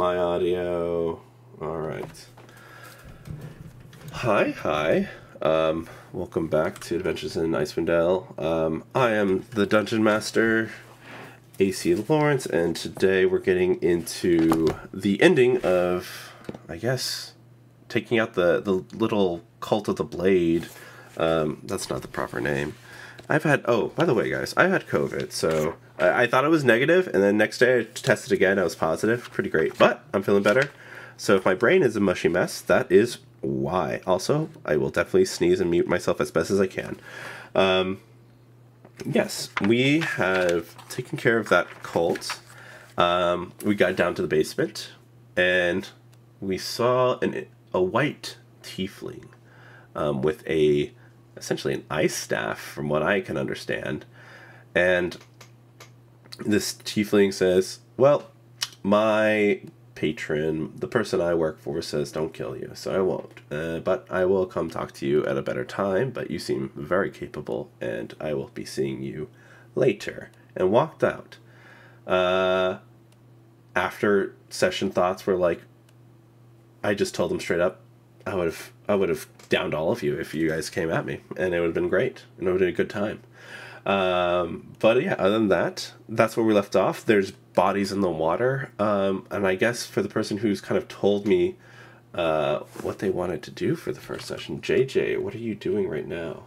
my audio. All right. Hi. Welcome back to Adventures in Icewind Dale. I am the Dungeon Master, AC Lawrence, and today we're getting into the ending of, I guess, taking out the little cult of the blade. That's not the proper name. By the way, guys, I had COVID, so I thought it was negative, and then next day I tested again, I was positive. Pretty great, but I'm feeling better. So if my brain is a mushy mess, that is why. Also, I will definitely sneeze and mute myself as best as I can. Yes, we have taken care of that cult. We got down to the basement, and we saw a white tiefling with essentially an ice staff, from what I can understand. And this tiefling says, well, my patron, the person I work for, says don't kill you, so I won't. But I will come talk to you at a better time, but you seem very capable, and I will be seeing you later. And walked out. After session thoughts were like, I just told them straight up, I would have downed all of you if you guys came at me, and it would have been great, and it would have been a good time. But yeah, other than that, that's where we left off. There's bodies in the water, and I guess for the person who's kind of told me what they wanted to do for the first session, JJ, what are you doing right now?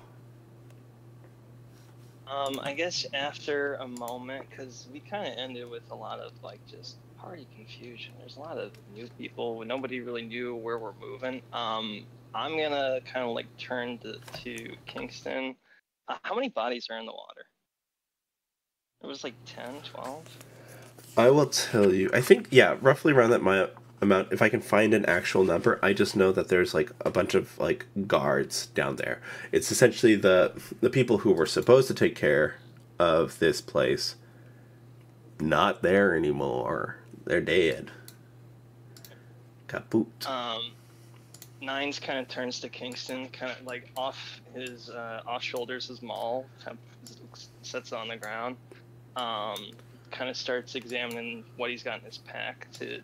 I guess after a moment, because we kind of ended with a lot of just party confusion. There's a lot of new people. Nobody really knew where we're moving. I'm gonna kind of turn to Kingston. How many bodies are in the water? It was 10, 12? I will tell you. I think, yeah, roughly around that amount. If I can find an actual number, I just know that there's a bunch of guards down there. It's essentially the people who were supposed to take care of this place. Not there anymore. They're dead. Kaput. Nines kind of turns to Kingston, kind of off his off shoulders his maul, kind of sets it on the ground, kind of starts examining what he's got in his pack to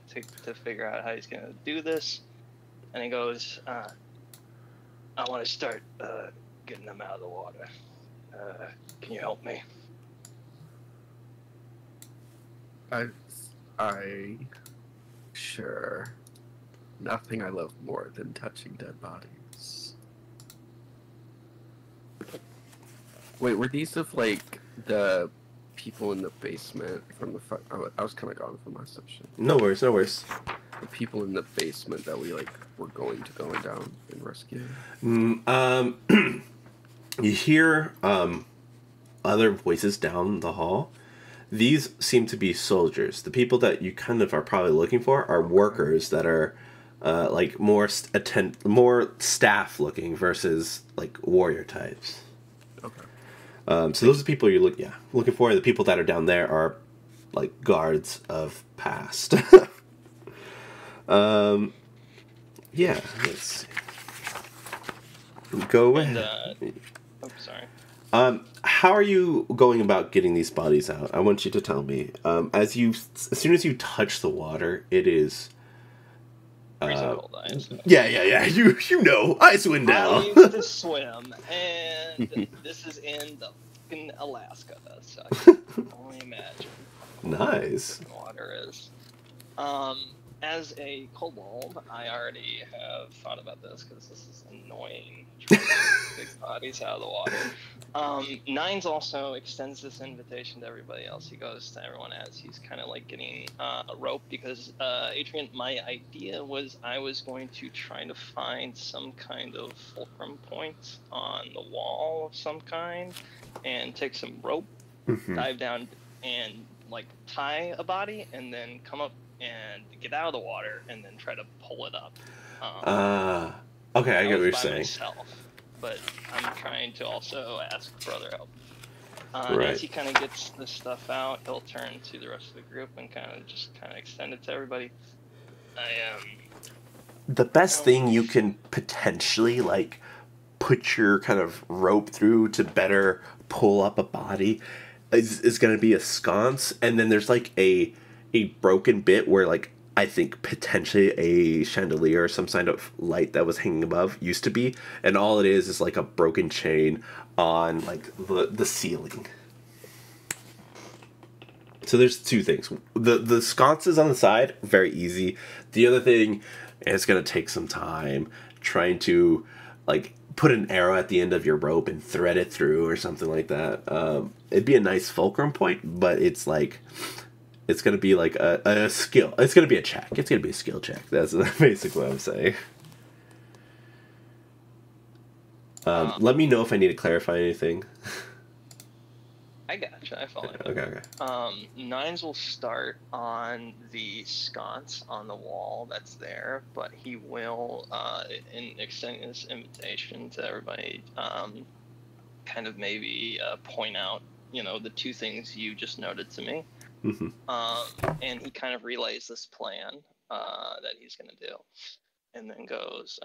figure out how he's going to do this, and he goes, I want to start getting them out of the water. Can you help me? I sure. Nothing I love more than touching dead bodies. Wait, were these of the people in the basement from the I was kind of gone from my session. No worries. The people in the basement that we were going down and rescue. You hear other voices down the hall. These seem to be soldiers. The people that you kind of are probably looking for are workers that are more staff looking versus warrior types. Okay. So those are the people you're looking for. The people that are down there are guards of past. Yeah, let's see. Go ahead. Sorry. How are you going about getting these bodies out? I want you to tell me. As soon as you touch the water, it is. Yeah. You know, Icewind Dale. I used to swim, and this is in the fucking Alaska, so I can only imagine. Nice. The water is. As a kobold, I already have thought about this because this is annoying. Trying to get big bodies out of the water. Nines also extends this invitation to everybody else. He goes to everyone as he's kind of getting a rope because, Adrian, my idea was I was going to try to find some kind of fulcrum point on the wall of some kind and take some rope, dive down and tie a body and then come up and get out of the water and then try to pull it up. Okay, I get what you're saying. Myself, but I'm trying to also ask for other help. Right. As he kind of gets this stuff out, he'll turn to the rest of the group and kind of extend it to everybody. The best thing you can potentially put your kind of rope through to better pull up a body is going to be a sconce, and then there's a broken bit where I think potentially a chandelier or some kind of light that was hanging above used to be, and all it is like a broken chain on like the ceiling. So there's two things. The sconces on the side, very easy. The other thing, it's gonna take some time trying to like put an arrow at the end of your rope and thread it through or something like that. It'd be a nice fulcrum point, but it's like it's gonna be like a skill. It's gonna be a check. It's gonna be a skill check. That's basically what I'm saying. Let me know if I need to clarify anything. I gotcha. I follow you. Okay. Nines will start on the sconce on the wall that's there, but he will, in extending this invitation to everybody, kind of maybe point out, the two things you just noted to me. Mm-hmm. And he kind of relays this plan that he's going to do, and then goes,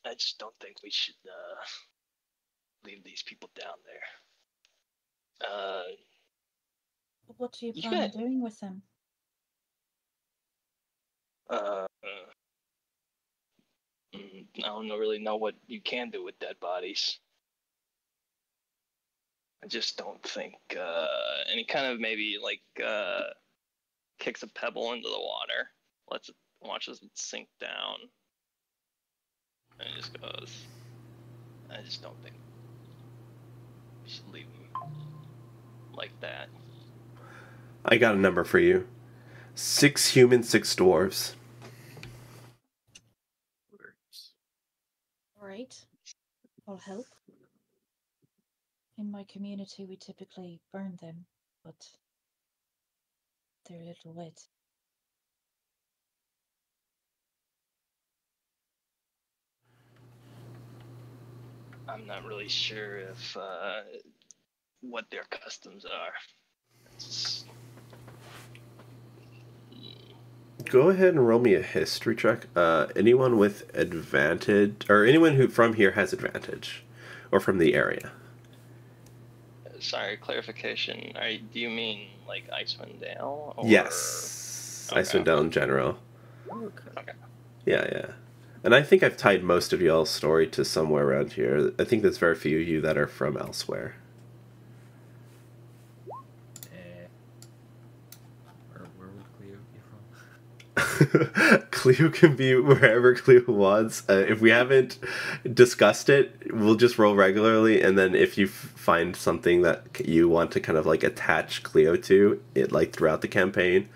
I just don't think we should leave these people down there. What do you plan on doing with them? I don't really know what you can do with dead bodies. I just don't think. And he kind of maybe like kicks a pebble into the water, watches it sink down, and he just goes, I just don't think we should leave them like that. I got a number for you. 6 humans, 6 dwarves. Alright. I'll help. In my community, we typically burn them, but they're a little wet. I'm not really sure if what their customs are. Go ahead and roll me a history check. Anyone with advantage, or anyone who from here has advantage, or from the area. Sorry, clarification. Do you mean like Icewind Dale? Or... Yes, okay. Icewind Dale in general. Okay. Yeah. And I think I've tied most of y'all's story to somewhere around here. I think there's very few of you that are from elsewhere. Where would Cleo be from? Cleo can be wherever Cleo wants. If we haven't discussed it, we'll just roll regularly, and then if you find something that you want to kind of like attach Cleo to it, like throughout the campaign,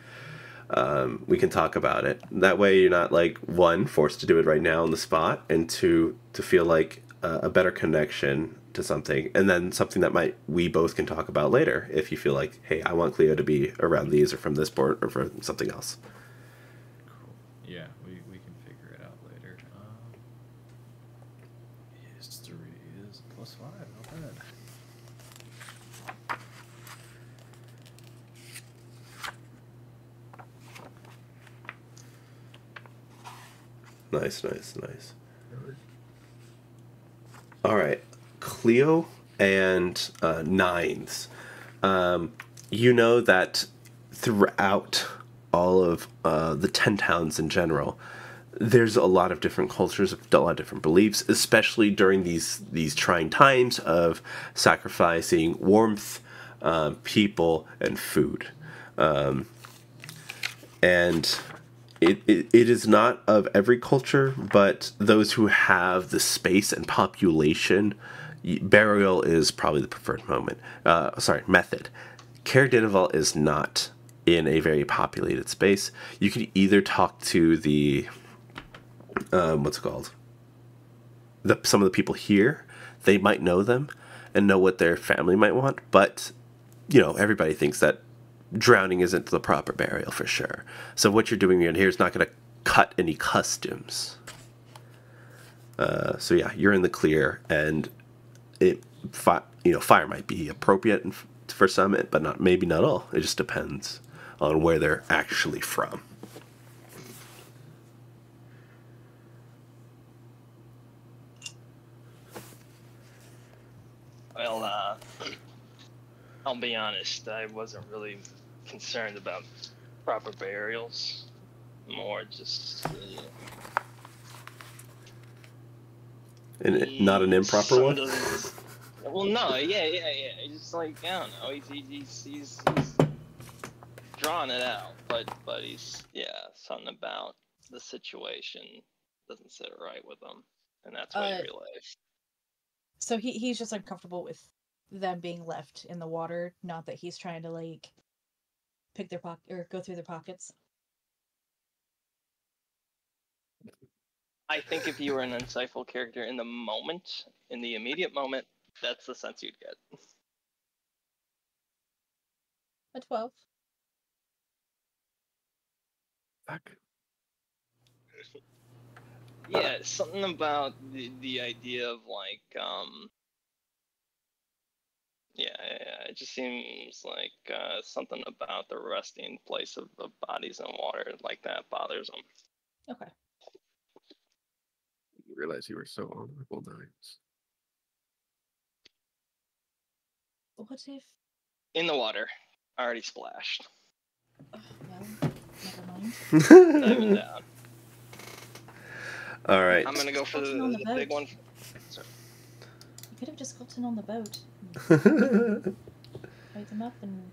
we can talk about it. That way you're not like, 1, forced to do it right now on the spot, and 2, to feel like a better connection to something, and then something that we both can talk about later if you feel like, hey, I want Cleo to be around these or from this board or from something else. Cool. Yeah, we can figure it out later. History is +5, not bad. Nice. All right, Cleo and Nines. You know that throughout all of the 10 towns in general, there's a lot of different cultures, a lot of different beliefs, especially during these trying times of sacrificing warmth, people, and food. And it is not of every culture, but those who have the space and population, burial is probably the preferred method. Caer Dineval is not in a very populated space. You can either talk to the some of the people here. They might know them and know what their family might want, but everybody thinks that drowning isn't the proper burial for sure. So what you're doing in here is not going to cut any customs. So yeah, you're in the clear, and fire might be appropriate for some, but maybe not all. It just depends on where they're actually from. Well, I'll be honest, I wasn't really concerned about proper burials. More just Not an improper one? Well, no, yeah. It's just like, I don't know. He's drawing it out, but he's something about the situation doesn't sit right with him, and that's what he realized. So he's just uncomfortable with them being left in the water, not that he's trying to like pick their pocket or go through their pockets. I think if you were an insightful character in the moment, in the immediate moment, that's the sense you'd get. A 12. Fuck. Yeah, something about the idea of like, it just seems like something about the resting place of bodies in water like that bothers him. Okay. You realize you were so honorable, Nines. What if? In the water, already splashed. Well, never mind. Diving down. All right. I'm gonna go for the big one. Sorry. You could have just gotten on the boat. Light them up and.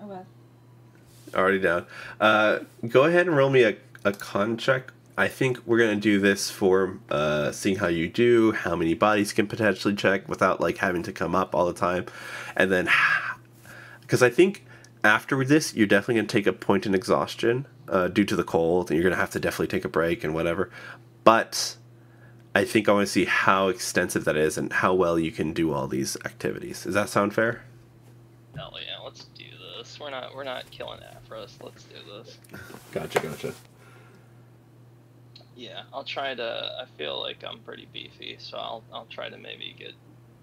Oh well. Already down. Go ahead and roll me a con check. I think we're gonna do this for seeing how you do, how many bodies you can potentially check without like having to come up all the time, and then because I think after this you're definitely gonna take a point in exhaustion due to the cold, and you're gonna have to definitely take a break and whatever. But I think I want to see how extensive that is and how well you can do all these activities. Does that sound fair? Hell yeah, let's do this. We're not killing Afros. Let's do this. Gotcha. Yeah, I'll try to. I feel like I'm pretty beefy, so I'll try to maybe get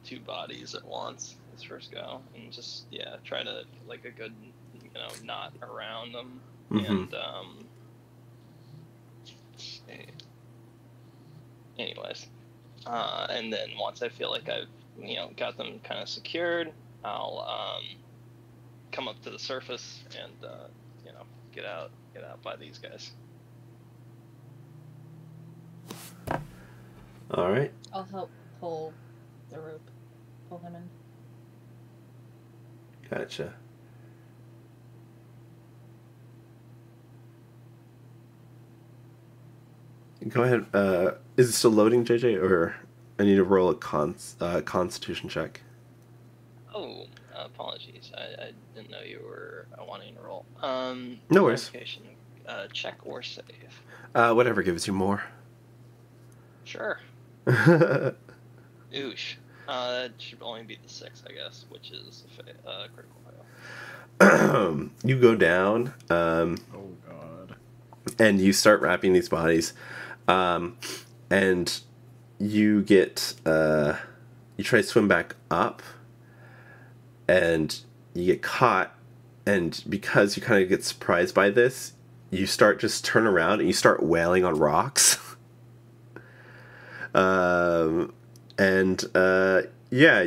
2 bodies at once this first go, and just try to like a good knot around them, and anyways, and then once I feel like I've got them kind of secured, I'll come up to the surface and get out by these guys. All right. I'll help pull the rope. Pull him in. Gotcha. Go ahead. Is it still loading, JJ, or I need to roll a Constitution check? Oh, apologies. I didn't know you were wanting to roll. No worries. Check or save. Whatever gives you more. Sure. Oosh. That should only be the 6, I guess, which is a critical fail. You go down. Oh god. And you start wrapping these bodies, and you get you try to swim back up, and you get caught, and because you kind of get surprised by this, you start just turn around and you start wailing on rocks.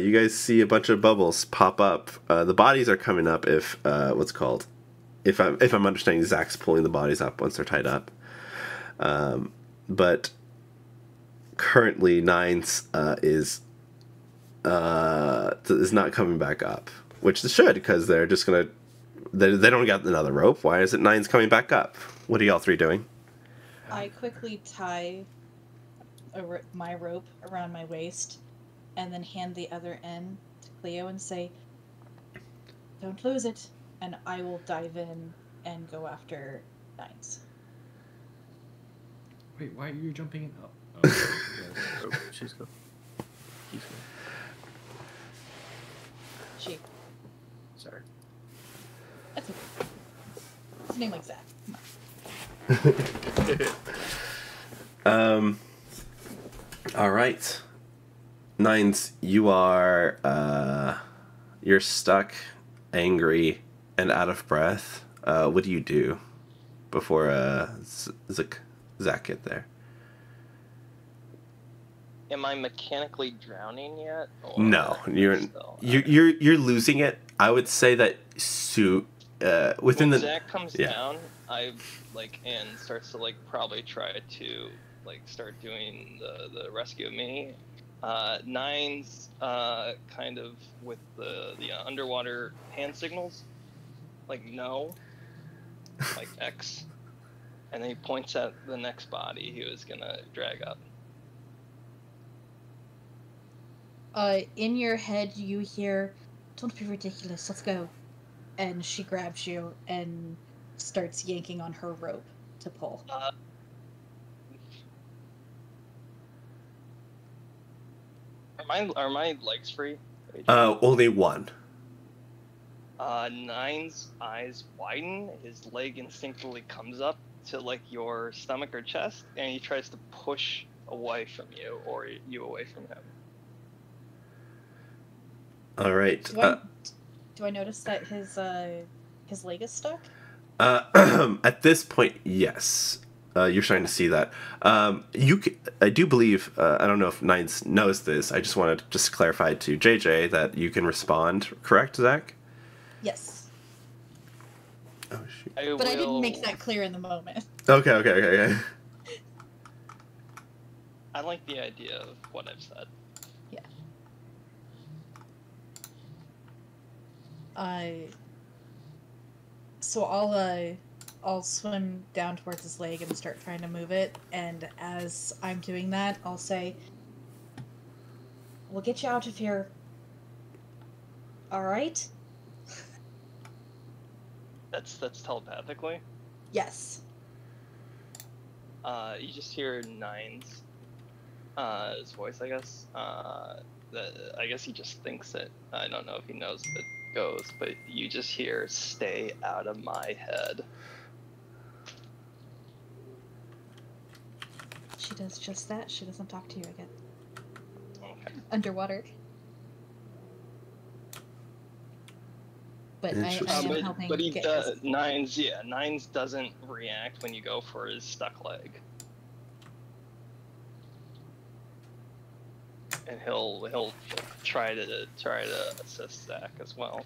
You guys see a bunch of bubbles pop up. The bodies are coming up if if I'm understanding, Zach's pulling the bodies up once they're tied up. But currently Nines is not coming back up, which they should, because they're just gonna they don't got another rope. Why is it Nines coming back up? What are y'all 3 doing? I quickly tie my rope around my waist and then hand the other end to Cleo and say, "Don't lose it," and I will dive in and go after Nines. Wait, why are you jumping in? Oh, Oh, she's go. He's go. She. Sorry. That's okay. It's a name like Zach. All right. Nines, you are you're stuck, angry, and out of breath. What do you do before Zach get there? Am I mechanically drowning yet? Or No, you're still? you're losing it. I would say that within when the Zach comes yeah. down, I and starts to probably try to start doing the rescue of me. Nine's kind of with the underwater hand signals, no, X, and then he points at the next body he was gonna drag up. In your head, you hear, "Don't be ridiculous, let's go." And she grabs you and starts yanking on her rope to pull. Are my legs free? Only one. Nine's eyes widen. His leg instinctively comes up to your stomach or chest, and he tries to push away from you, or you away from him. All right. Do I notice that his leg is stuck? At this point, yes. You're starting to see that. I do believe. I don't know if Nines knows this. I just want to just clarify to JJ that you can respond. Correct, Zach? Yes. Oh shoot. But I didn't make that clear in the moment. Okay. I like the idea of what I've said. Yeah. So I'll swim down towards his leg and start trying to move it, and as I'm doing that, I'll say, "We'll get you out of here. All right?" That's telepathically. Yes. You just hear Nine's his voice, I guess. I guess he just thinks it. I don't know if he knows that it goes, but you just hear, "Stay out of my head." She does just that. She doesn't talk to you again. Okay. Underwater. But I am helping. But he does. Nines doesn't react when you go for his stuck leg. And he'll try to assist Zach as well,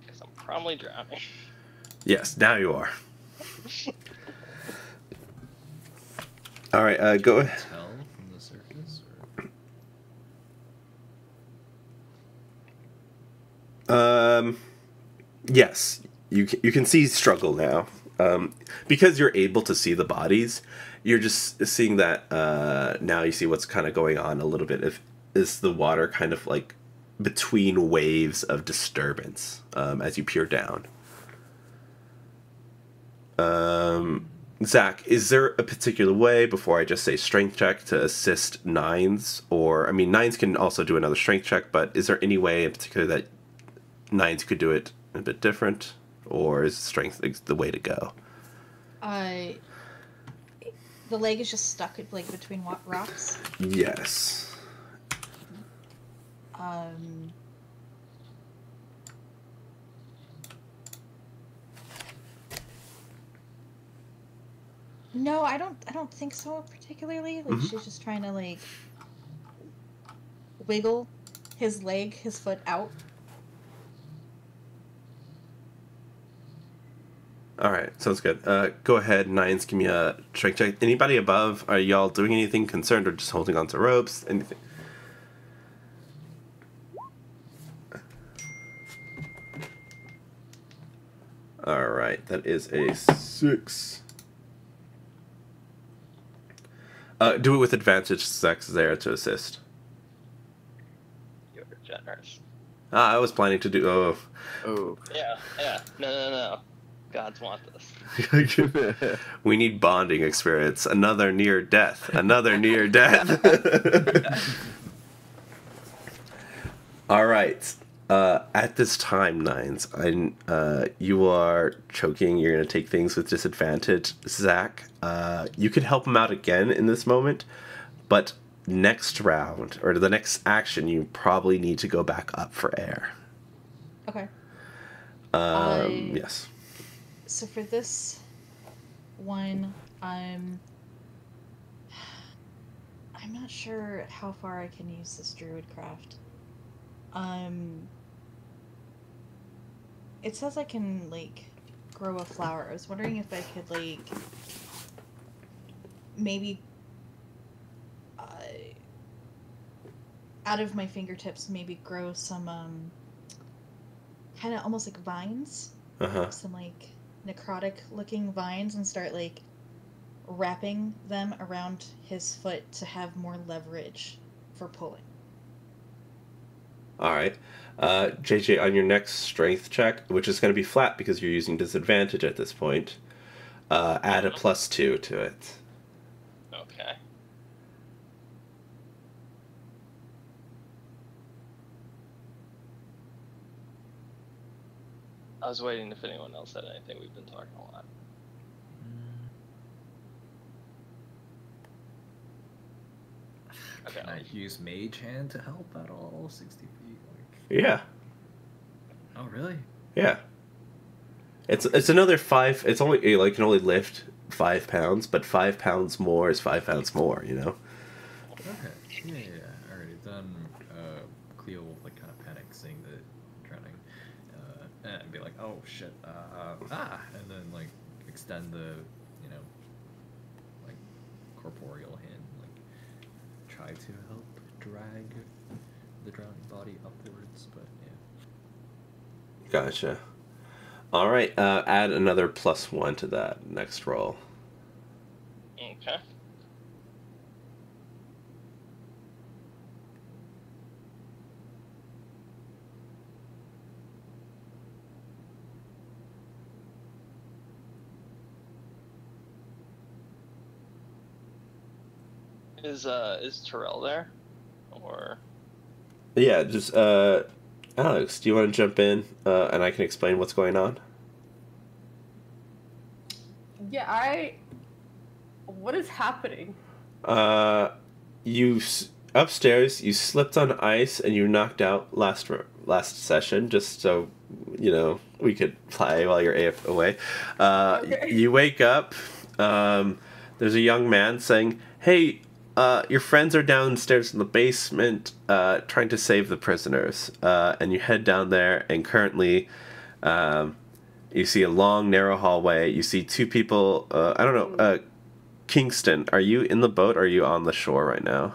because I'm probably drowning. Yes, now you are. All right, go ahead. Tell from the surface. Or... Yes, you can see struggle now. Because you're able to see the bodies, you're just seeing that now you see what's kind of going on a little bit. Is the water kind of between waves of disturbance as you peer down. Zach, is there a particular way, before I just say strength check, to assist Nines? Or, I mean, Nines can also do another strength check, but is there any way in particular that Nines could do it a bit different? Or is strength the way to go? The leg is just stuck between rocks? Yes. No, I don't think so particularly. She's just trying to wiggle his foot out. All right, sounds good. Go ahead, Nines. Give me a strength check. Anybody above? Are y'all doing anything concerned or just holding on to ropes? Anything? All right, that is a 6. Do it with advantage. Zach's there to assist. You're generous. I was planning to do. Oh. Yeah. No. Gods want this. We need bonding experience. Another near death. Another near death. All right. At this time, Nines, you are choking. You're going to take things with disadvantage. Zach, you could help him out again in this moment, but next round, or the next action, you probably need to go back up for air. Okay. Yes. So for this one, I'm not sure how far I can use this druid craft. It says I can, like, grow a flower. I was wondering if I could, like, maybe, out of my fingertips, maybe grow some, kind of almost like vines. Uh-huh. Some, like, necrotic-looking vines and start, like, wrapping them around his foot to have more leverage for pulling. All right. JJ, on your next strength check, which is going to be flat because you're using disadvantage at this point, add a +2 to it. Okay. I was waiting if anyone else had anything. We've been talking a lot. Okay. Can I use Mage Hand to help at all? 60 feet? Like... Yeah. Oh, really? Yeah. It's another 5. It's only, like, can only lift 5 pounds, but 5 pounds more is 5 pounds more, you know? Okay. Yeah. Alright, then Cleo will, like, kind of panic seeing the drowning. And be like, oh, shit. And then, like, extend the, you know, like, corporeal hand, like, try to help drag the drowning body upwards, but yeah. Gotcha. All right, add another +1 to that next roll. Okay. Is Terrell there? Or Yeah, just Alex, do you want to jump in and I can explain what's going on? Yeah, what is happening? Upstairs, you slipped on ice and you knocked out last session, just so you know we could play while you're away. Okay. You wake up. There's a young man saying, "Hey, your friends are downstairs in the basement trying to save the prisoners." And you head down there, and currently, you see a long, narrow hallway. You see 2 people. I don't know. Kingston, are you in the boat or are you on the shore right now?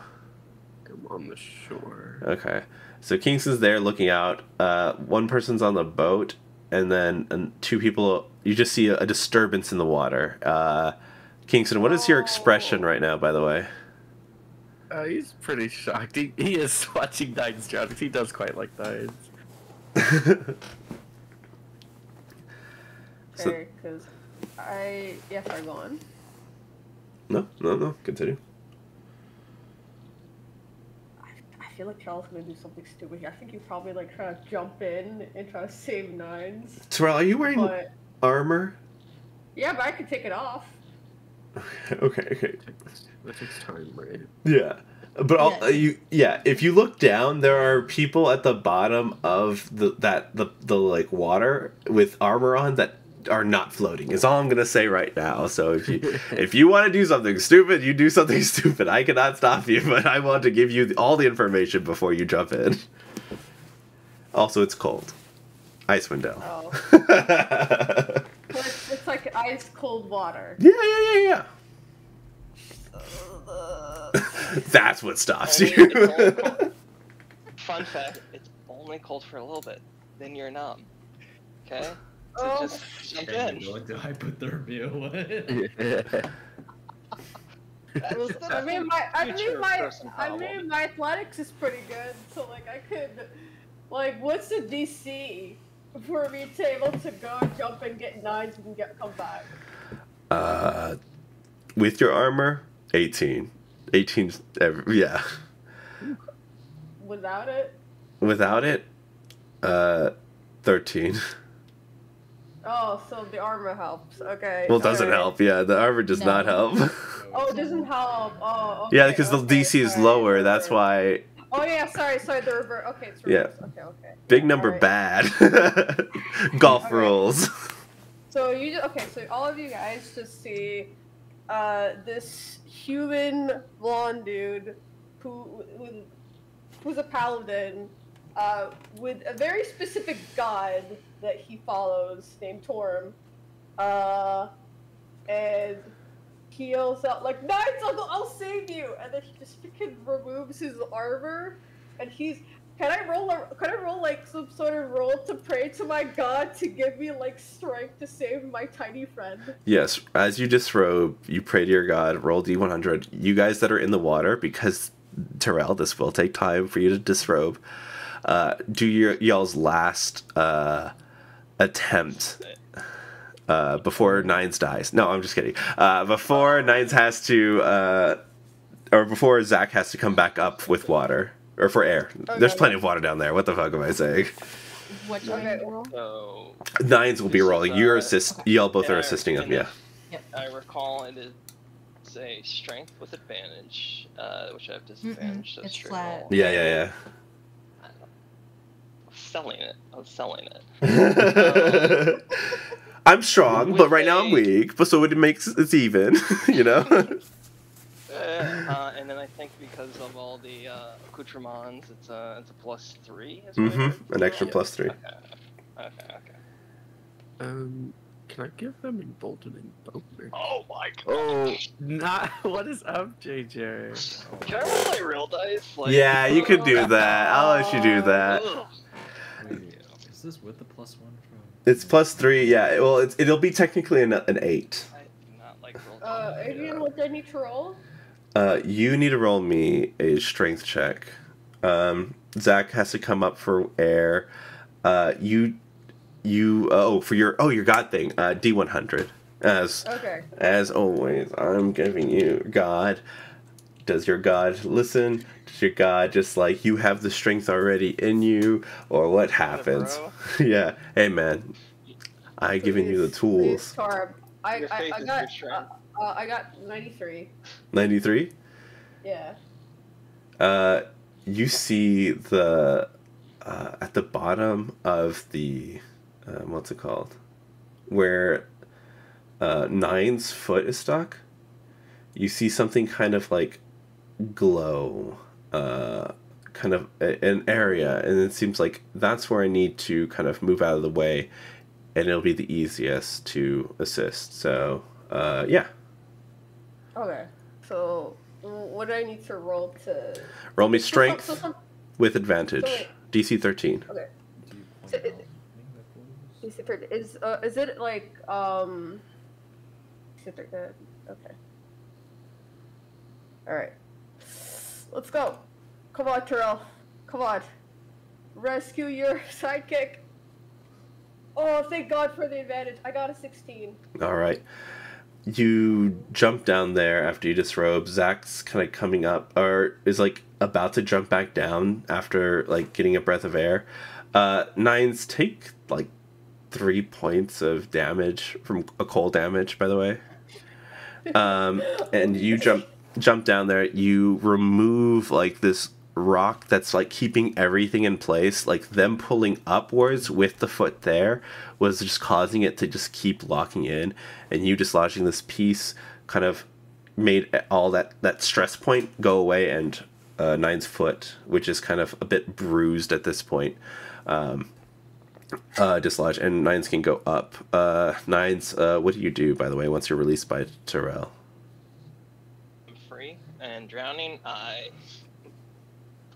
I'm on the shore. Okay. So Kingston's there looking out. 1 person's on the boat, and then 2 people. You just see a disturbance in the water. Kingston, what is your expression right now, by the way? He's pretty shocked. He is watching Nines drown because he does quite like Nines. So- Okay, because yes, I'm going. No. Continue. I feel like Charles gonna do something stupid here. I think he's probably like trying to jump in and try to save Nines. Terrell, are you wearing But armor? yeah, but I could take it off. Okay. That takes time, right? Yeah. But if you look down, there are people at the bottom of the like water with armor on that are not floating. Is all I'm gonna say right now. So if you want to do something stupid, you do something stupid. I cannot stop you, but I want to give you all the information before you jump in. Also, it's cold. Icewind Dale. Oh. So it's like ice cold water. Yeah. That's what stops you. It's only cold. Fun fact: it's only cold for a little bit, then you're numb. Okay. So Oh. just jump And in. you're going to hypothermia. What? I mean my athletics is pretty good, so like I could, like, what's the DC for me to able to go jump and get 9s and come back? With your armor, 18. 18, yeah. Without it? Without it, 13. Oh, so the armor helps. Okay. Well, it doesn't alright. help. Yeah, the armor does not help. Oh, it doesn't help. Oh, okay. Yeah, because the okay, DC is sorry, lower. That's reverse. why. Oh yeah, sorry, the reverse. Okay, it's Yeah. reverse. Okay. Big number Alright. bad. Golf Okay. rules. So so all of you guys just see this human blonde dude who's a paladin with a very specific god that he follows named Torm. And he yells out like, "Knights, I'll save you!" And then he just freaking removes his armor, and he's. Can I roll like some sort of roll to pray to my god to give me like strength to save my tiny friend? Yes, as you disrobe, you pray to your god, roll D100. You guys that are in the water, because Terrell, this will take time for you to disrobe. Do y'all's last attempt before Nines dies. No, I'm just kidding. Before Nines has to, or before Zach has to come back up with water. Or for air. Okay. There's plenty of water down there. What the fuck am I saying? What do I roll? So Nines will be This is, rolling. You're okay. y'all both Yeah, are assisting him, yeah. I recall it is a strength with advantage, which I have disadvantage. So It's straight flat. roll. Yeah. I'm selling it. I'm selling it. I'm strong, With but right now I'm a- weak, but so it makes it's even, you know? And then I think because of all the accoutrements, it's a +3. Is what I heard? An extra +3. Okay. Can I give them emboldening boner? Oh my god. Oh, not. What is up, JJ? Can I roll my real dice? Like, Yeah, you could do that. I'll let you do that. Ugh. Wait, is this with the +1 from? It's +3, yeah. Well, it'll be technically an 8. I do not like roll dice. Adrian, what do I need to roll? You need to roll me a strength check. Zach has to come up for air. For your god thing, D100. Okay. As always, I'm giving you God. Does your God listen? Does your God just like you have the strength already in you, or what happens? bro. Yeah. Hey man, I giving you the tools. Torm. Your faith is your strength. I got 93. 93. Yeah. You see the at the bottom of the what's it called, where Nine's foot is stuck. You see something kind of like glow, kind of an area, and it seems like that's where I need to kind of move out of the way, and it'll be the easiest to assist. So yeah. Okay. So, what do I need to roll to? Roll me strength So with advantage. wait. DC 13. Okay. Do you So point out anything that Is it like okay. All right. Let's go. Come on, Terrell. Come on. Rescue your sidekick. Oh, thank God for the advantage. I got a 16. All right. You jump down there after you disrobe. Zach's kind of coming up, or is like about to jump back down after like getting a breath of air. Nines, take like 3 points of damage from a cold damage, by the way. And you jump down there. You remove like this rock that's like keeping everything in place. Like them pulling upwards with the foot there was just causing it to just keep locking in, and you dislodging this piece kind of made all that stress point go away, and Nine's foot, which is kind of a bit bruised at this point, dislodge, and Nines can go up. Nines, what do you do, by the way, once you're released by Terrell? I'm free and drowning. I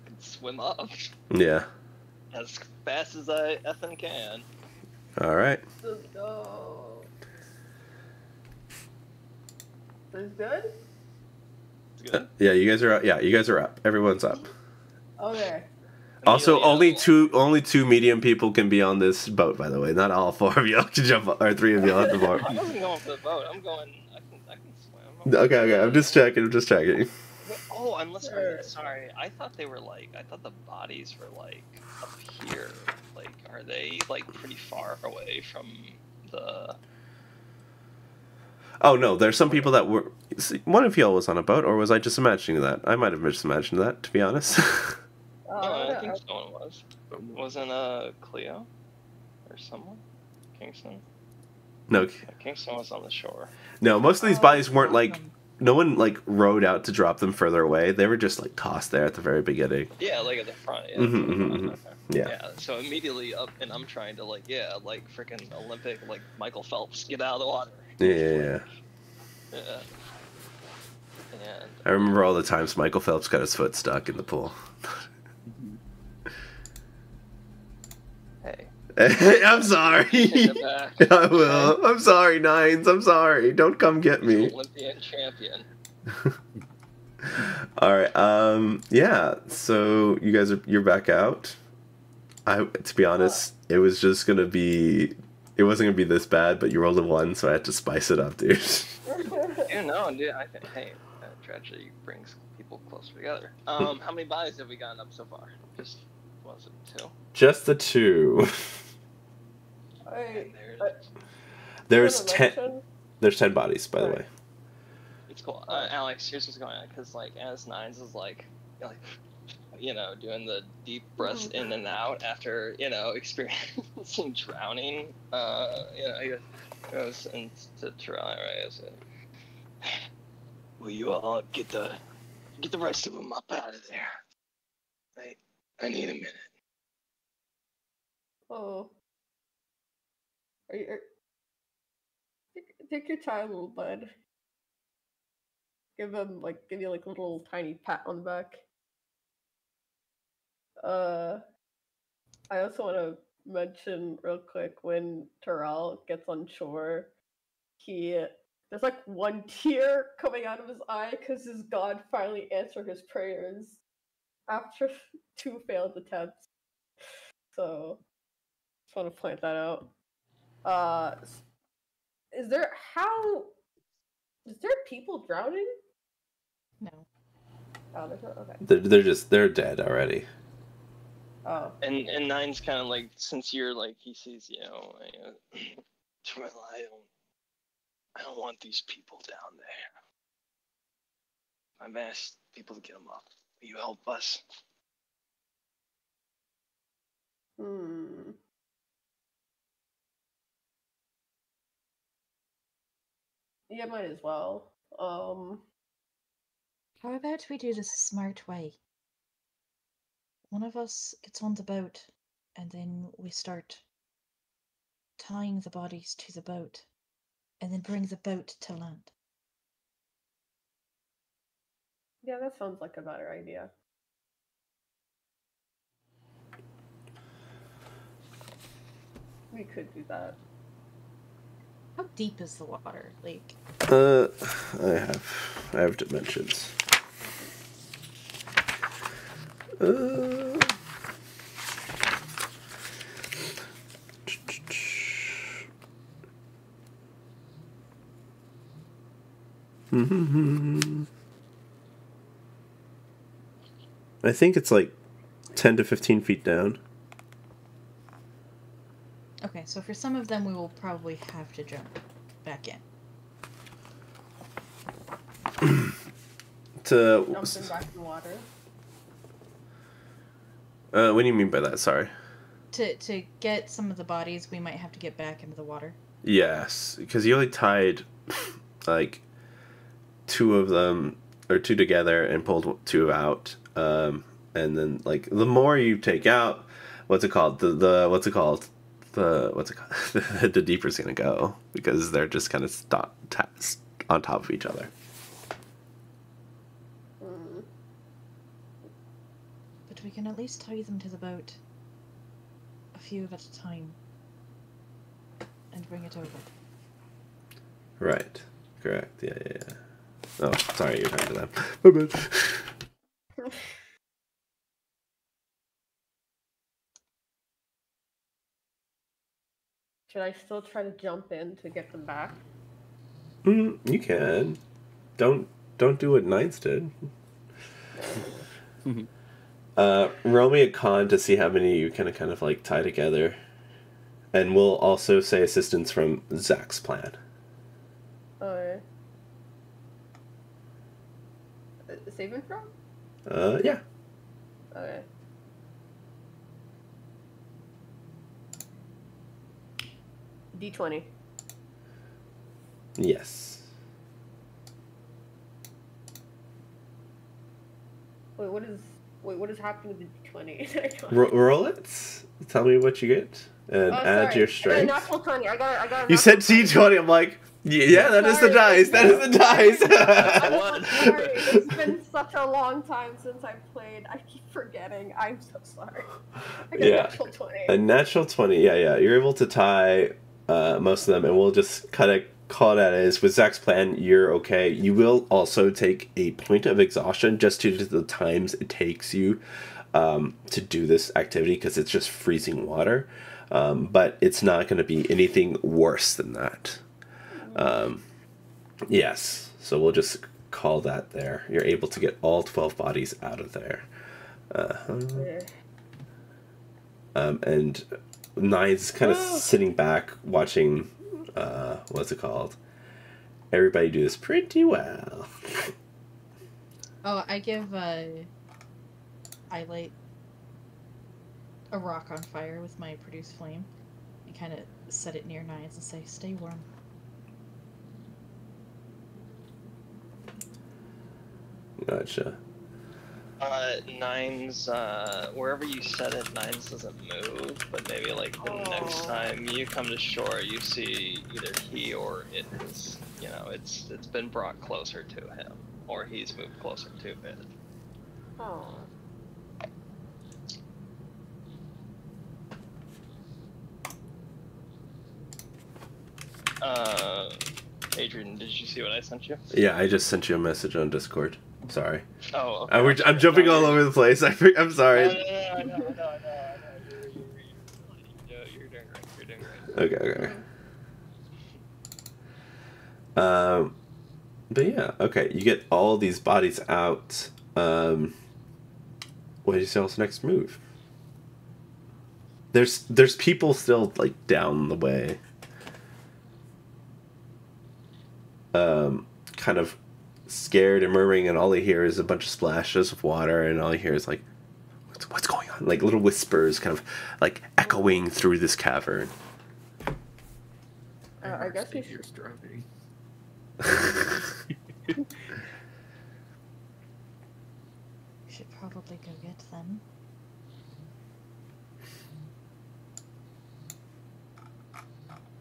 can swim up Yeah. as fast as I effing can. All right. Let's go. This good? It's good. Yeah, you guys are up. Yeah, you guys are up. Everyone's up. Okay. Also, Amelia- only two medium people can be on this boat. By the way, not all 4 of you can jump, or 3 of you on the boat. I wasn't going for the boat. I'm going. I can swim. Okay. I'm just checking. Oh, unless sorry. I thought they were like. I thought the bodies were like up here. Like, are they like pretty far away from the? Oh no, there's some people that were. See, one of y'all was on a boat, or was I just imagining that? I might have just imagined that, to be honest. No, I think someone was. Wasn't Cleo or someone? Kingston. No, Kingston was on the shore. no. Most of these bodies weren't like no one like rowed out to drop them further away. They were just like tossed there at the very beginning. Yeah, like at the front. Yeah. Okay. Yeah. So immediately up, and I'm trying to like freaking Olympic like Michael Phelps, get out of the water. Yeah. Yeah. And I remember all the times Michael Phelps got his foot stuck in the pool. hey. I'm sorry. I will. Okay. I'm sorry, Nines. I'm sorry. Don't come get me. Olympian champion. All right. Yeah. So you guys you're back out. To be honest, it was just gonna be. It wasn't gonna be this bad, but you rolled a 1, so I had to spice it up, dude. Yeah, no, dude. I think tragedy brings people closer together. How many bodies have we gotten up so far? Just was it 2? Just the 2. There's 10. There's 10 bodies, by the way. It's cool. Alex, here's what's going on. Because like, as Nines is like, doing the deep breaths in and out after experiencing drowning. He goes into try, right? So, will you all get the rest of them up out of there? I need a minute. Oh. Take your time, little bud. Give you like a little tiny pat on the back. I also want to mention real quick when Terrell gets on shore, there's like one tear coming out of his eye because his god finally answered his prayers after 2 failed attempts. So, just want to point that out. Is there people drowning? No. Oh, there's not. Okay. They're dead already. Oh. And Nine's kind of like, since you're like, he sees, Terrell, I don't want these people down there. I've asked people to get them up. Will you help us? Yeah, might as well. How about we do this a smart way? One of us gets on the boat, and then we start tying the bodies to the boat, and then bring the boat to land. Yeah, that sounds like a better idea. We could do that. How deep is the water? Like, I have dimensions. I think it's like 10 to 15 feet down. okay, so for some of them we will probably have to jump back in. Jumping back in the water. What do you mean by that? Sorry. To get some of the bodies, we might have to get back into the water. Yes, because you only tied like 2 of them or 2 together and pulled 2 out. And then like the more you take out, the deeper it's gonna go because they're just kind of on top of each other. But we can at least tie them to the boat, a few at a time, and bring it over. Right. Correct. Yeah. Oh, sorry, you're talking to them. My bad. Should I still try to jump in to get them back? You can. Don't do what Knights did. Roll me a con to see how many you can kind of like tie together. And we'll also say assistance from Zach's plan. Okay. Saving throw? Yeah. Okay. D20. Yes. what is happening with the D20? Roll it. Tell me what you get, and add your strength. I got a natural 20. I got. You said D20. I'm like, yeah, that is the dice. That is the dice. I'm sorry. It's been such a long time since I played. I keep forgetting. I'm so sorry. I got a natural 20. A natural 20. Yeah. You're able to tie most of them, and we'll just kind of call that as with Zach's plan. You're okay. You will also take a point of exhaustion just due to the times it takes you to do this activity, because it's just freezing water. But it's not going to be anything worse than that. Yes, so we'll just call that there. You're able to get all 12 bodies out of there. And Nine's kind of sitting back watching, what's it called? Everybody do this pretty well. Oh, I light a rock on fire with my produce flame and kind of set it near Nines and say, stay warm. Gotcha. Nines, wherever you set it, Nines doesn't move, but maybe like the next time you come to shore, you see either he or it is, it's been brought closer to him, or he's moved closer to it. Oh. Adrian, did you see what I sent you? Yeah, I just sent you a message on Discord. Sorry. Oh, okay. I'm jumping all over the place. I'm sorry. No. You're doing great. Okay. But yeah, okay. You get all these bodies out. What is y'all's next move? There's people still like down the way. Kind of scared and murmuring, and all you hear is a bunch of splashes of water, and all you hear is like, what's going on? Like little whispers kind of like echoing through this cavern. I guess we should driving. We should probably go get them.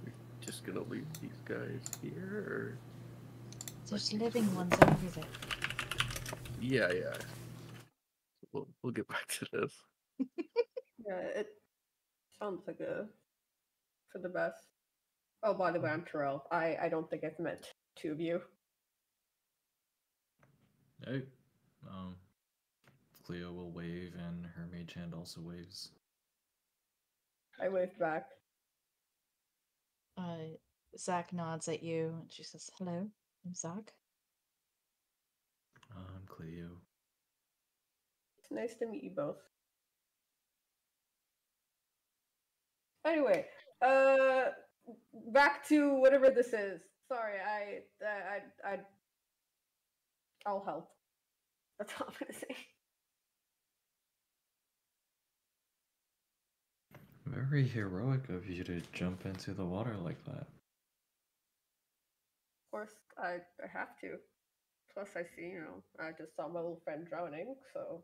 We're just gonna leave these guys here, or? There's living ones over there. Yeah. We'll get back to this. Yeah, it sounds like for the best. Oh, by the way, I'm Terrell. I don't think I've met two of you. Hey, Cleo will wave, and her mage hand also waves. I waved back. Zach nods at you, and she says, hello, I'm Zach. I'm Cleo. It's nice to meet you both. Anyway, back to whatever this is. Sorry, I'll help. That's all I'm gonna say. Very heroic of you to jump into the water like that. Of course, I have to. Plus, I see, I just saw my little friend drowning, so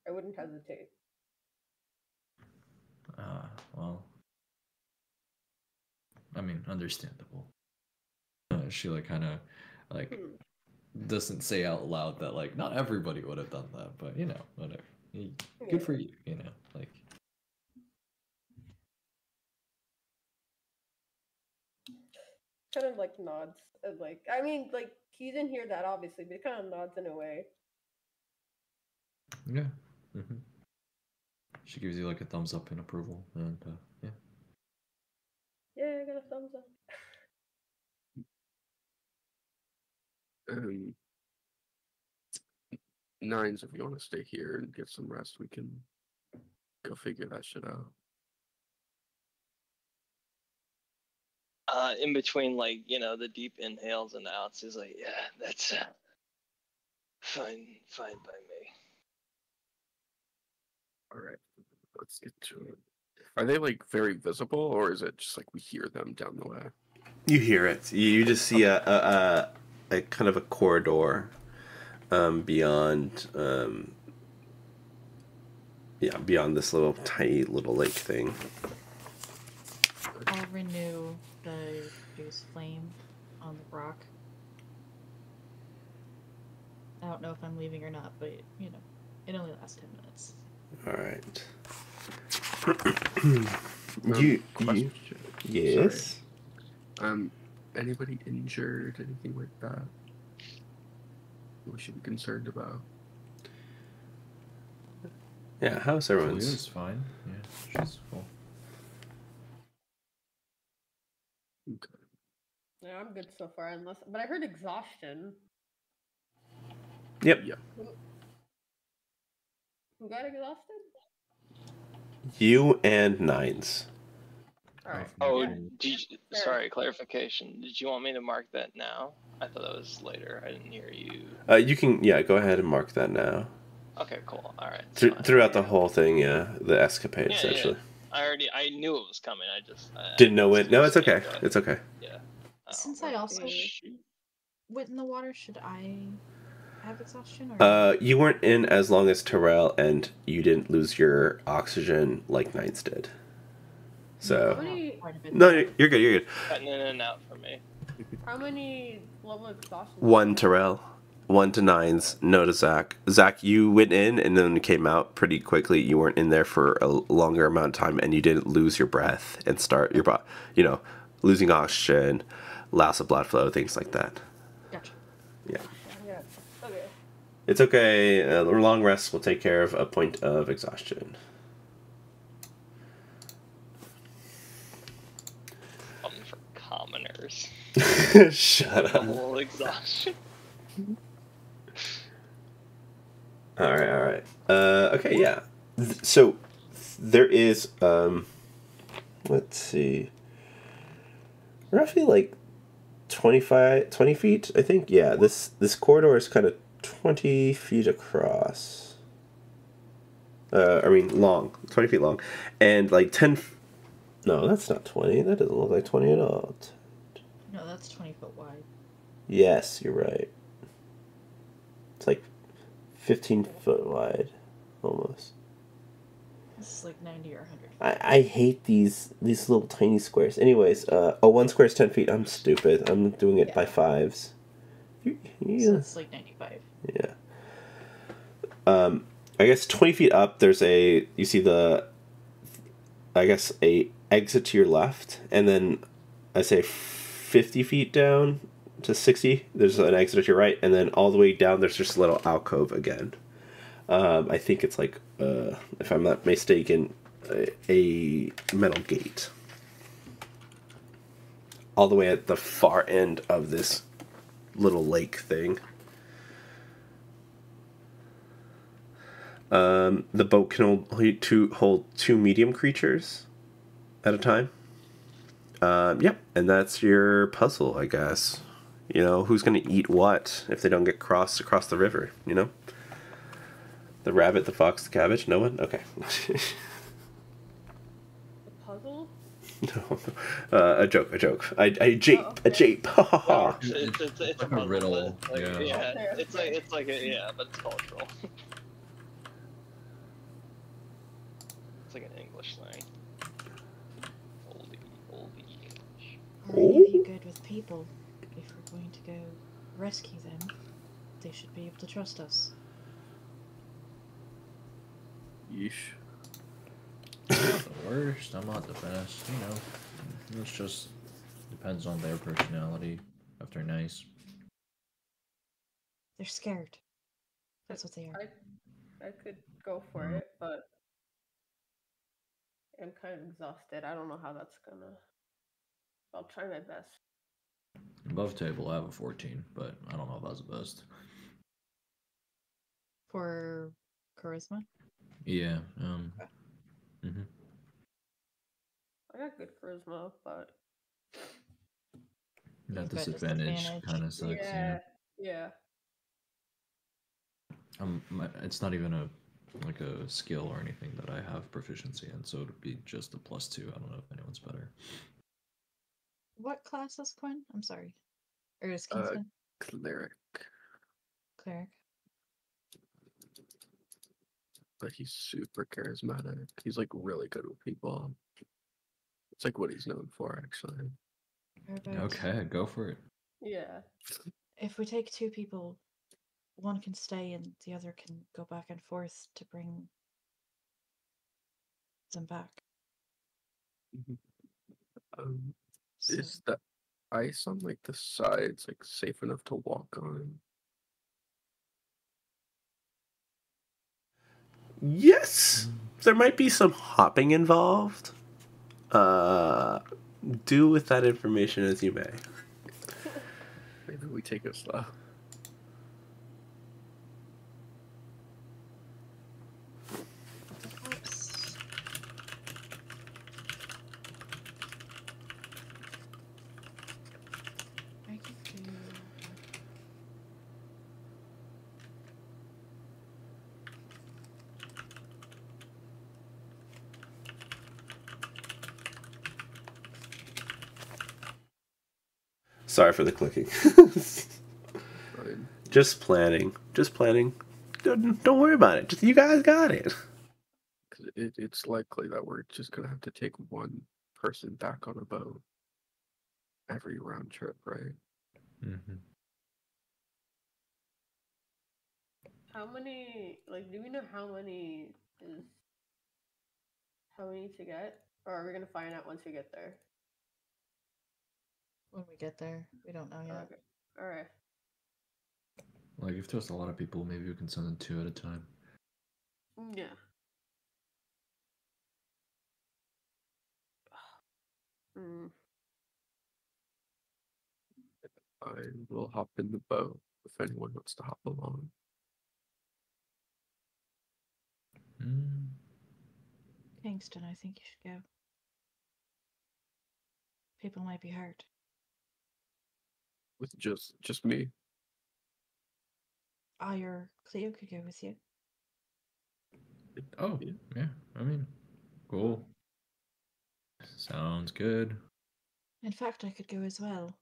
I wouldn't hesitate. Well, I mean, understandable. She kind of doesn't say out loud that not everybody would have done that, but whatever. Good for you, Kind of nods and he didn't hear that obviously, but he kind of nods in a way. Yeah. Mm-hmm. She gives you a thumbs up in approval, and yeah. Yeah, I got a thumbs up. Nines, if you want to stay here and get some rest, we can go figure that shit out. In between, the deep inhales and outs, he's like, yeah, that's fine by me. All right, let's get to it. Are they very visible, or is it just we hear them down the way? You hear it. You just see a kind of a corridor beyond yeah, beyond this little tiny little lake thing. I'll renew the juice flame on the rock. I don't know if I'm leaving or not, but you know, it only lasts 10 minutes. All right. Question. Yes. Sorry. Anybody injured? Anything like that? We should be concerned about. Yeah, how's everyone's? Cleo's fine. Yeah, she's full. Okay. Yeah, I'm good so far. But I heard exhaustion. Yep. Who got exhausted? You and Nines. All right. Oh, Yeah. sorry, clarification. Did you want me to mark that now? I thought that was later. I didn't hear you. You can, go ahead and mark that now. Okay, cool. All right. Throughout the whole thing, the escapade, essentially. Yeah. I knew it was coming. I just didn't know it. No, it's okay. It's okay. Yeah. Since I also went in the water, should I have exhaustion? Or no? You weren't in as long as Terrell, and you didn't lose your oxygen like Nines did. So no, you're good. You're good. Cutting in and out for me. How many level exhaustion? 1 Terrell, 1 to Nines, no to Zach. Zach, you went in and then came out pretty quickly. You weren't in there for a longer amount of time, and you didn't lose your breath and start your losing oxygen, loss of blood flow, things like that. Gotcha. Yeah. Okay. It's okay. The long rest will take care of a point of exhaustion. For commoners. Shut up. Full exhaustion. All right. Okay, yeah. So there is let's see, roughly like 20 feet, I think. Yeah, this corridor is kind of 20 feet across. Long, 20 feet long, and like 10. No, that's not 20. That doesn't look like 20 at all. No, that's 20 foot wide. Yes, you're right. It's like 15 foot wide, almost. This is like 90 or 100. I hate these little tiny squares. Anyways, 1 square is 10 feet. I'm stupid. I'm doing it by fives. So it's like 95. Yeah. I guess 20 feet up, there's a exit to your left, and then I say 50 feet down to 60, there's an exit to your right, and then all the way down, there's just a little alcove again. I think it's like, if I'm not mistaken, a metal gate. All the way at the far end of this little lake thing. The boat can hold 2 medium creatures at a time. Yep, and that's your puzzle, I guess. Who's going to eat what if they don't get crossed across the river, The rabbit, the fox, the cabbage? No one? Okay. The puzzle? No. A joke. A jape. Oh, okay. A jape. Ha ha ha. It's like a riddle. Like, Yeah. It's like but it's cultural. It's like an English slang. Oldie English. Are any of you good with people? If we're going to go rescue them, they should be able to trust us. Yeesh. I'm not the worst. I'm not the best. It's just depends on their personality. If they're nice. They're scared. That's what they are. I could go for it, but I'm kind of exhausted. I don't know how that's gonna. I'll try my best. Above table, I have a 14, but I don't know if that's the best. For charisma? Yeah. I got good charisma, but That You've got disadvantage kind of sucks. Yeah. It's not even a skill or anything that I have proficiency in, so it'd be just a +2. I don't know if anyone's better. What class is Quinn? I'm sorry. Or is Kingsman? Cleric. Cleric. but he's super charismatic. He's like really good with people. It's like what he's known for, actually. Okay, go for it. Yeah. If we take 2 people, one can stay and the other can go back and forth to bring them back. So, Is the ice on like the sides like safe enough to walk on? Yes, there might be some hopping involved. Do with that information as you may. Maybe we take it slow. perhaps I could do. Sorry for the clicking. Fine. Just planning. Just planning. Don't worry about it. Just you guys got it. 'Cause it's likely that we're just gonna have to take one person back on a boat every round trip, right? Mm-hmm. How many? Like, do we know how many to get, or are we gonna find out once we get there? When we get there, we don't know yet. Okay. All right. Like if there's a lot of people, maybe we can send them 2 at a time. Yeah. Mm. I will hop in the boat if anyone wants to hop along. Mm. Kingston, I think you should go. People might be hurt. With just me. Your Cleo could go with you. Oh, Yeah. yeah. I mean, cool. Sounds good. In fact, I could go as well.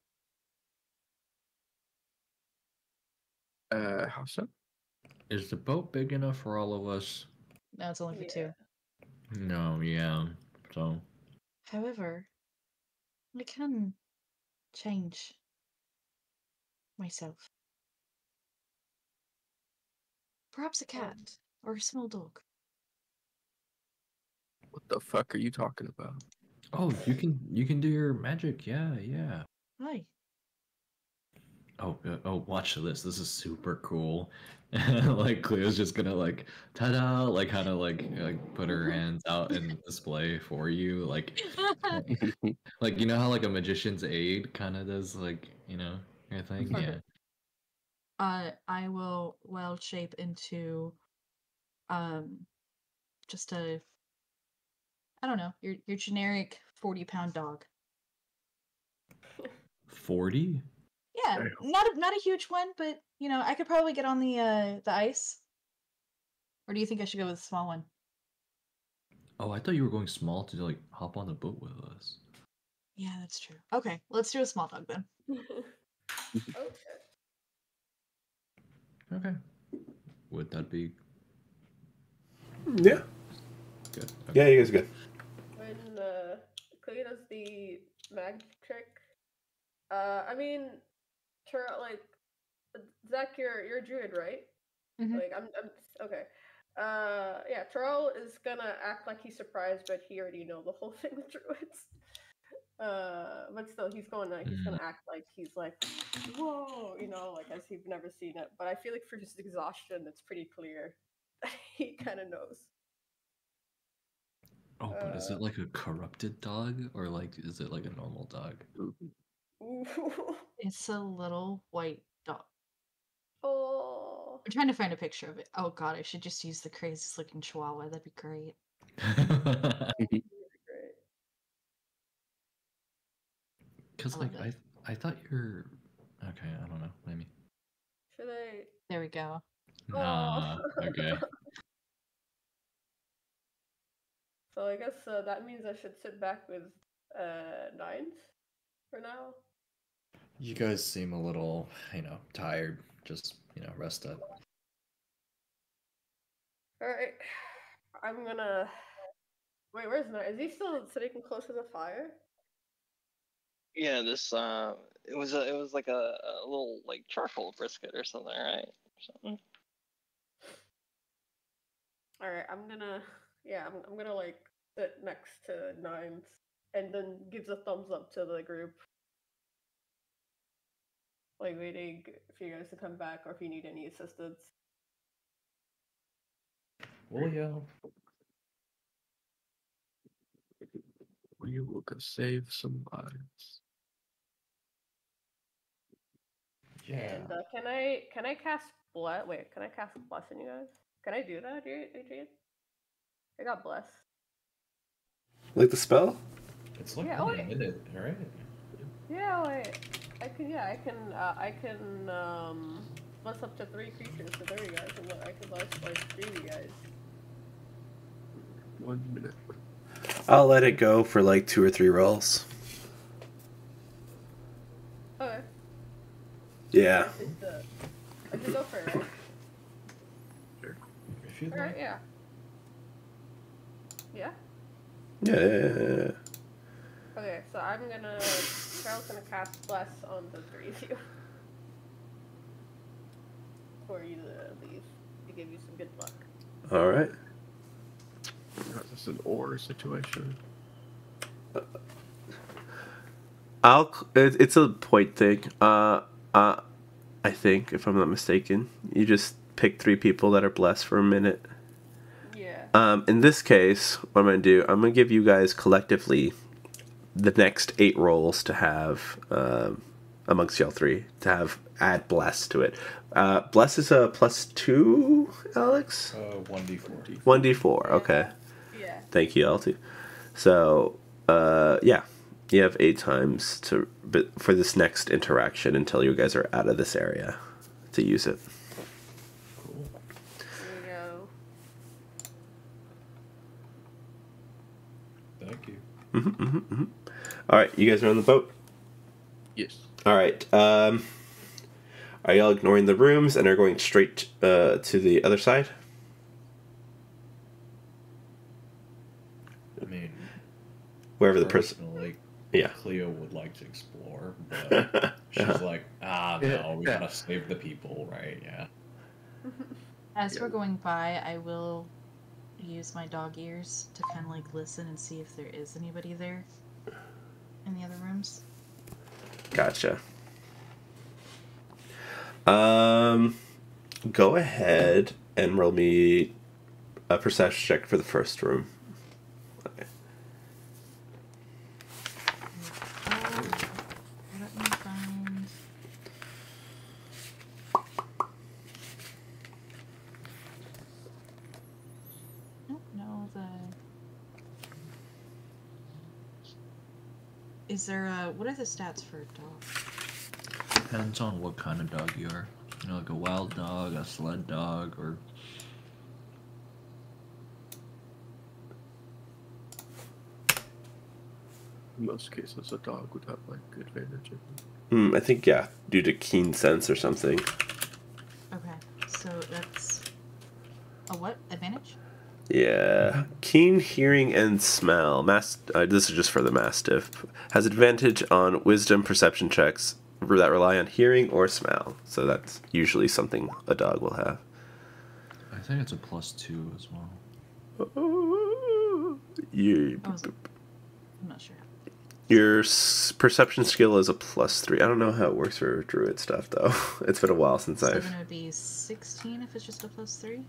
How so? Is the boat big enough for all of us? No, it's only for 2. No, yeah. So, However, I can change myself. Perhaps a cat or a small dog. What the fuck are you talking about? oh, you can do your magic. Yeah, yeah. Hi. Oh, watch this. This is super cool. Like Cleo's just gonna like ta-da, like kind of like put her hands out and display for you, like you know how like a magician's aid kind of does like your thing. Okay. Yeah. I will wild shape into just a, I don't know, your generic 40-pound dog. 40? Yeah, not a huge one, but I could probably get on the ice. Or do you think I should go with a small one? Oh, I thought you were going small to like hop on the boat with us. Yeah, that's true. Okay, let's do a small dog then. Okay. Okay. Would that be Yeah. good? Yeah, Okay. you guys are good. When Clay does the magic trick, I mean, like Zach, you're a druid, right? Mhm. Like I'm okay. Yeah, Terrell is gonna act like he's surprised, but he already know the whole thing with druids. But still, he's gonna act like he's like, whoa, like as he's never seen it. But I feel like for his exhaustion, it's pretty clear that he kind of knows. Oh, but is it like a corrupted dog or like is it like a normal dog? Ooh. It's a little white dog. Oh. I'm trying to find a picture of it. Oh god, I should just use the craziest looking chihuahua. That'd be great. Great. Cause I like love it. I thought you're okay. I don't know. Maybe. Should I? There we go. Nah. Oh. Okay. So I guess that means I should sit back with nines for now. You guys seem a little, tired. Just, rest up. Alright. I'm gonna... Wait, where's Knight? Is he still sitting close to the fire? Yeah, this it was like a little like charcoal brisket or something, right? Alright, I'm gonna like sit next to Nines and then gives a thumbs up to the group. Like waiting for you guys to come back or if you need any assistance. Julio. We will go save some lives. Yeah. And can I cast bless? Wait, can I cast bless on you guys? Can I do that, Adrian? I got bless. Like the spell? It's like Yeah, only a minute, right? Yeah, wait. I can bless up to 3 creatures, so there you guys, and I can bless like 3 of you guys. 1 minute. I'll let it go for like 2 or 3 rolls. Okay. Yeah. I should go for it, right? Sure. If you'd Alright, like. yeah. Yeah? Yeah. Okay, so Carol's gonna cast bless on the 3 of you. For you to leave. To give you some good luck. Alright. This is an or situation. It's a point thing. I think, if I'm not mistaken, you just pick 3 people that are blessed for a minute. Yeah. In this case, what I'm gonna do, I'm gonna give you guys collectively the next 8 rolls to have amongst y'all 3 to add bless to it. Bless is a +2, Alex. 1d4. 1d4. Okay. Yeah. Thank you, L2. So, yeah, you have 8 times for this next interaction until you guys are out of this area to use it. Cool. There you go. Thank you. All right, you guys are on the boat. Yes. All right. Are y'all ignoring the rooms and are going straight to the other side? I mean, Wherever the person. personally, Yeah. Cleo would like to explore, but she's like, no, we gotta save the people, right? Yeah. As we're going by, I will use my dog ears to kind of like listen and see if there is anybody there in the other rooms. Gotcha. Go ahead and roll me a perception check for the first room. Okay. Let me find. No, Is there what are the stats for a dog? Depends on what kind of dog you are. You know, like a wild dog, a sled dog, or... In most cases, a dog would have, like, advantage. I think, yeah, due to keen sense or something. Okay, so that's a what? Advantage? Yeah. Keen hearing and smell. This is just for the Mastiff. Has advantage on wisdom perception checks that rely on hearing or smell. So that's usually something a dog will have. I think it's a +2 as well. I'm not sure. Your perception skill is a +3. I don't know how it works for druid stuff, though. It's been a while since So then it would be 16 if it's just a +3?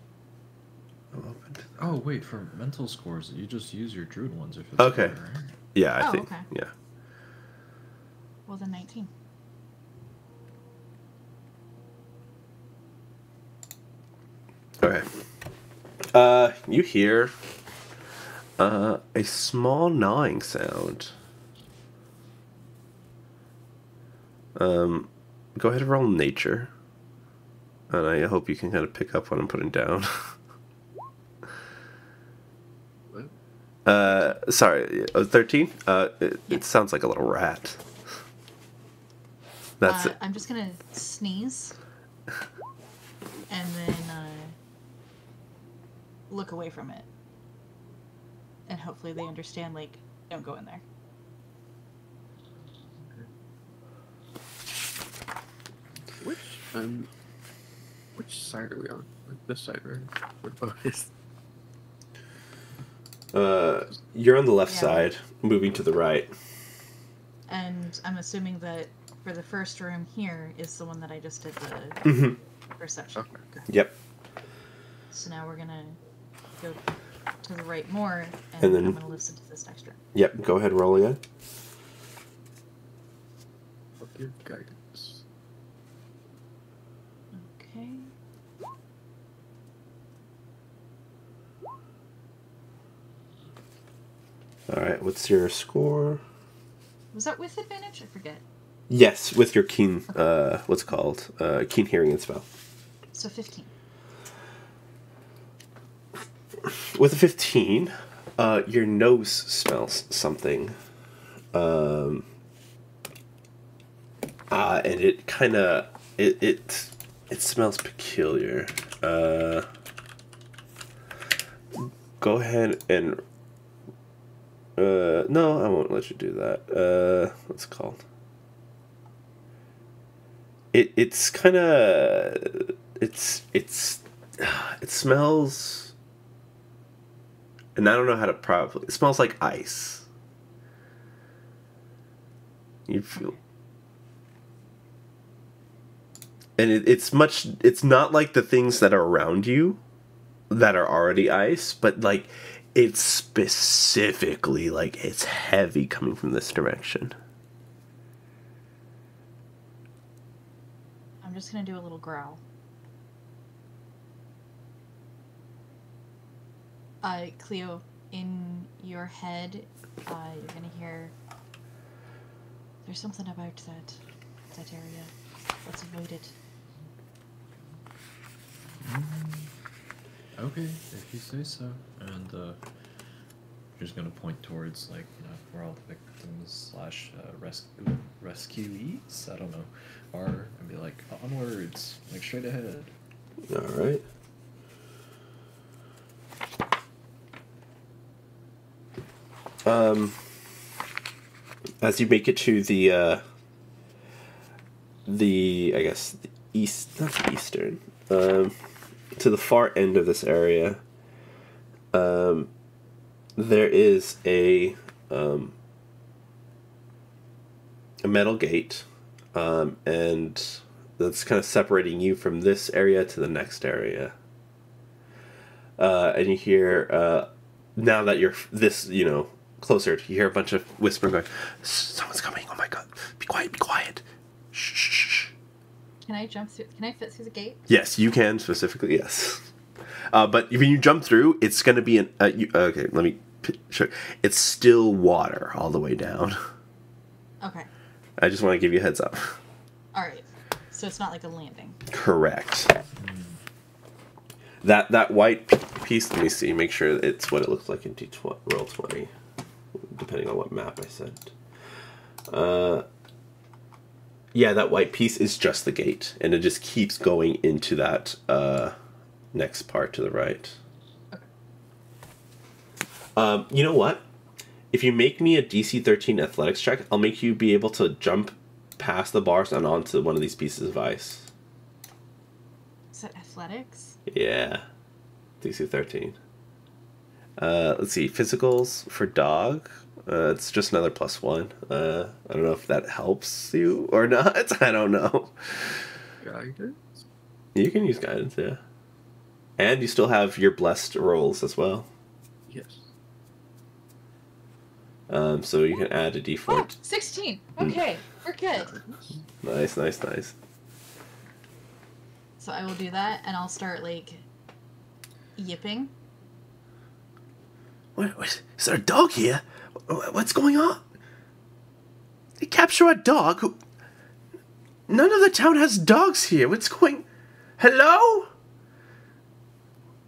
I'm open to that. Oh, wait, for mental scores, you just use your druid ones if it's Okay. better, right? Yeah, I think. Okay. Yeah. Well, then 19. Okay. You hear a small gnawing sound. Go ahead and roll nature. And I hope you can kind of pick up what I'm putting down. Sorry, 13? It sounds like a little rat. That's it. I'm just gonna sneeze. And then, look away from it. And hopefully they understand, like, don't go in there. Which side are we on? Like this side, right? Where the boat is? You're on the left Yeah. side, moving to the right. And I'm assuming that for the first room here is the one that I just did the Mm-hmm. perception. Okay. Yep. So now we're gonna go to the right more, and, And then- I'm gonna listen to this next room. Yep. Go ahead, roll again. I'll give guidance. Okay. All right. What's your score? Was that with advantage? I forget. Yes, with your keen. What's it called? Keen hearing and spell. So 15. With a 15, your nose smells something. And it kind of it smells peculiar. Go ahead and no, I won't let you do that. What's it called? It's kind of it smells, and I don't know how to probably. It smells like ice. You feel. And it's not like the things that are around you that are already ice, but like it's specifically like it's heavy coming from this direction. I'm just gonna do a little growl. Cleo, in your head, you're gonna hear. There's something about that area. Let's avoid it. Okay, if you say so. And just gonna point towards, like, you know, where all the victims slash rescuees, I don't know, are, and be like, onwards, like straight ahead. All right. As you make it to the I guess the east, not the eastern, to the far end of this area, there is a metal gate, and that's kind of separating you from this area to the next area. And you hear, now that you're this, you know, closer, you hear a bunch of whispering going, someone's coming, oh my god, be quiet, be quiet. Shh, shh, shh. Can I jump through? Can I fit through the gate? Yes, you can, specifically, yes. But when you jump through, it's going to be okay, let me show you. It's still water all the way down. Okay. I just want to give you a heads up. Alright. So it's not like a landing. Correct. That white piece, let me see, make sure it's what it looks like in roll 20, depending on what map I sent. Yeah, that white piece is just the gate, and it just keeps going into that next part to the right. Okay. You know what? If you make me a DC 13 athletics check, I'll make you be able to jump past the bars and onto one of these pieces of ice. Is that athletics? Yeah. DC 13. Let's see. Physicals for dog. It's just another +1. I don't know if that helps you or not. I don't know. Guidance? You can use guidance, yeah. And you still have your blessed rolls as well. Yes. So you can add a D4. Oh, 16! Okay, we're good. Nice, nice, nice. So I will do that, and I'll start, like, yipping. What, is there a dog here? What's going on? They capture a dog? None of the town has dogs here. What's going... Hello?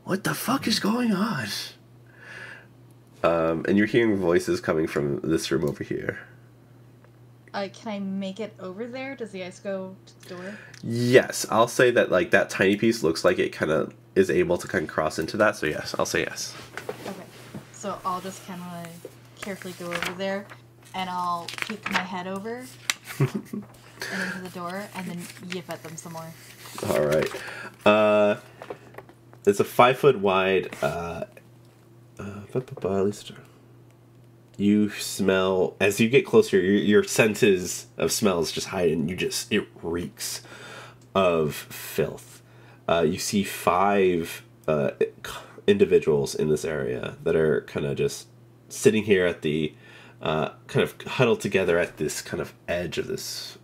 What the fuck is going on? And you're hearing voices coming from this room over here. Can I make it over there? Does the ice go to the door? Yes, I'll say that, like, that tiny piece looks like it kind of is able to kind of cross into that. So yes, I'll say yes. Okay. So I'll just kind of carefully go over there, and I'll peek my head over and into the door, and then yip at them some more. All right. It's a 5 foot wide. At least you smell as you get closer. Your senses of smells just heighten. It reeks of filth. You see 5 individuals in this area that are kind of just sitting here at the kind of huddled together at this kind of edge of this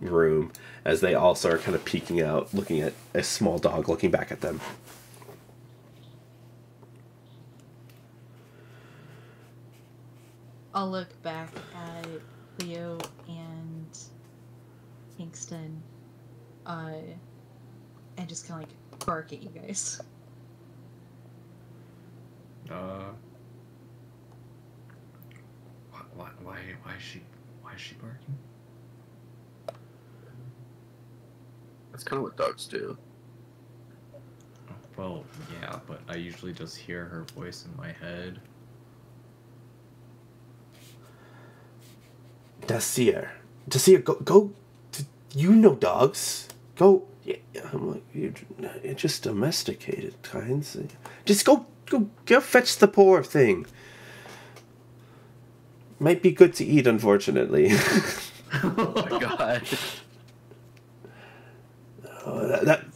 room, as they also are kind of peeking out, looking at a small dog looking back at them. I'll look back at Cleo and Kingston, and just kind of like bark at you guys. Why is she barking? That's kind of what dogs do. Well, yeah, but I usually just hear her voice in my head. Dacier, go. You know dogs. Go. Yeah, I'm like, you're just domesticated kinds. Just go fetch the poor thing. Might be good to eat, unfortunately. Oh my god.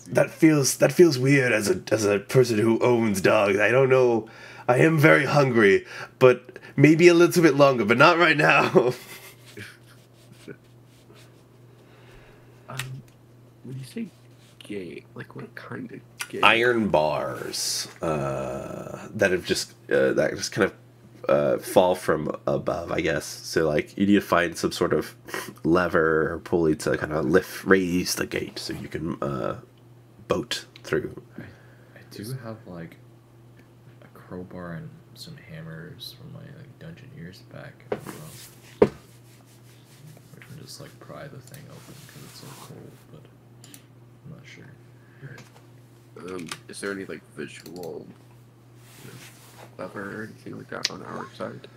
That feels weird as a person who owns dogs. I don't know. I am very hungry, but maybe a little bit longer, but not right now. When you say gate, like what kind of gate? Iron bars that have just kind of fall from above, I guess. So like you need to find some sort of lever or pulley to kind of raise the gate so you can boat through. I do have like a crowbar and some hammers from my like dungeon years back. We can just like pry the thing open because it's so cold, but I'm not sure. Is there any like visual lever or anything like that on our side?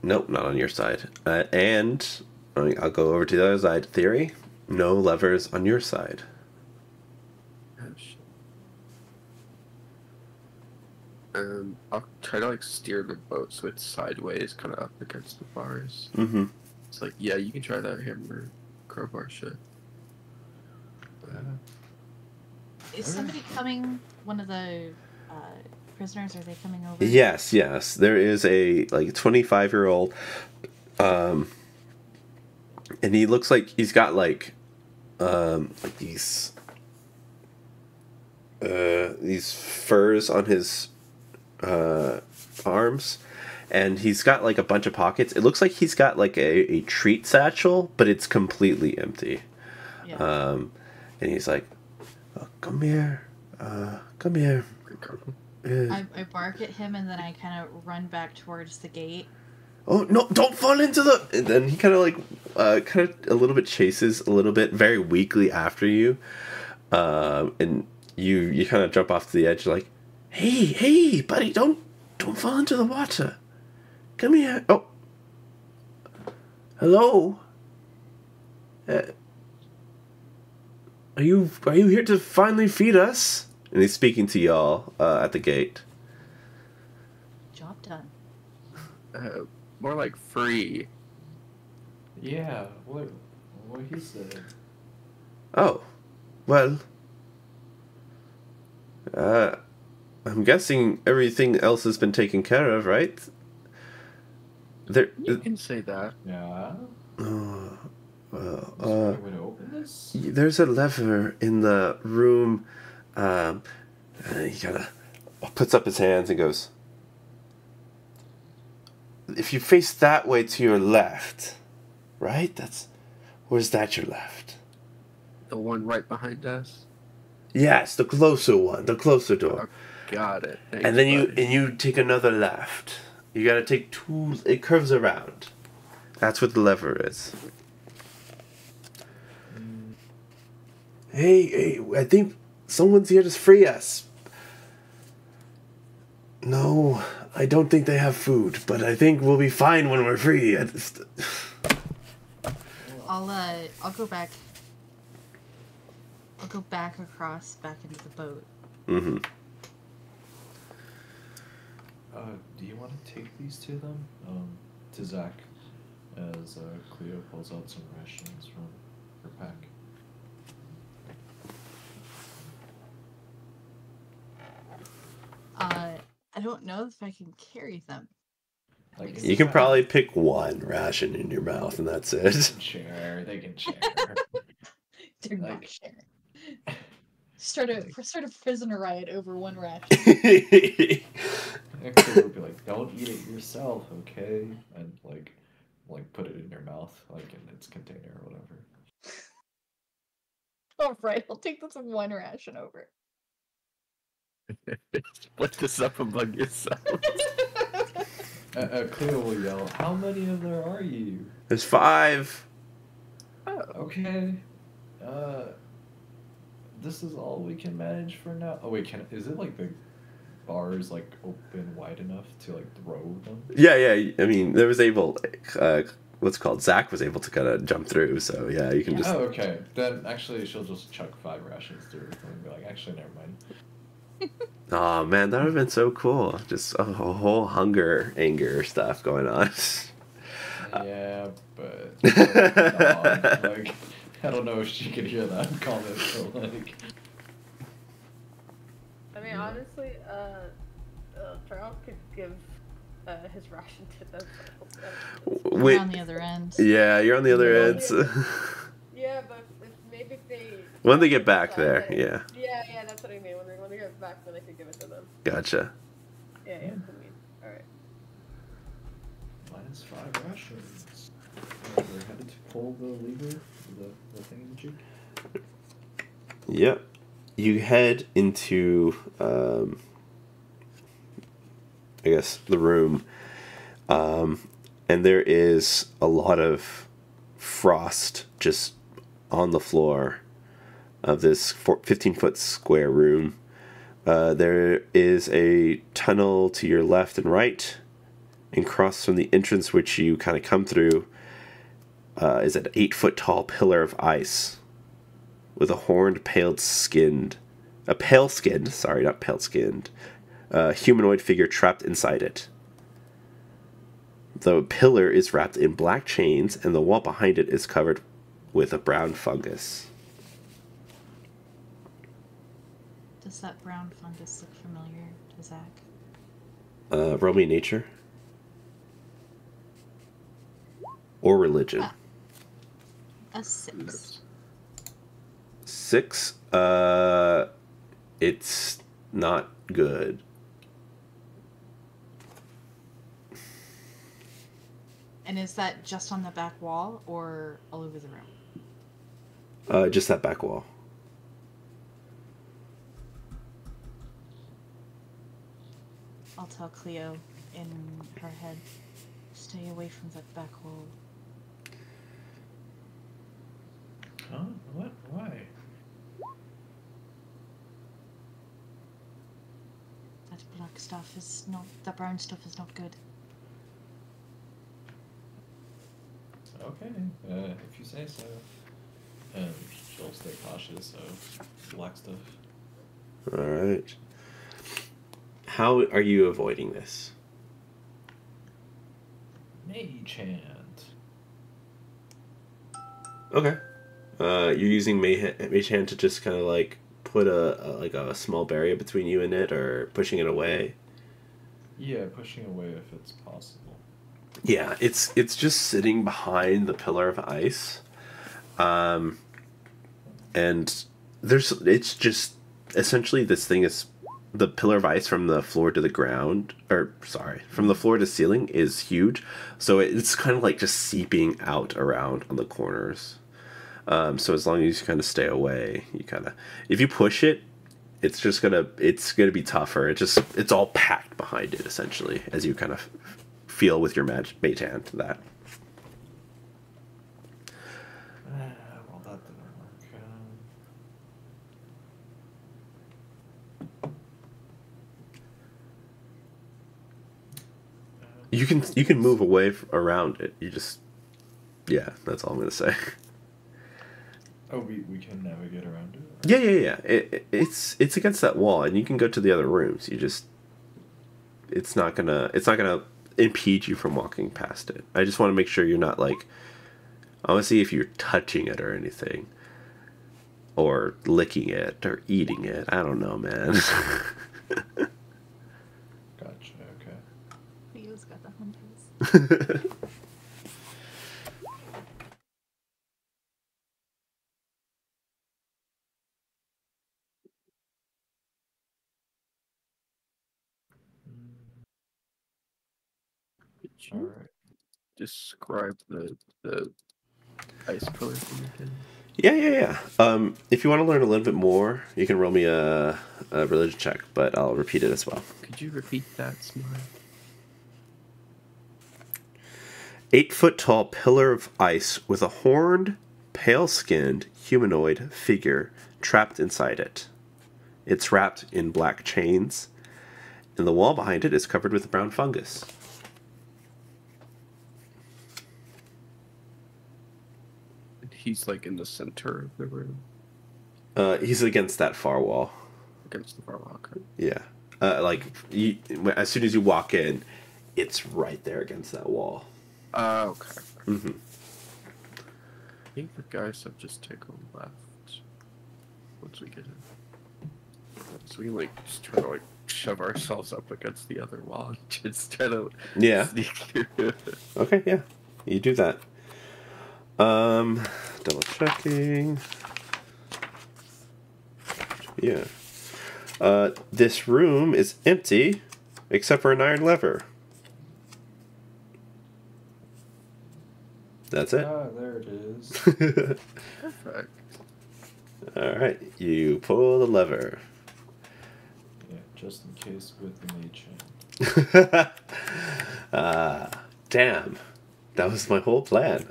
Nope, not on your side. And I'll go over to the other side. Theory, no levers on your side. I'll try to like steer the boat so it's sideways, kind of up against the bars. Mm-hmm. It's like, yeah, you can try that hammer crowbar shit. Is somebody coming? One of the prisoners? Are they coming over? Yes. There is a like 25-year-old, and he looks like he's got like these furs on his arms, and he's got like a bunch of pockets. It looks like he's got like a treat satchel, but it's completely empty. Yeah. And he's like, oh, come here. I bark at him, and then I kind of run back towards the gate. Oh no! Don't fall into the. And then he kind of like, kind of a little bit chases a little bit, very weakly after you, and you kind of jump off to the edge, like, hey, buddy, don't fall into the water. Come here. Oh, hello. Are you here to finally feed us? And he's speaking to y'all at the gate. Job done. More like free. Yeah, what he said. Oh, well. I'm guessing everything else has been taken care of, right? You can say that. Yeah. Well, Way to open this? there's a lever in the room. And he kind of puts up his hands and goes, if you face that way to your left, right? Where's that your left? The one right behind us? Yes, the closer one, the closer door. Oh, got it. Thanks, and then buddy. you take another left. You gotta take 2, it curves around. That's what the lever is. Hey, I think someone's here to free us. No, I don't think they have food, but I think we'll be fine when we're free. I'll go back. I'll go back across, back into the boat. Mm-hmm. Do you want to take these to them? To Zach, as Cleo pulls out some rations from her pack. I don't know if I can carry them. Like, you can probably pick one ration in your mouth, and that's it. They can share. They can share. They're not sharing. Start a prisoner riot over one ration. Actually, would be like, don't eat it yourself, okay? And like put it in your mouth, like in its container or whatever. All right, I'll take this one ration over. Split this up among yourselves. Cleo will yell, "How many of there are you?" There's 5. Oh. Okay. This is all we can manage for now. Oh wait, is it like the bars like open wide enough to like throw them? Yeah. I mean, there was able. What's it called? Zach was able to kind of jump through. So yeah, you can just. Oh, okay. Then actually, she'll just chuck 5 rations through and be like, "Actually, never mind." Oh man, that would have been so cool. Just a whole anger stuff going on. Yeah, but like, I don't know if she could hear that comment. So like, I mean, honestly, Charles could give his ration to them. We're on the other end. Yeah, you're on the other end. Yeah, but maybe if they. When they get back there, yeah. Yeah, that's what I mean. When they get back, then I could give it to them. Gotcha. Yeah, I mean, all right. minus 5 rations. We're headed to pull the lever, the thing. Yep. You head into, I guess, the room, and there is a lot of frost just on the floor of this 15-foot square room. There is a tunnel to your left and right, and across from the entrance which you kind of come through is an 8-foot tall pillar of ice with a horned, pale-skinned humanoid figure trapped inside it. The pillar is wrapped in black chains, and the wall behind it is covered with a brown fungus. Does that brown fungus look familiar to Zach? Roll me nature. Or religion. A 6. 6? It's not good. And is that just on the back wall or all over the room? Just that back wall. I'll tell Cleo in her head, stay away from that back wall. Huh? What? Why? That black stuff is not... That brown stuff is not good. Okay, if you say so. And she'll stay cautious of black stuff. Alright. How are you avoiding this? Mage hand. Okay. You're using Mage Hand to just kind of like put a small barrier between you and it, or pushing it away? Yeah, pushing away if it's possible. Yeah, it's just sitting behind the pillar of ice. And it's just essentially this thing is the pillar of ice from the floor to the ground, from the floor to ceiling is huge. So it's kind of like just seeping out around on the corners. So as long as you kind of stay away, if you push it, it's gonna be tougher. It's all packed behind it essentially, as you kind of feel with your mage hand that. Well, that didn't work. You can move away around it. You just, yeah, that's all I'm gonna say. Oh, we can navigate around it? Yeah. It's against that wall, and you can go to the other rooms. You just, it's not gonna impede you from walking past it. I just want to make sure you're not like, I want to see if you're touching it or anything, or licking it or eating it. I don't know, man. Gotcha. Okay. Leo's got the hunters. Could All you right. describe the ice pillar thing again? Yeah. If you want to learn a little bit more, you can roll me a religion check, but I'll repeat it as well. Could you repeat that, Smile? 8-foot tall pillar of ice with a horned, pale-skinned humanoid figure trapped inside it. It's wrapped in black chains, and the wall behind it is covered with brown fungus. He's like in the center of the room. He's against that far wall. Against the far wall. Okay. Yeah. As soon as you walk in, it's right there against that wall. Okay. Mm-hmm. I think the guys have just taken left once we get in. So we can like just try to like shove ourselves up against the other wall and just try to sneak through. Okay, yeah. You do that. Double checking. Yeah. This room is empty except for an iron lever. That's it. Ah, there it is. Perfect. Alright, you pull the lever. Yeah, just in case with the mage hand. Damn. That was my whole plan.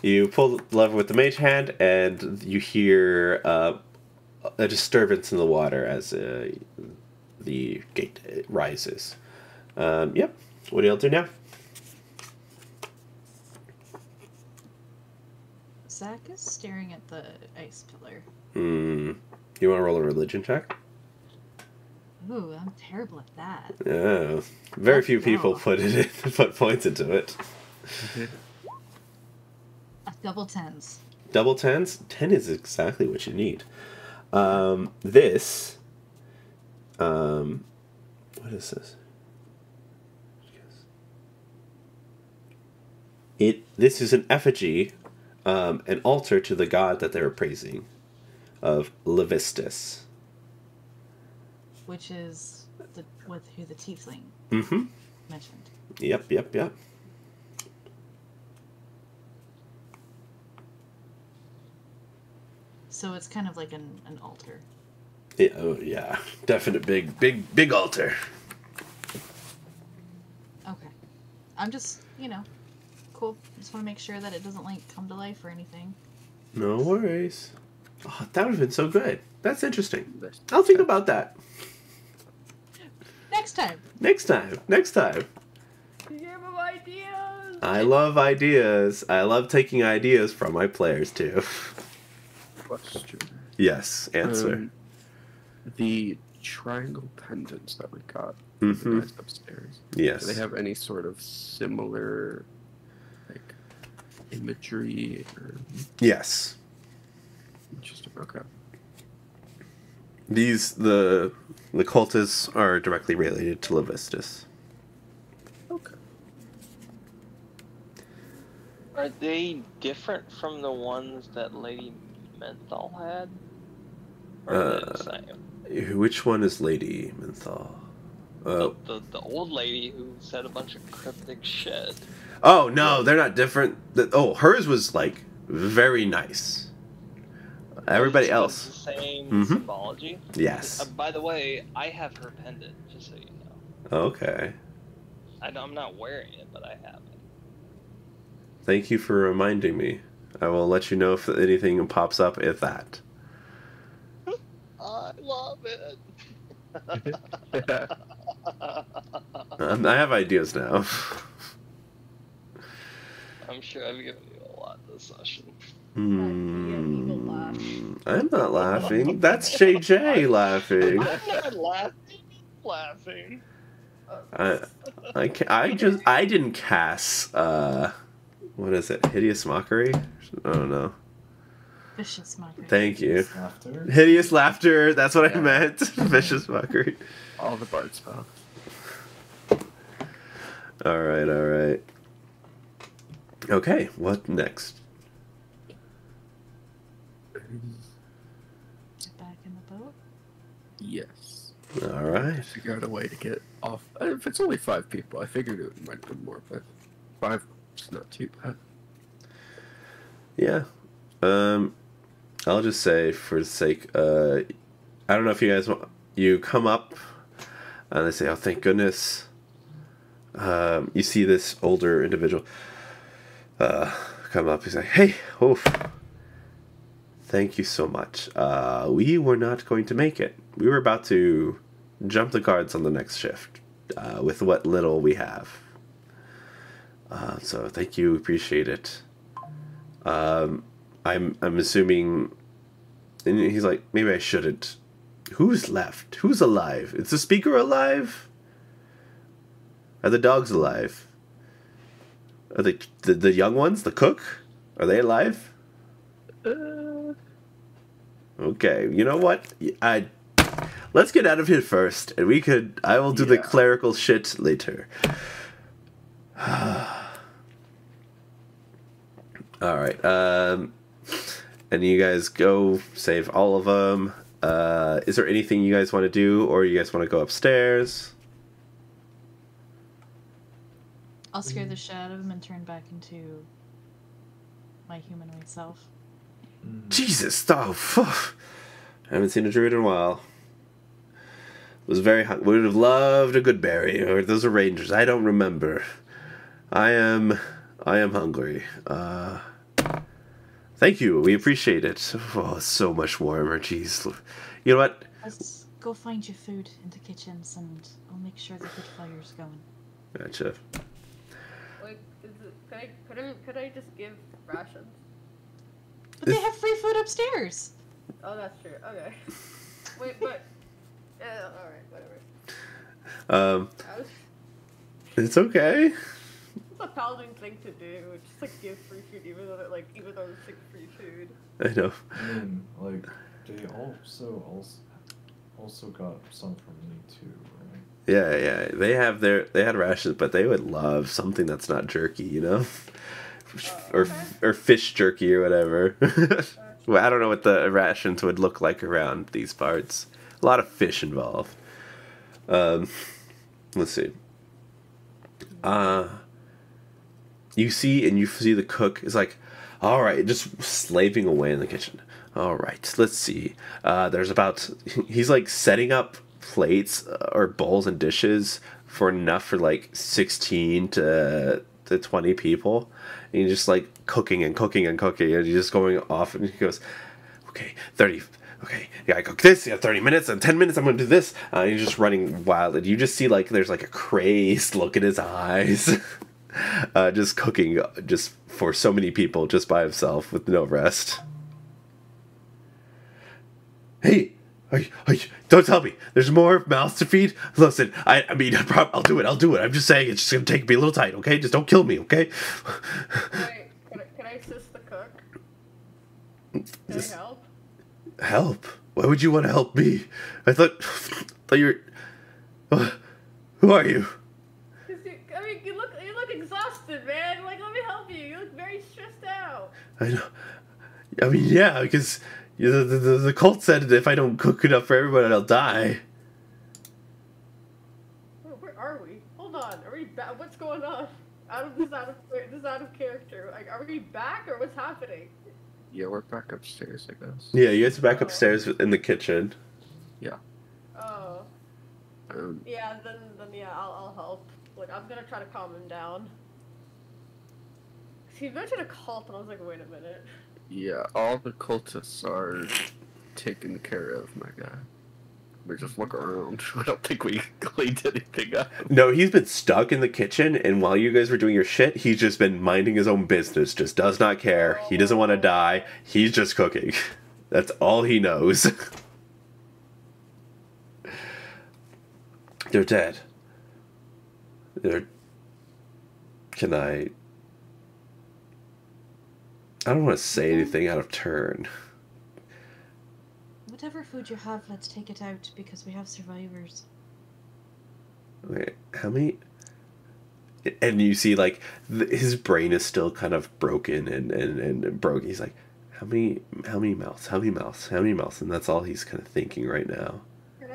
You pull the lever with the mage hand, and you hear a disturbance in the water as the gate rises. Yep. What do y'all do now? Zach is staring at the ice pillar. You want to roll a religion check? Ooh, I'm terrible at that. Yeah. Very few people go. put points into it. Double tens. Double tens? 10 is exactly what you need. This. What is this? This is an effigy, an altar to the god that they were praising, of Levistus. Which is who the tiefling mentioned. Yep. So it's kind of like an altar. Yeah, oh yeah, definite big altar. Okay. I'm just, cool. Just want to make sure that it doesn't like come to life or anything. No worries. Oh, that would have been so good. That's interesting. I'll think about that. Next time. Next time. You gave him ideas. I love ideas. I love taking ideas from my players too. Question. Yes, answer. The triangle pendants that we got from the guys upstairs. Yes. Do they have any sort of similar, like, imagery or? Yes. Interesting. Okay. The cultists are directly related to Levistus. Okay. Are they different from the ones that Lady Menthol had? Or are they the same? Which one is Lady Menthol? The old lady who said a bunch of cryptic shit. Oh no, they're not different. Hers was like very nice. Everybody else. The same symbology. Yes. By the way, I have her pendant, just so you know. Okay. I'm not wearing it, but I have it. Thank you for reminding me. I will let you know if anything pops up if that. I love it. I have ideas now. true. I've given you a lot this session. I'm not laughing. That's JJ laughing. I'm not laughing. I didn't cast what is it? Hideous mockery? I don't know. Vicious mockery. Thank you. Hideous laughter. Hideous laughter. That's what I meant. Vicious mockery. All the bard spells. All right. Okay, what next? Get back in the boat. Yes. All right. Figure out a way to get off. If it's only 5 people, I figured it might be more, but 5 is not too bad. Yeah. I'll just say for the sake, I don't know if you guys want, you come up and they say, oh, thank goodness. You see this older individual come up. He's like, hey, thank you so much. We were not going to make it. We were about to jump the guards on the next shift with what little we have. So thank you. Appreciate it. I'm assuming, and he's like, maybe I shouldn't. Who's left? Who's alive? Is the speaker alive? Are the dogs alive? Are the young ones, the cook? Are they alive? Okay, you know what? Let's get out of here first, and I will do the clerical shit later. All right. And you guys go save all of them. Is there anything you guys want to do, or you guys want to go upstairs? I'll scare the shit out of him and turn back into my humanoid self. Jesus, I haven't seen a druid in a while. Was very hungry. Would have loved a good berry, or those are rangers. I don't remember. I am hungry. Thank you. We appreciate it. Oh, it's so much warmer. Jeez. You know what? Let's go find your food in the kitchens, and I'll make sure the good fire's going. Gotcha. Like, could I just give rations? But they have free food upstairs. Oh, that's true. Okay. Wait, but all right, whatever. It's okay. It's a paladin thing to do. Just like give free food, even though it's like free food. I know. I mean, like, they also got some from me too, right? Yeah. They had rations, but they would love something that's not jerky, you know, or fish jerky or whatever. Well, I don't know what the rations would look like around these parts. A lot of fish involved. Let's see. You see the cook is like, all right, just slaving away in the kitchen. All right, let's see. He's like setting up plates or bowls and dishes for enough for like 16 to 20 people. And he's just like cooking and cooking and cooking, and he's just going off, and he goes, okay, 30. Okay, yeah, I cook this. Yeah, 30 minutes and 10 minutes. I'm gonna do this. And he's just running wild, and you just see like there's like a crazed look in his eyes, just cooking just for so many people, just by himself with no rest. Hey, don't tell me. There's more mouths to feed. Listen, I mean, I'll do it. I'm just saying, it's just gonna take me a little tight. Okay, just don't kill me. Okay. Can I assist the cook? Can I help? Help? Why would you want to help me? I thought you were... Who are you? You look exhausted, man. Like, let me help you. You look very stressed out. I know. I mean, yeah, because the cult said that if I don't cook enough for everyone, I'll die. Where are we? Hold on. Are we back? What's going on? This is out of character. Like, are we back or what's happening? Yeah, we're back upstairs, I guess. Yeah, you guys are back upstairs in the kitchen. Yeah. Oh. Yeah, then yeah, I'll help. Like, I'm gonna try to calm him down. He mentioned a cult, and I was like, wait a minute. Yeah, all the cultists are taken care of, my guy. We just look around. I don't think we cleaned anything up. No, he's been stuck in the kitchen, and while you guys were doing your shit, he's just been minding his own business. Just does not care. He doesn't want to die. He's just cooking. That's all he knows. They're dead. Can I don't want to say anything out of turn. Whatever food you have, let's take it out because we have survivors. Wait, how many? And you see, like, his brain is still kind of broken and broke. He's like, how many mouths? How many mouths? How many mouths? And that's all he's kind of thinking right now. Can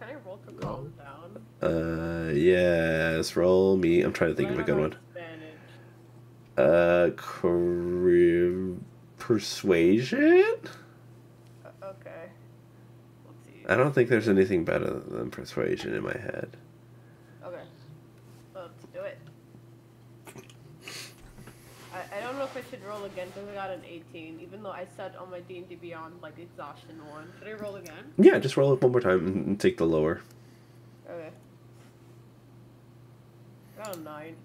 I roll to calm down? Yes, roll me. I'm trying to think of a good one. Persuasion? Okay. Let's see. I don't think there's anything better than persuasion in my head. Okay. Let's do it. I don't know if I should roll again because I got an 18, even though I said on my D&D Beyond, like, exhaustion 1. Should I roll again? Yeah, just roll it one more time and take the lower. Okay. I got a 9.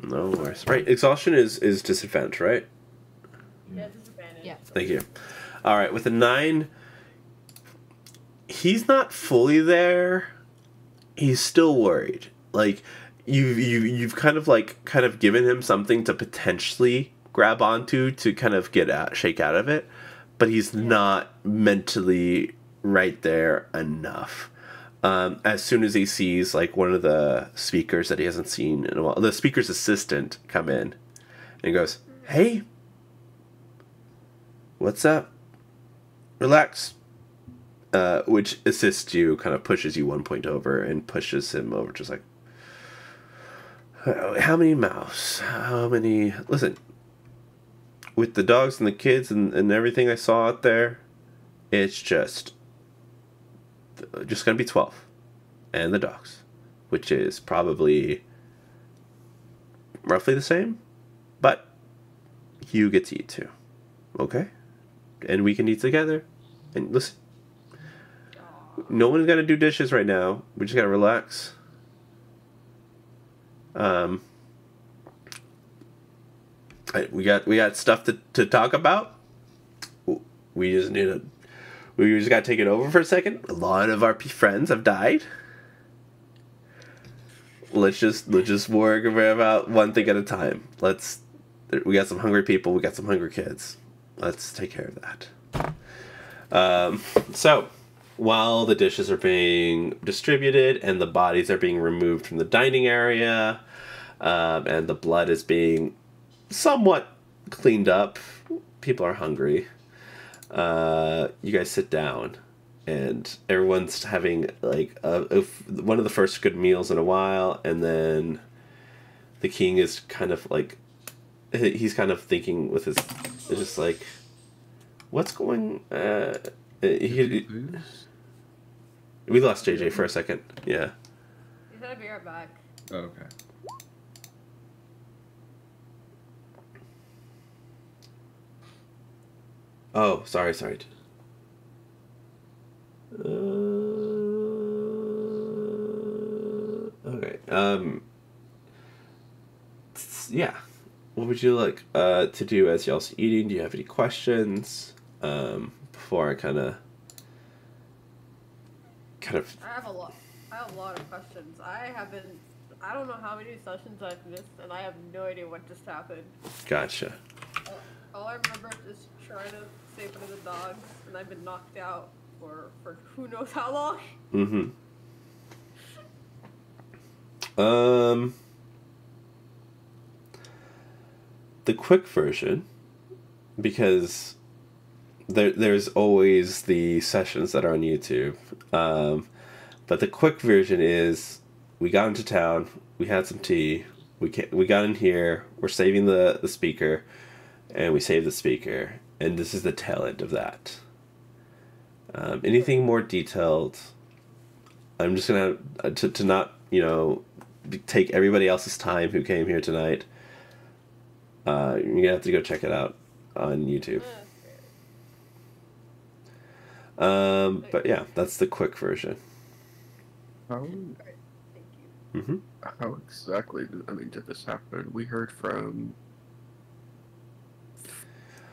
No worries. Right, exhaustion is disadvantage, right? Yeah, disadvantage. Yeah. Thank you. All right, with a 9, he's not fully there. He's still worried. Like, you've kind of given him something to potentially grab onto to kind of shake out of it, but he's not mentally right there enough. As soon as he sees, like, one of the speakers that he hasn't seen in a while, the speaker's assistant come in, and he goes, "Hey, what's up? Relax." Which assists you, kind of pushes you 1 point over and pushes him over, just like, how many mouths? How many? Listen, with the dogs and the kids and everything I saw out there, it's just gonna be 12, and the dogs, which is probably roughly the same, but you get to eat too, okay? And we can eat together. And listen, no one's gonna do dishes right now. We just gotta relax. We got stuff to talk about. We just gotta take it over for a second. A lot of our friends have died. Let's just work about one thing at a time. We got some hungry people. We got some hungry kids. Let's take care of that. So, while the dishes are being distributed and the bodies are being removed from the dining area, and the blood is being somewhat cleaned up, people are hungry. You guys sit down, and everyone's having, like, one of the first good meals in a while, and then the king is kind of like, he's kind of thinking with his, it's just like, what's going, we lost JJ for a second. Yeah. He's gonna be right back. Oh, okay. Oh, sorry. Okay. Yeah. What would you like to do as y'all's eating? Do you have any questions? Before I kind of. I have a lot of questions. I don't know how many sessions I've missed, and I have no idea what just happened. Gotcha. All I remember is trying to save one of the dogs, and I've been knocked out for who knows how long. Mm-hmm. The quick version, because there's always the sessions that are on YouTube, but the quick version is, we got into town, we had some tea, we got in here, we're saving the speaker, and we saved the speaker, and this is the tail end of that. Anything more detailed, I'm just gonna to not, take everybody else's time who came here tonight. You're gonna have to go check it out on YouTube. But yeah, that's the quick version. How, Thank you. Mm-hmm. how exactly did this happen? We heard from...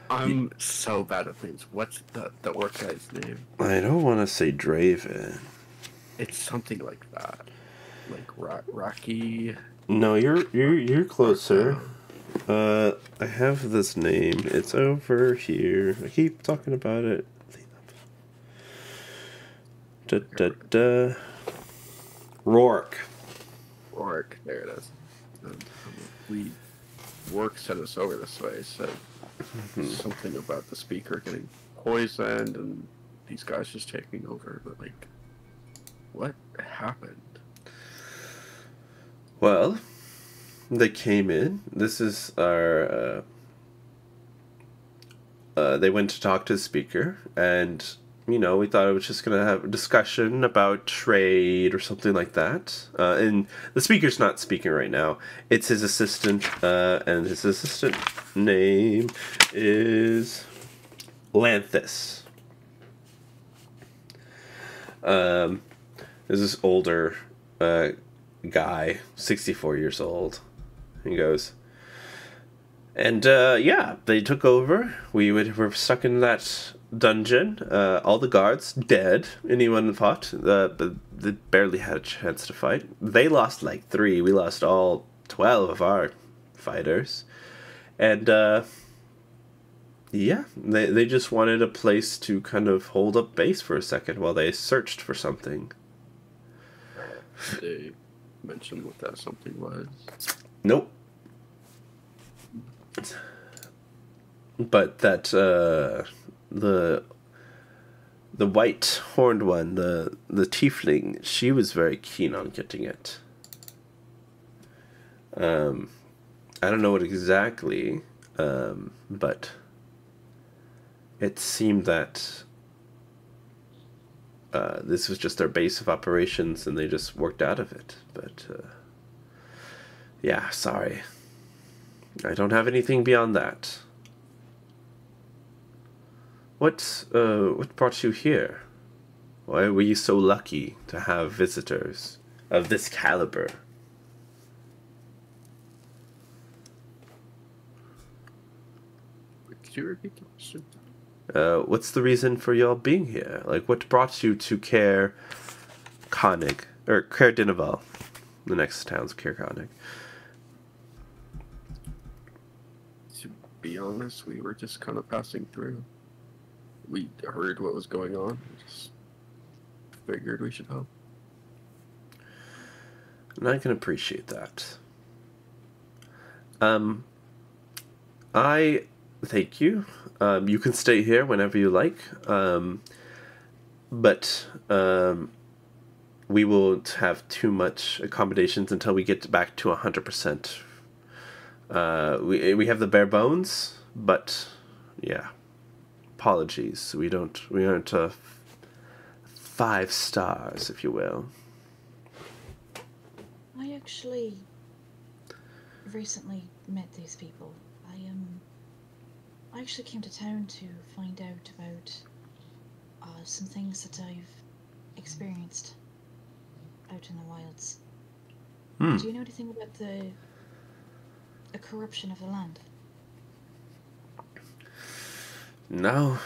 I'm so bad at things. What's the orc guy's name? I don't want to say Draven. It's something like that. Like Rocky... No, you're closer. I have this name. It's over here. I keep talking about it. Da da da. Rourke. Rourke, there it is. Rourke sent us over this way. Said something about the speaker getting poisoned and these guys just taking over. But like, what happened? Well, they came in. This is our. They went to talk to the speaker, and we thought it was just gonna have a discussion about trade or something like that. And the speaker's not speaking right now. It's his assistant, and his assistant name is Lanthus. There's this older guy, 64 years old. He goes, and yeah, they took over. We were stuck in that dungeon. All the guards dead. Anyone fought, but they barely had a chance to fight. They lost like 3. We lost all 12 of our fighters, and yeah, they just wanted a place to kind of hold up base for a second while they searched for something. They mentioned what that something was. Nope. But that the white horned one, the tiefling, she was very keen on getting it. I don't know what exactly, but it seemed that this was just their base of operations and they just worked out of it. But yeah, sorry. I don't have anything beyond that. What brought you here? Why were you so lucky to have visitors of this caliber? Could you repeat the question? What's the reason for y'all being here? Like, what brought you to Caer Konig, or Caer Dinaval? The next town's Caer Konig. To be honest, we were just kind of passing through. We heard what was going on. We just figured we should help. And I can appreciate that. I thank you. You can stay here whenever you like. But we won't have too much accommodations until we get back to 100%. We have the bare bones, but yeah. Apologies. We aren't 5 stars, if you will. I actually recently met these people. I actually came to town to find out about some things that I've experienced out in the wilds. Do you know anything about the corruption of the land? No,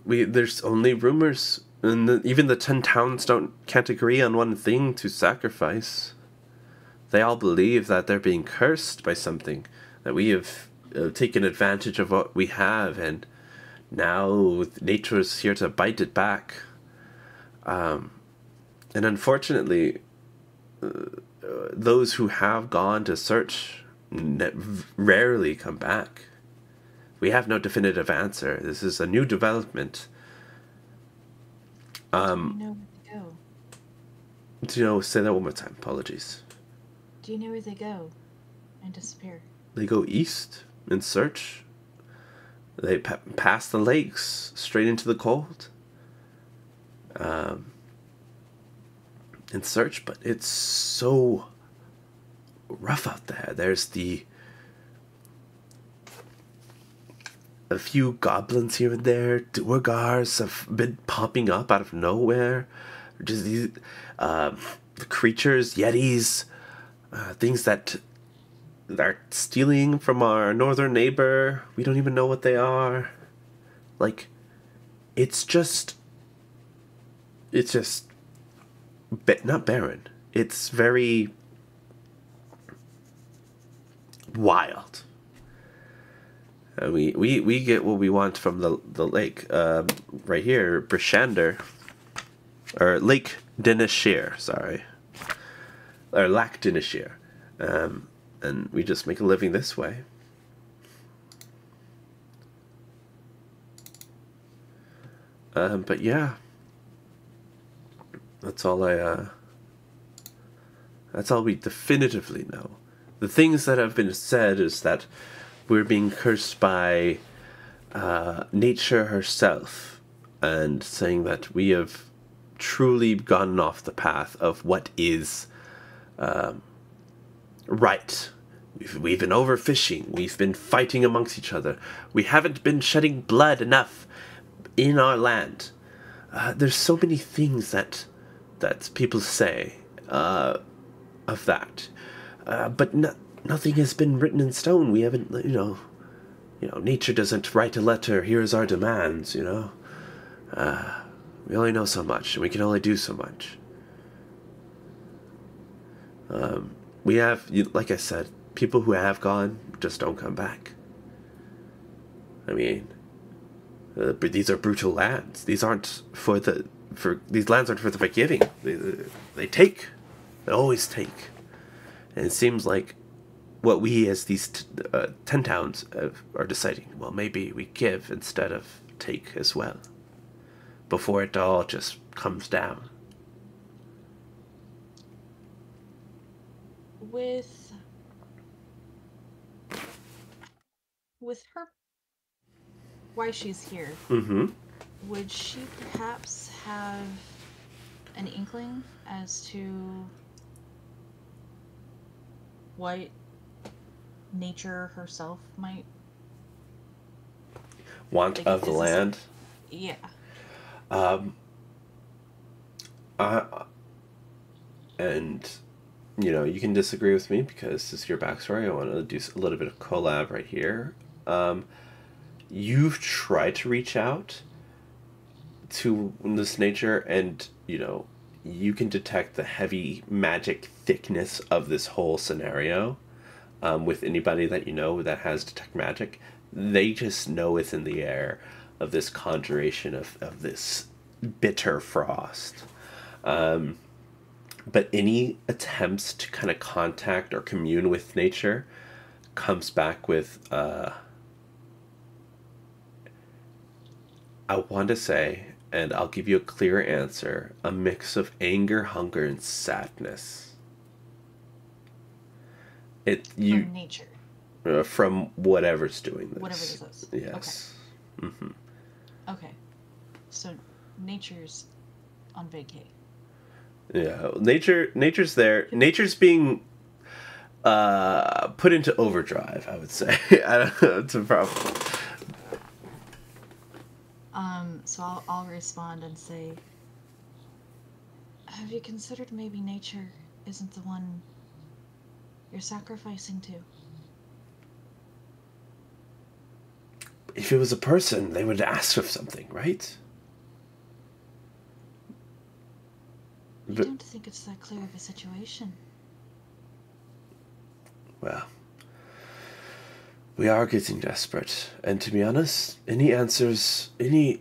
there's only rumors, and even the 10 towns can't agree on one thing to sacrifice. They all believe that they're being cursed by something, that we have taken advantage of what we have, and now nature is here to bite it back. And unfortunately, those who have gone to search rarely come back. We have no definitive answer. This is a new development. Do you know where they go? Do you know? Say that one more time. Apologies. Do you know where they go and disappear? They go east and search. They pass the lakes straight into the cold. And search, but it's so rough out there. There's a few goblins here and there. Duergars have been popping up out of nowhere. Just these creatures, yetis, things that are stealing from our northern neighbor. We don't even know what they are. Like, it's just not barren. It's very wild. We get what we want from the lake. Right here, Brishander, or Lake Dinashir, sorry, or Lac Dinashir, and we just make a living this way. But yeah, that's all we definitively know. The things that have been said is that we're being cursed by nature herself, and saying that we have truly gotten off the path of what is right. We've been overfishing. We've been fighting amongst each other. We haven't been shedding blood enough in our land. There's so many things that people say of that, but nothing has been written in stone. We haven't, nature doesn't write a letter. Here's our demands. We only know so much, and we can only do so much. We have, like I said, people who have gone just don't come back. I mean, but these are brutal lands. These aren't these lands aren't for the forgiving. They take. They always take. And it seems like what we as these 10 towns are deciding, well, maybe we give instead of take as well, before it all just comes down. With her, why she's here, would she perhaps have an inkling as to what nature herself might want of the land? Yeah. And you can disagree with me because this is your backstory. I want to do a little bit of collab right here. You've tried to reach out to this nature, and you can detect the heavy magic thickness of this whole scenario. With anybody that that has detect magic, they just know it's in the air of this conjuration of this bitter frost. But any attempts to kind of contact or commune with nature comes back with, I want to say, and I'll give you a clear answer, a mix of anger, hunger, and sadness. From nature. From whatever's doing this. Whatever this is. Yes. Okay. Okay. So nature's on vacay. Yeah, nature's there. Nature's being put into overdrive, I would say. I don't know, it's a problem. So I'll respond and say, have you considered maybe nature isn't the one you're sacrificing to? If it was a person, they would ask for something, right? I don't think it's that clear of a situation. Well, we are getting desperate, and to be honest, any answers, any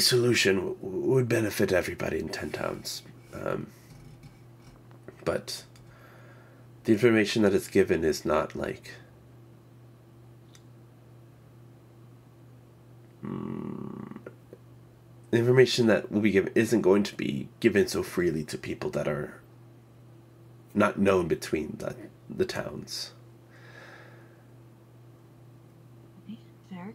solution would benefit everybody in 10 towns. But the information that is given is not like the information that will be given isn't going to be given so freely to people that are not known between the towns. Fair.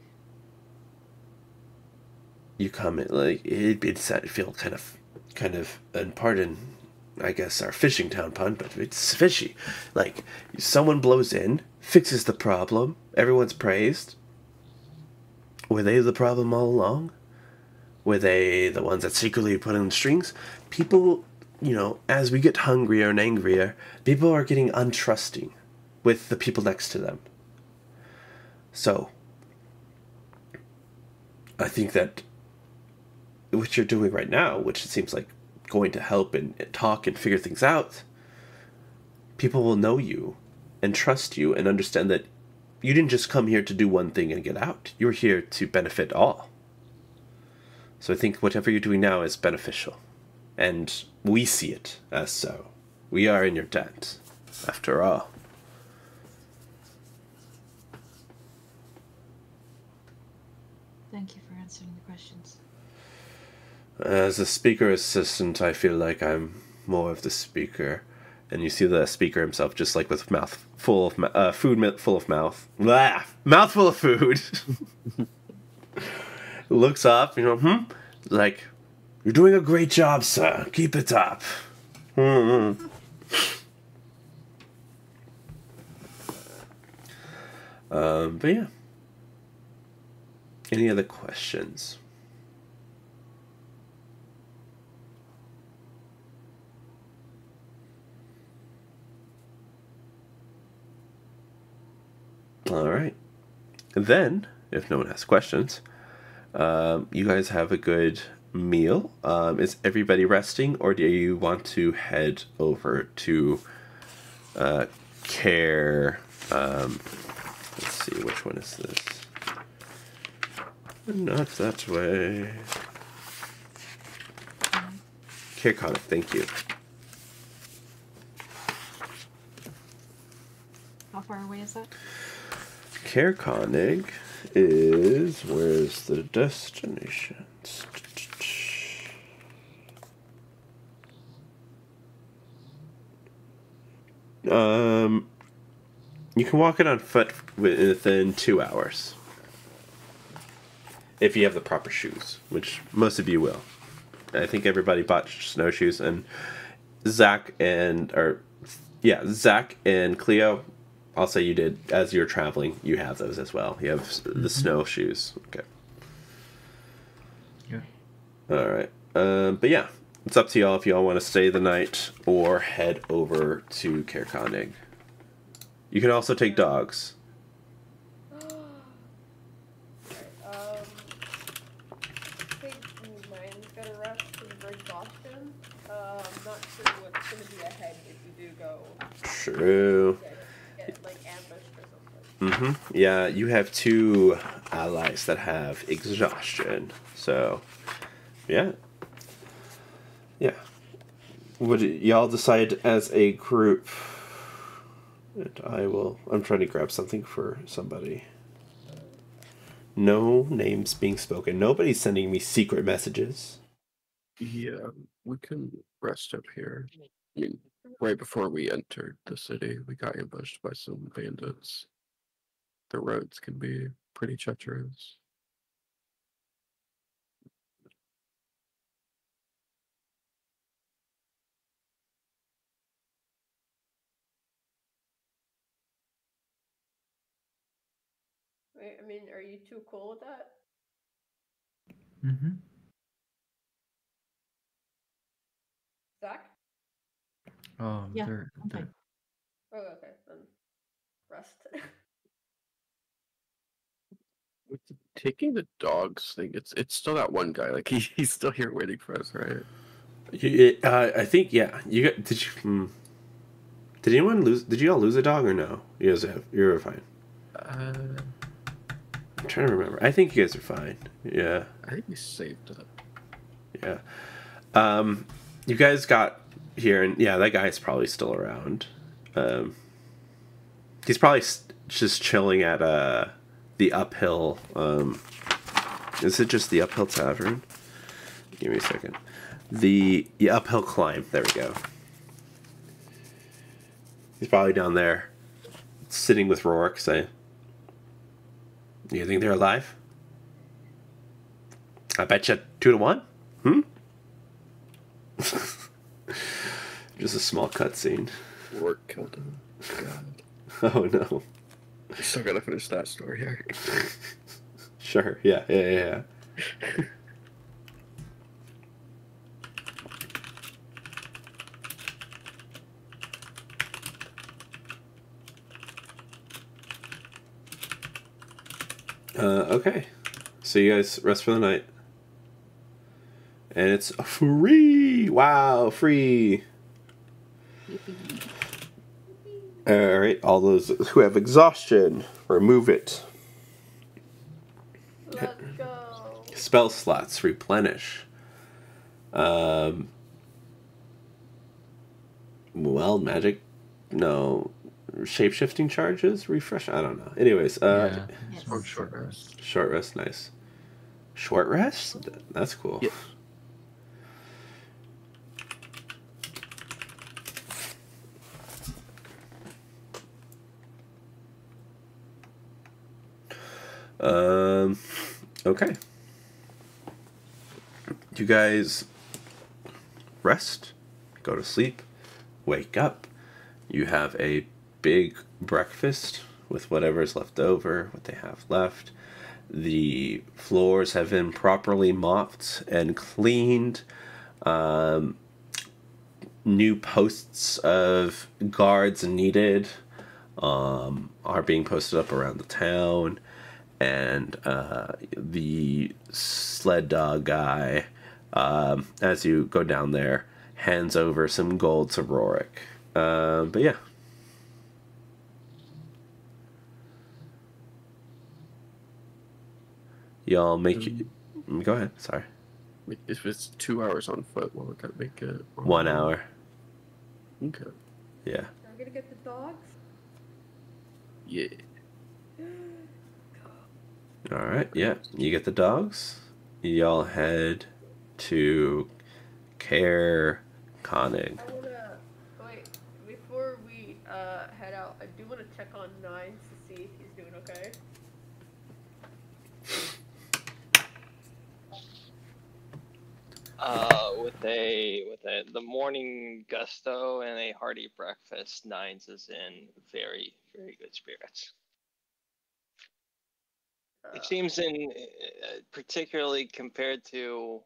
You comment like it'd feel kind of, and pardon, I guess, our fishing town pun, but it's fishy. Like, someone blows in, fixes the problem, everyone's praised, Were they the problem all along? Were they the ones that secretly put in the strings? People, as we get hungrier and angrier, people are getting untrusting with the people next to them. So, I think that what you're doing right now, which it seems like going to help and talk and figure things out, people will know you and trust you and understand that you didn't just come here to do one thing and get out. You're here to benefit all. So I think whatever you're doing now is beneficial. And we see it as so. We are in your debt, after all. Thank you for answering the questions. As a speaker assistant, I feel like I'm more of the speaker. And you see the speaker himself just like with mouth full of food full of mouth. Blah! Mouth full of food. Looks up, like, you're doing a great job, sir. Keep it up. Mm-hmm. But yeah. Any other questions? All right. Then, if no one has questions, you guys have a good meal. Is everybody resting, or do you want to head over to care? Let's see, which one is this? Not that way. Care Conic, thank you. How far away is that? Care Conic is, where's the destination? You can walk it on foot within 2 hours. If you have the proper shoes, which most of you will. I think everybody bought snowshoes, and Zach and Cleo, I'll say you did, as you're traveling, you have those as well. You have the snowshoes. Okay. Yeah. Alright. But yeah, it's up to y'all if y'all want to stay the night or head over to Care Konig. You can also take dogs. I think mine's gonna rest for exhaustion. I'm not sure what's gonna be ahead if you do go. True. Get like ambushed or something. Mm-hmm. Yeah, you have 2 allies that have exhaustion. So, yeah. Yeah. Would y'all decide as a group? And I'm trying to grab something for somebody. No names being spoken. Nobody's sending me secret messages. Yeah, we can rest up here. I mean, right before we entered the city, we got ambushed by some bandits. The roads can be pretty treacherous. Wait, I mean, are you too cool with that? Mm-hmm. Zach? Yeah, They're I'm fine. Oh, okay, then rest. With taking the dogs thing, it's still that one guy. Like he's still here waiting for us, right? I think, yeah. Did anyone lose? Did you all lose a dog or no? You guys you're fine. I'm trying to remember. I think you guys are fine. Yeah. I think we saved it. Yeah. You guys got here, and yeah, that guy's probably still around. He's probably just chilling at the uphill. Is it just the uphill tavern? Give me a second. The uphill climb. There we go. He's probably down there, sitting with Rourke, saying, "You think they're alive? I bet you 2 to 1. Just a small cutscene. Rourke killed him. God. Oh no. We still gotta finish that story here. Sure. Yeah. Yeah. Yeah. Yeah. Okay. So you guys rest for the night. And it's free! Wow, free! Alright, all those who have exhaustion, remove it. Let's go. Spell slots, replenish. Well, magic... No. Shape-shifting charges? Refresh? I don't know. Anyways, Yeah. Yes. Or short rest. short rest, nice. Short rest? That's cool. Yeah. Okay. You guys rest, go to sleep, wake up. You have a big breakfast with whatever's left over, what they have left. The floors have been properly mopped and cleaned. New posts of guards needed are being posted up around the town. And the sled dog guy, as you go down there, hands over some gold to Rorik. But yeah. Y'all make... Go ahead, sorry. If it's 2 hours on foot, what would that make it? 1 hour. Okay. Yeah. I'm gonna get the dogs. Yeah. Alright, yeah. You get the dogs. Y'all head to Care Konig. I wanna wait before we head out. I do wanna check on Nines to see if he's doing okay. The morning gusto and a hearty breakfast, Nines is in very, very good spirits. It seems particularly compared to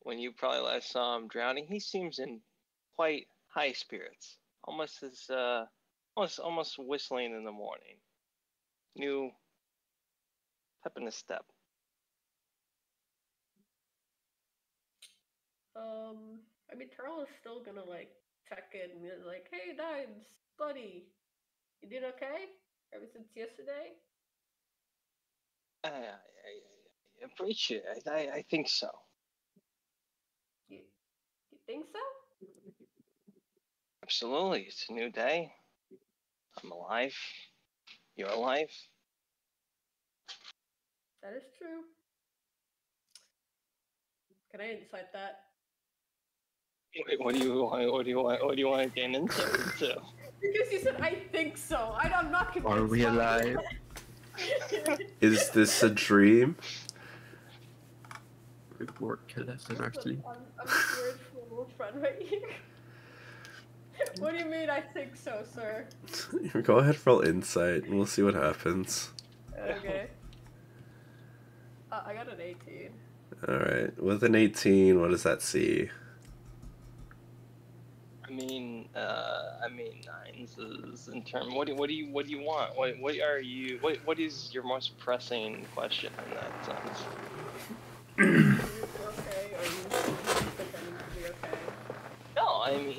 when you probably last saw him drowning, he seems in quite high spirits. Almost as almost whistling in the morning. New pep in his step. I mean, Terrell is still gonna check in and be like, "Hey, Nines, buddy, you doing okay? Ever since yesterday?" I appreciate it. I think so. You think so? Absolutely. It's a new day. I'm alive. You're alive. That is true. Can I insight that? Wait, what do you want to gain insight into? Because you said I think so. I'm not convinced. Are we alive? Is this a dream? Report kill us in our sleep. I'm just worried for a little friend right here. What do you mean I think so, sir? Go ahead, roll insight, and we'll see what happens. Okay. I got an 18. Alright, with an 18, what does that see? I mean, Nines is in term. What do you want? What is your most pressing question in that sense? Are you okay? Are you pretending to be okay? No, I mean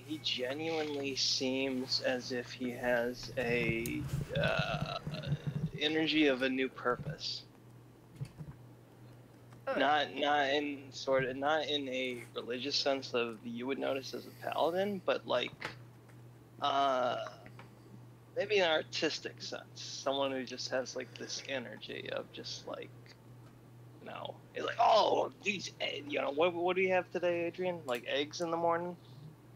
he genuinely seems as if he has a energy of a new purpose. Not in a religious sense of you would notice as a paladin, but maybe an artistic sense. Someone who just has this energy of just it's oh these what do you have today, Adrian? Like eggs in the morning?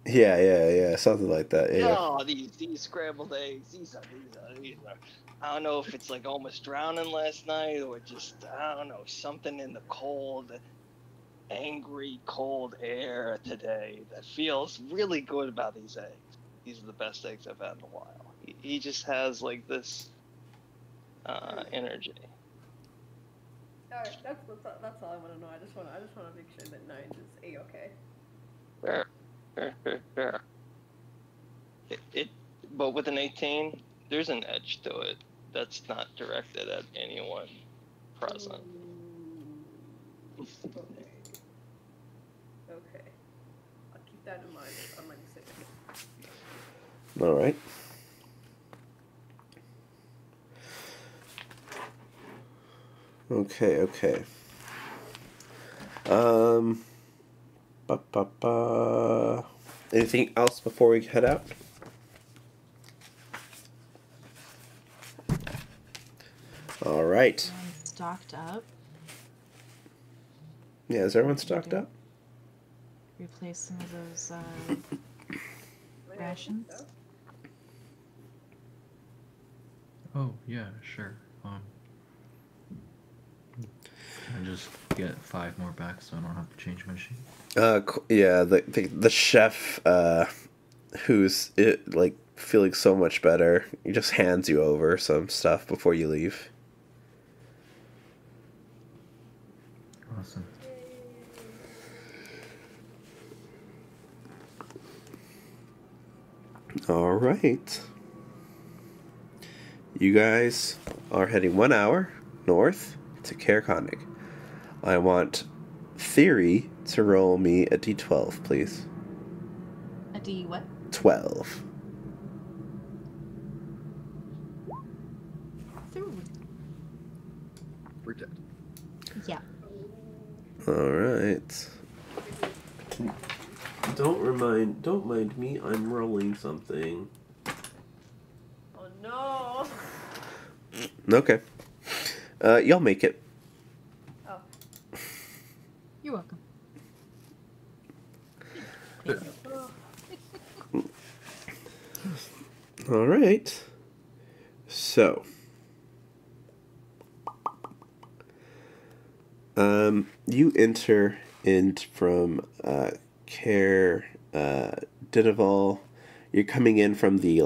Yeah, something like that, yeah. Oh, these scrambled eggs. These are. I don't know if it's almost drowning last night or just I don't know something in the cold, angry, cold air today that feels really good about these eggs. These are the best eggs I've had in a while. He just has this energy. Alright, that's all I want to know. I just want to make sure that 9 is a-okay. Fair. But with an 18, there's an edge to it that's not directed at anyone present. Okay. I'll keep that in mind on my decision. All right. Okay. Anything else before we head out? All right. Stocked up. Yeah, is everyone stocked up? Replace some of those rations. Oh yeah, sure. Can I just get 5 more back so I don't have to change my sheet? Yeah, the chef, who's like feeling so much better, he just hands you over some stuff before you leave. Awesome. All right. You guys are heading 1 hour north to Caer-Konig. I want Theory to roll me a d12, please. A D what? 12. Through. We're dead. Yeah. All right. Don't mind me. I'm rolling something. Oh no! Okay. Y'all make it. Oh. You're welcome. All right. So, you enter in from Caer Dineval. You're coming in from the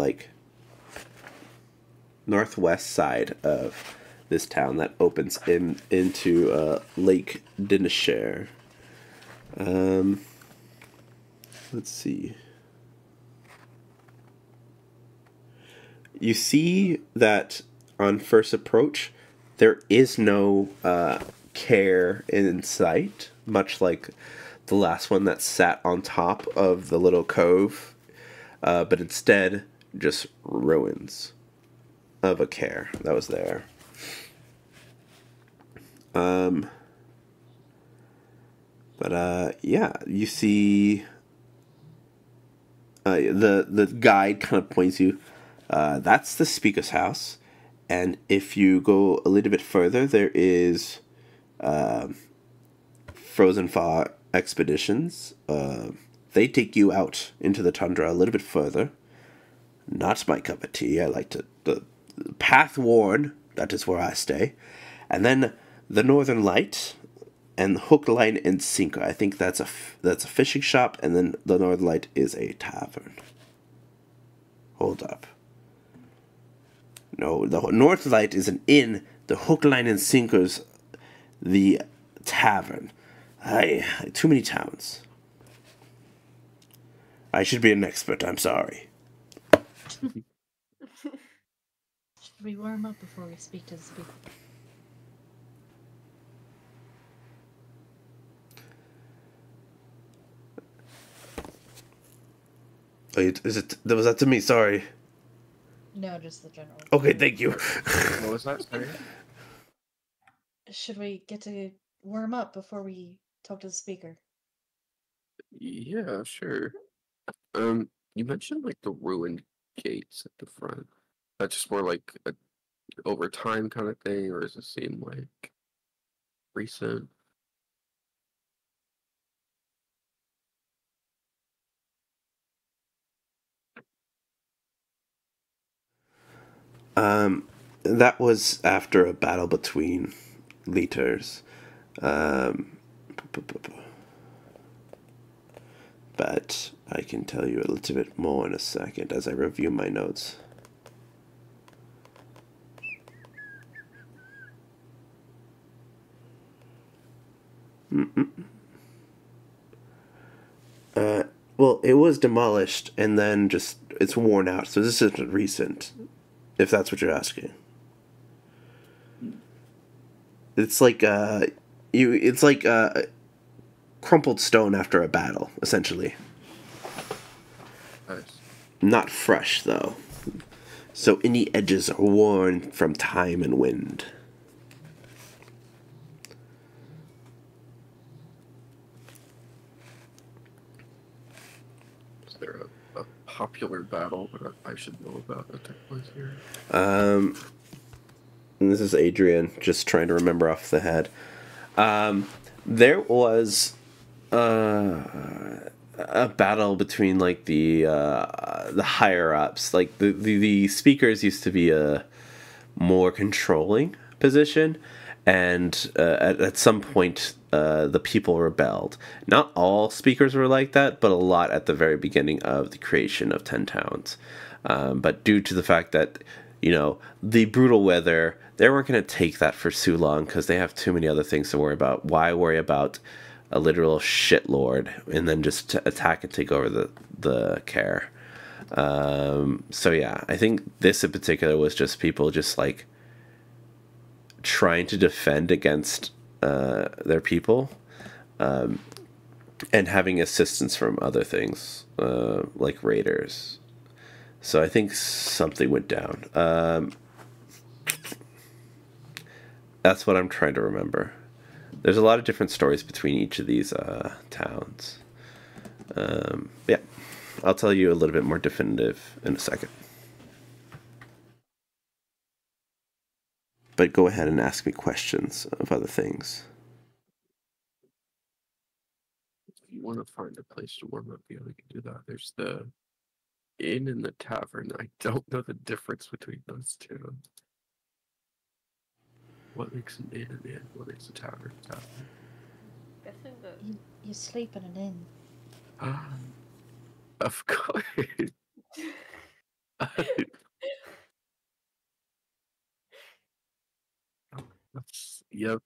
northwest side of this town that opens into Lake Dineshare. Let's see. You see that on first approach, there is no care in sight, much like the last one that sat on top of the little cove, but instead just ruins of a care that was there. Yeah, you see the guide kind of points you. That's the speaker's house, and if you go a little bit further, there is Frozen Far Expeditions. They take you out into the tundra a little bit further. Not my cup of tea. I like to the path worn. That is where I stay, and then the Northern Light and Hook, Line, and Sinker. I think that's a fishing shop, and then the Northern Light is a tavern. Hold up. No, the North Light is an inn. The Hook, Line, and Sinker's the tavern. Too many towns. I should be an expert. I'm sorry. Should we warm up before we speak to the speaker? Wait, was that to me? Sorry. No, just the general. Okay, thank you. What was that? Sorry. Should we get to warm up before we talk to the speaker? Yeah, sure. You mentioned the ruined gates at the front. That's just more like a over time kind of thing, or does it seem recent? That was after a battle between leaders. But I can tell you a little bit more in a second as I review my notes. Well, it was demolished and then just it's worn out. So this isn't recent, if that's what you're asking. It's like it's like crumpled stone after a battle, essentially. Nice. Not fresh though. So any edges are worn from time and wind. Is there a popular battle that I should know about that took place here? And this is Adrian, just trying to remember off the head. There was a battle between like the higher ups. Like the speakers used to be a more controlling position, and at some point the people rebelled. Not all speakers were like that, but a lot at the very beginning of the creation of 10 Towns. But due to the fact that, you know, the brutal weather, they weren't going to take that for too long because they have too many other things to worry about. Why worry about a literal shitlord and then just attack and take over the care? So yeah, I think this in particular was just people just like trying to defend against their people, and having assistance from other things like raiders. So I think something went down. That's what I'm trying to remember. There's a lot of different stories between each of these towns. Yeah, I'll tell you a little bit more definitive in a second. But go ahead and ask me questions of other things. If you want to find a place to warm up, yeah, we can do that. There's the inn and the tavern. I don't know the difference between those two. What makes an inn an inn? What makes a tavern a tavern? Guessing that. You sleep in an inn. Of course. Yep.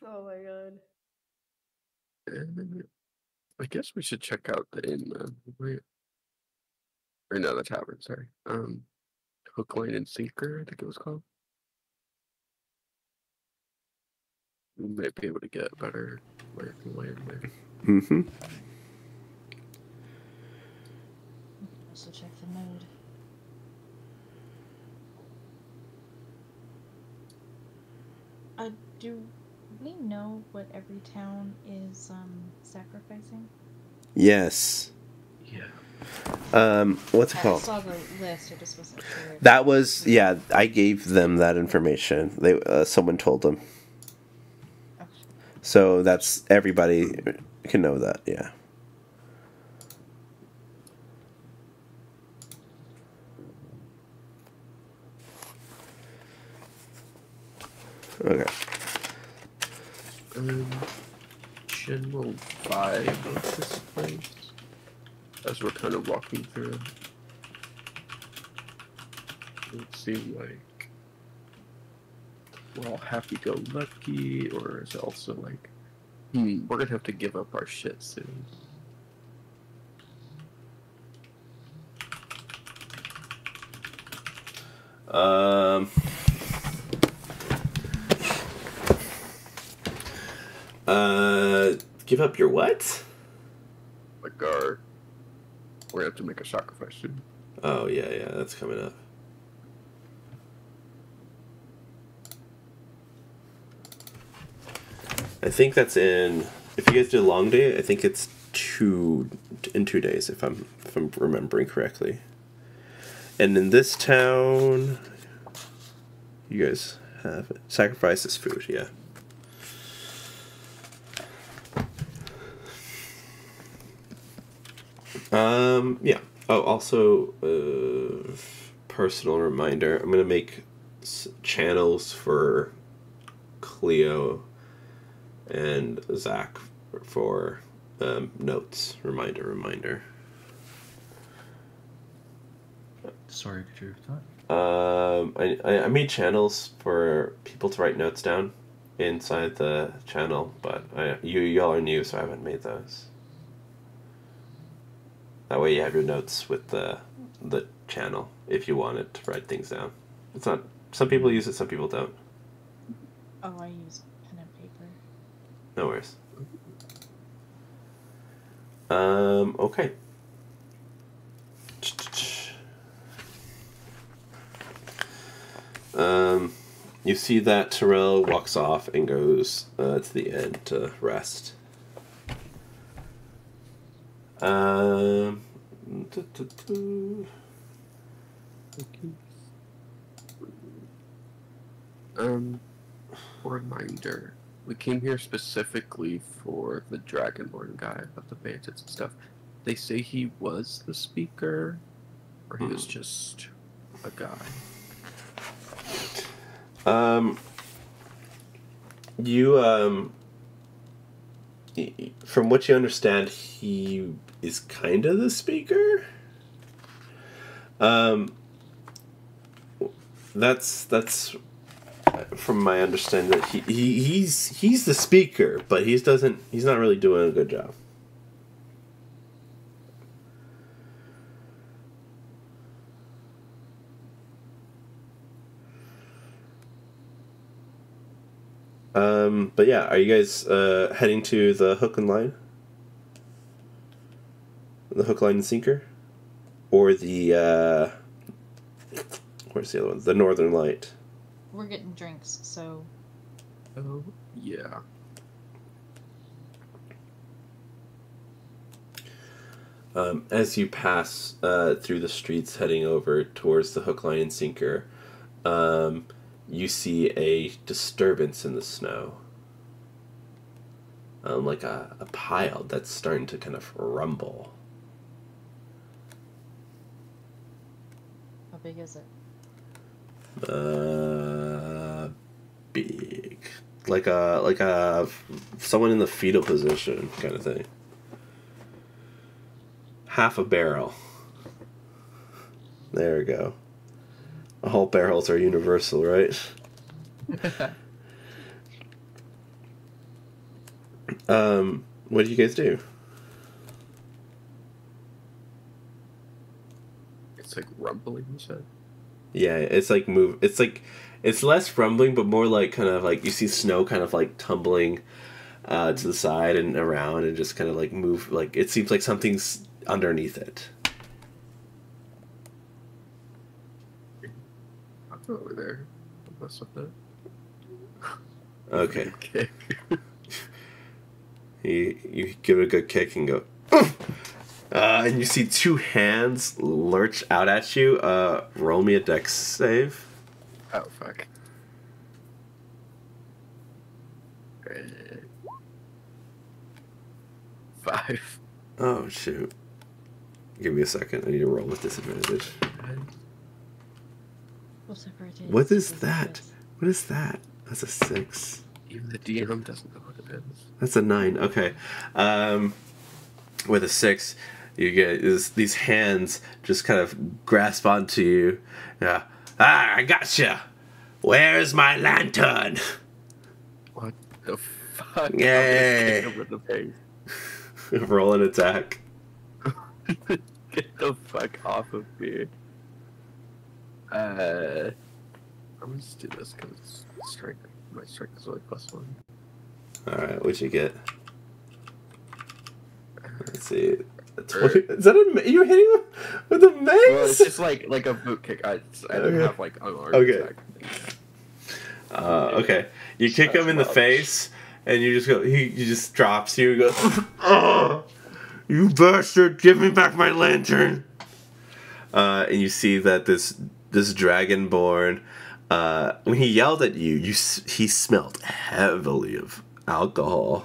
Oh my god. I guess we should check out the inn then. Wait. Or no, the tavern, sorry. Hook, Line, and Sinker, I think it was called. We might be able to get better where to land there. Mm-hmm. Also check the mood. Do we know what every town is sacrificing? Yes. Yeah. What's it called? I saw the list. I just wasn't sure. That was, yeah, I gave them that information. They someone told them. Okay. So that's, everybody can know that, yeah. Okay. General vibe of this place, as we're kind of walking through, it seems like we're all happy-go-lucky, or is it also like, we're gonna have to give up our shit soon? Give up your what? Like we're gonna have to make a sacrifice soon. Oh, yeah, that's coming up. I think that's in, if you guys do a long day, I think it's in 2 days, if I'm remembering correctly. And in this town, you guys have it. Sacrifice is food, yeah. Yeah. Oh, also, personal reminder, I'm gonna make channels for Cleo and Zach for notes. Reminder. Sorry, could you repeat that? I made channels for people to write notes down inside the channel, but y'all are new, so I haven't made those. That way you have your notes with the channel if you wanted to write things down. It's not. Some people use it, some people don't. Oh, I use pen and paper. No worries. Okay. You see that Terrell walks off and goes to the end to rest. Reminder. We came here specifically for the Dragonborn guy about the bandits and stuff. They say he was the speaker, or he was just a guy. From what you understand, he is kind of the speaker. That's from my understanding that he's the speaker, but he's not really doing a good job. But yeah, are you guys heading to the hook and line? The hook, line, and sinker? Or the, where's the other one? The Northern Light. We're getting drinks, so... Oh, yeah. As you pass through the streets heading over towards the hook, line, and sinker, you see a disturbance in the snow. Like a pile that's starting to kind of rumble. How big is it? Big. Like a someone in the fetal position kind of thing. Half a barrel. There we go. All barrels are universal, right? What do you guys do? It's like rumbling, you said? Yeah, it's like it's less rumbling, but more like kind of like you see snow kind of like tumbling to the side and around and just kind of like move, like it seems like something's underneath it. I'll go over there. I'll mess with it. Okay. Okay. You give it a good kick and go, and you see two hands lurch out at you. Roll me a dex save. Oh, fuck. 5. Oh, shoot. Give me a second. I need to roll with disadvantage. Whatever it is. What is that? What is that? That's a 6. Even the DM doesn't know what it is. That's a 9. Okay. With a 6, you get these hands just kind of grasp onto you. Yeah. Ah, I gotcha. Where's my lantern? What the fuck? Yay. I'm gonna kick him in the face. Roll an attack. Get the fuck off of me. I'm gonna just do this because strength. My strength is only +1. Alright, what'd you get? Let's see. 20, is that you hitting him with a mace? Well, it's just like a boot kick. I don't have like unarmed attack. Okay. You kick him in the face, and you just go. He just drops you and goes, "Oh, you bastard! Give me back my lantern!" And you see that this dragonborn, when he yelled at you, he smelled heavily of alcohol.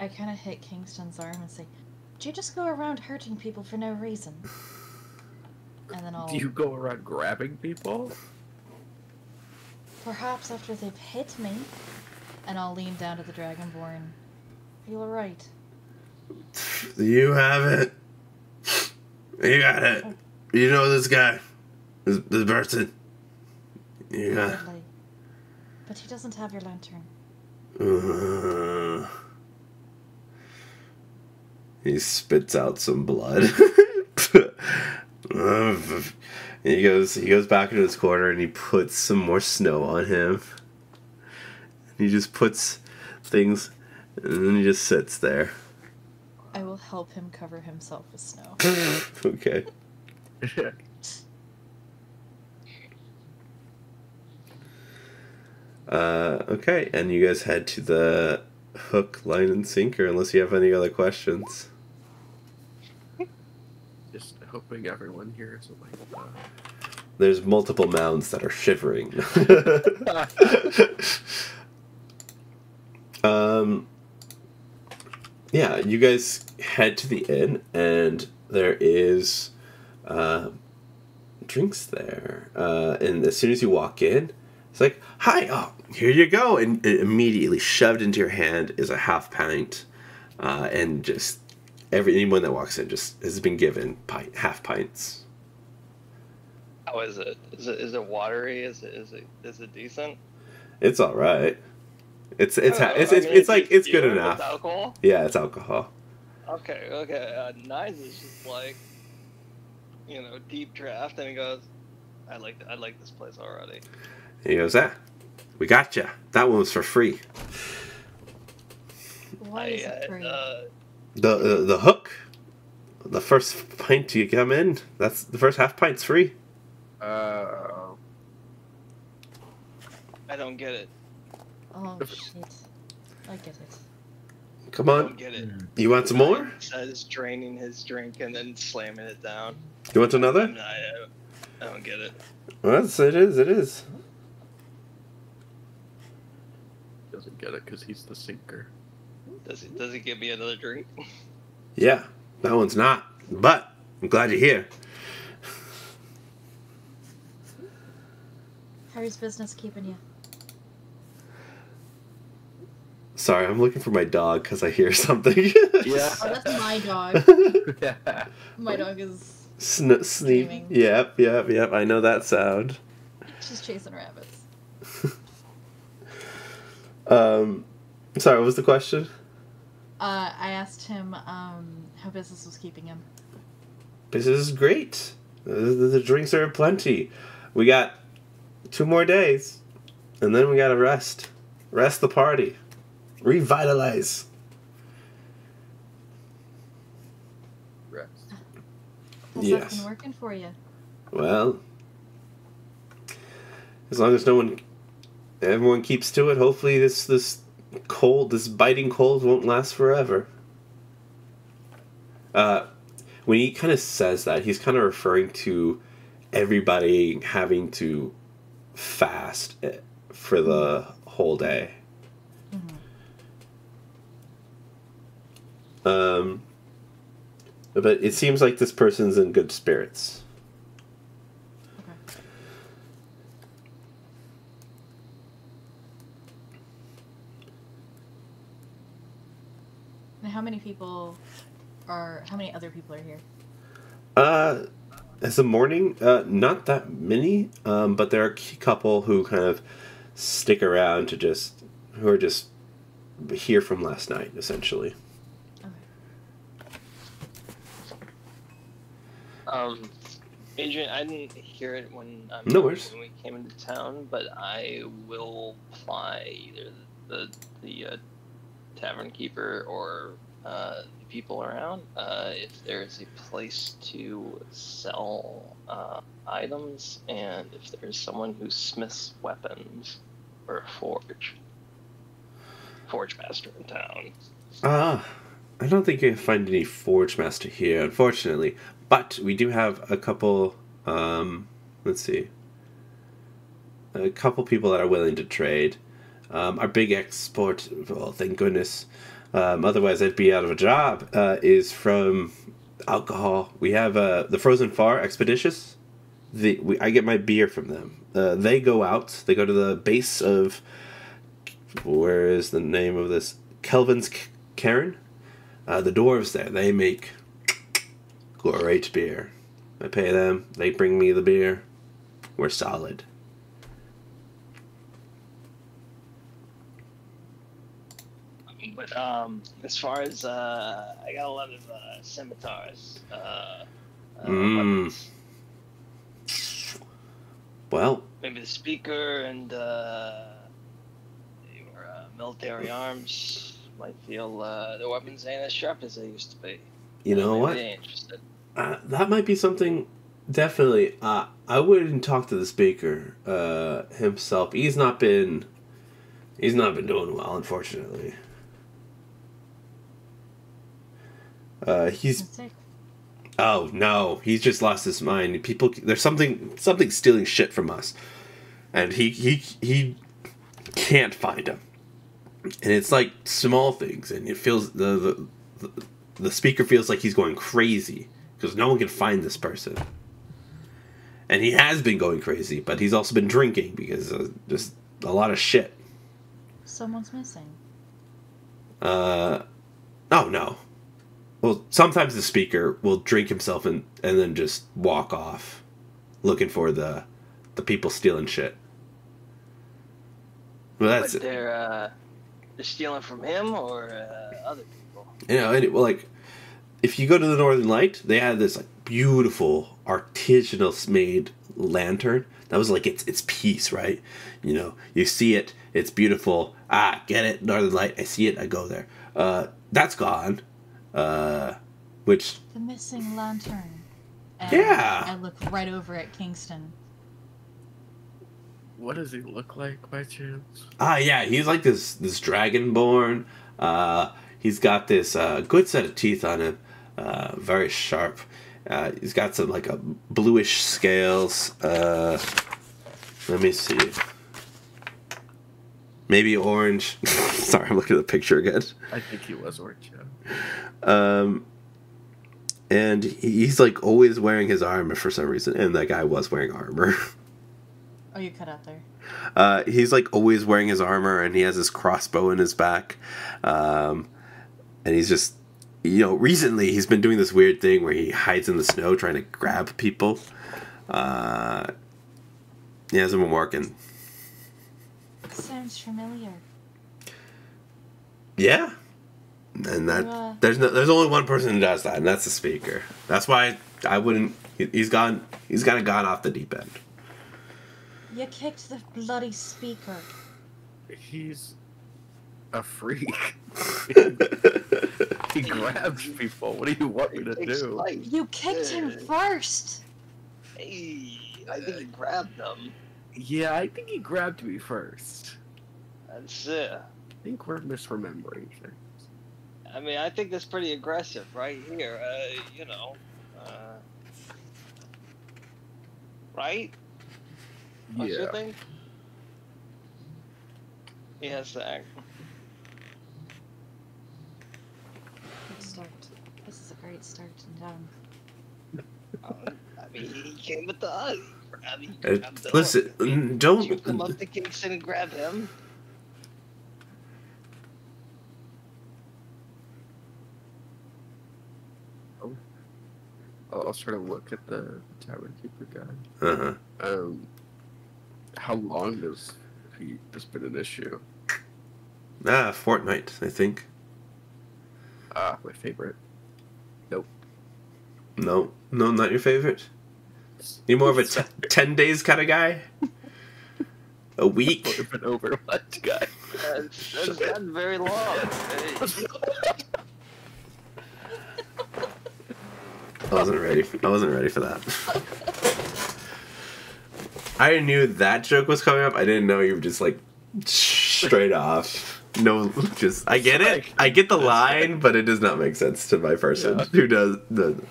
I kind of hit Kingston's arm and say, "Did you just go around hurting people for no reason?" And then I'll... Do you go around grabbing people? Perhaps after they've hit me. And I'll lean down to the Dragonborn. Are you alright? You haven't You got it. You know this guy. This person. Yeah. Probably. But he doesn't have your lantern. He spits out some blood. He goes back into his corner and he puts some more snow on him. He just puts things, and then he just sits there. I will help him cover himself with snow. Okay. Okay, and you guys head to the hook, line, and sinker, unless you have any other questions. Just hoping everyone here is like. There's multiple mounds that are shivering. Yeah, you guys head to the inn, and there is drinks there. And as soon as you walk in, it's like, hi, oh, here you go. And it immediately shoved into your hand is a half pint. And just anyone that walks in just has been given half pints. How is it? Is it watery? Is it decent? It's all right. It's good enough. It's alcohol? Yeah, it's alcohol. Okay. Nines is just like, deep draft, and he goes, I like this place already. And he goes, we got you. That one was for free. Why is it free? The hook, the first pint you come in, that's the first half pint's free. I don't get it. Oh shit! I get it. Come on. I don't get it. You want some more? He says, draining his drink and then slamming it down. You want another? I don't get it. Well, it is. Doesn't get it because he's the sinker. Does he give me another drink? Yeah, that one's not. But I'm glad you're here. How's business keeping you? Sorry, I'm looking for my dog because I hear something. Yeah. Oh, that's my dog. My dog is Sneak. Yep. I know that sound. She's chasing rabbits. Sorry, what was the question? I asked him how business was keeping him. Business is great. The drinks are plenty. We got 2 more days, and then we gotta rest. Rest the party. Revitalize. Rest. How's that been working for you? Well, as long as everyone keeps to it, hopefully this biting cold won't last forever. When he kind of says that, he's kind of referring to everybody having to fast for the whole day. But it seems like this person's in good spirits. Okay. And how many other people are here? As a morning, not that many, but there are a couple who kind of stick around who are just here from last night, essentially. Adrian, I didn't hear it when we came into town, but I will ply either the tavern keeper or the people around if there's a place to sell items, and if there's someone who smiths weapons or a forge master in town. I don't think you can find any forge master here, unfortunately. But we do have a couple, let's see, a couple people that are willing to trade. Our big export, well, thank goodness, otherwise I'd be out of a job, is from alcohol. We have the Frozen Far Expeditious. I get my beer from them. They go out, they go to the base of, where is the name of this? Kelvin's Cairn. The dwarves there, they make Great beer. I pay them. They bring me the beer. We're solid. But as far as I got a lot of scimitars. Weapons. Well, maybe the speaker and your military arms might feel the weapons ain't as sharp as they used to be. You know maybe what? They ain't interested. That might be something. Definitely. I wouldn't talk to the speaker himself. He's not been doing well, unfortunately. He's. Oh no, he's just lost his mind. People, there's something stealing shit from us, and he can't find him. And it's like small things, and it feels the speaker feels like he's going crazy because no one can find this person. And he has been going crazy, but he's also been drinking because just a lot of shit. Someone's missing. Oh no. Well, sometimes the speaker will drink himself and then just walk off, looking for the people stealing shit. Well, that's but they're stealing from him or other people. You know, and like if you go to the Northern Light, they had this like beautiful artisanal made lantern. That was like its piece, right? You know, you see it, it's beautiful. Get it, Northern Light. I see it, I go there. That's gone. Which the missing lantern. And yeah. I look right over at Kingston. What does he look like by chance? Yeah, he's like this dragonborn. He's got this good set of teeth on him, very sharp. He's got some like a bluish scales. Let me see. Maybe orange. Sorry, I'm looking at the picture again. I think he was orange, yeah. And he's like always wearing his armor for some reason, and that guy was wearing armor. Oh, you cut out there. He's like always wearing his armor, and he has his crossbow in his back. And he's just, you know, recently he's been doing this weird thing where he hides in the snow trying to grab people. He hasn't been working. Sounds familiar. Yeah. And that there's only one person who does that, and that's the speaker. That's why I wouldn't. He's kind of gone off the deep end. You kicked the bloody speaker. He's a freak. He grabs people. What do you want me to do? You kicked him first. Hey, I think he grabbed them. Yeah, I think he grabbed me first. That's it. I think we're misremembering things. I mean, I think that's pretty aggressive right here. You know, right? What's your thing? He has to act. Good start. This is a great start to down. I mean, he came with the us. I mean, Listen, don't you come up to Kingston and grab him. I'll sort of look at the tavern keeper guy. Uh-huh. How long has this been an issue? Fortnite, I think. My favorite. Nope. No, not your favorite. You're more of a 10 days kind of guy. A week. More of an Overwatch guy. That's not very long. I wasn't ready for that. I knew that joke was coming up. I didn't know you were just like straight off. No, just I get it. I get the line, but it does not make sense to my person who does the.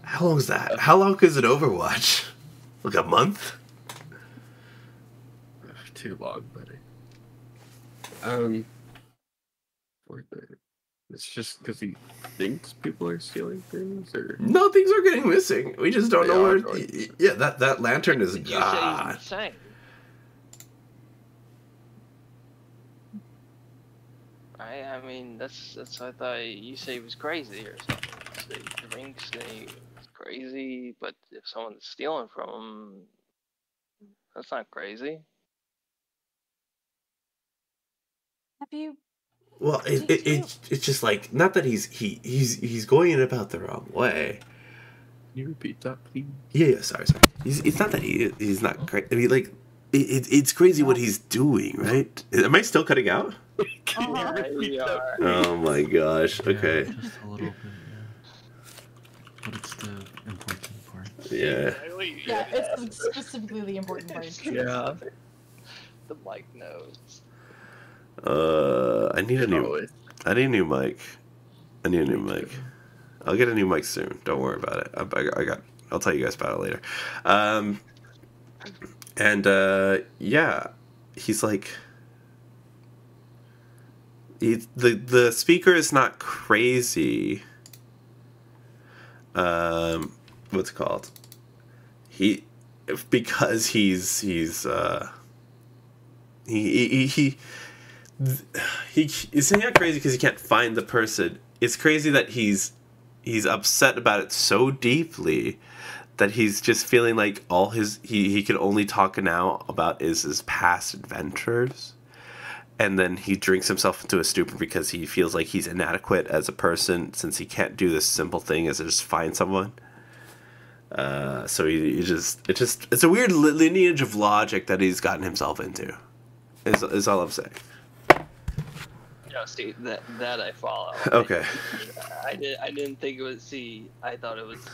How long is that? How long is it Overwatch? Like a month? Too long, buddy. It's just because he thinks people are stealing things, or no, things are getting missing. We just don't know where. Yeah, that lantern is gone. You say he's insane. I mean, that's what I thought. You say he was crazy or something. they drink, they crazy, but if someone's stealing from them, that's not crazy. Have you? Well, it's just like, not that he's going in about the wrong way. Can you repeat that, please? Yeah, sorry. It's not that he's not crazy. I mean, like, it's crazy what he's doing, right? Am I still cutting out? Yeah, we are. Oh my gosh. Okay. Just a little bit, yeah. But it's the important part. Yeah. Yeah, it's specifically the important part. Yeah. The mic knows. I need a new mic. I need a new mic. I'll get a new mic soon. Don't worry about it. I'll tell you guys about it later. Yeah, he's like, the speaker is not crazy. What's it called? Because he's he's not crazy because he can't find the person. It's crazy that he's upset about it so deeply that he's just feeling like all he can only talk now about is his past adventures, and then he drinks himself into a stupor because he feels like he's inadequate as a person since he can't do this simple thing as just find someone. So it's a weird lineage of logic that he's gotten himself into. Is all I'm saying. No, see that I follow. Okay. I didn't think it was. See, I thought it was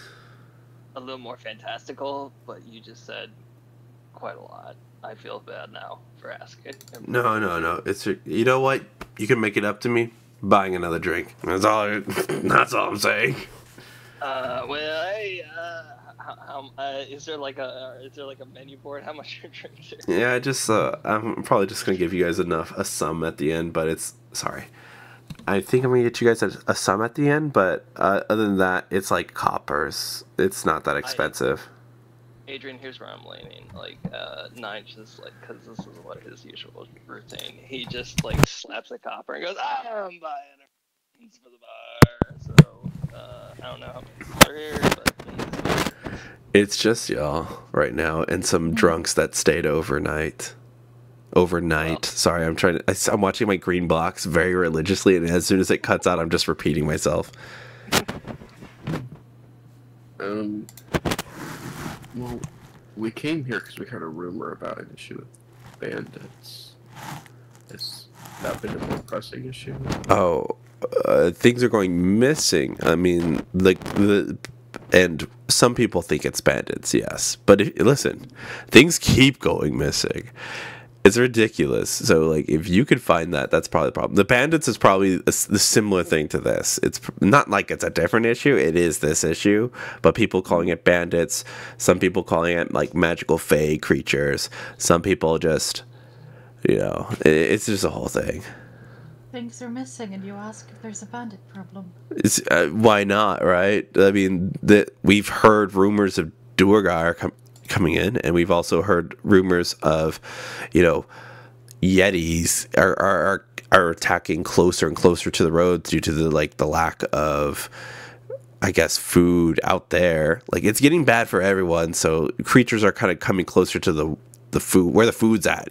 a little more fantastical, but you just said quite a lot. I feel bad now for asking. No. It's, you know what? You can make it up to me buying another drink. That's all I'm saying. Is there like a menu board? How much your drinks are? Yeah, I'm probably just gonna give you guys a sum at the end, but sorry. I think I'm gonna get you guys a sum at the end, but other than that, it's like coppers. It's not that expensive. Adrian, here's where I'm leaning. Like, Nine just like, because this is what his usual routine. He just like slaps a copper and goes, "I'm buying a for the bar." So I don't know how many are here, but it's just y'all right now and some drunks that stayed overnight. Well, sorry, I'm watching my green blocks very religiously, and as soon as it cuts out, I'm just repeating myself. Well, we came here because we heard a rumor about an issue with bandits. Has that been a more pressing issue? Oh, things are going missing. I mean, and some people think it's bandits, yes. But listen, things keep going missing. It's ridiculous. So, like, if you could find that, that's probably the problem. The bandits is probably the similar thing to this. It's not like it's a different issue. It is this issue, but people calling it bandits. Some people calling it like magical fae creatures. Some people just, it's just a whole thing. Things are missing, and you ask if there's a bandit problem. Why not, right? I mean, we've heard rumors of Duergar coming in, and we've also heard rumors of, Yetis are attacking closer and closer to the roads due to the lack of, I guess, food out there. Like, it's getting bad for everyone, so creatures are kind of coming closer to the food, where the food's at,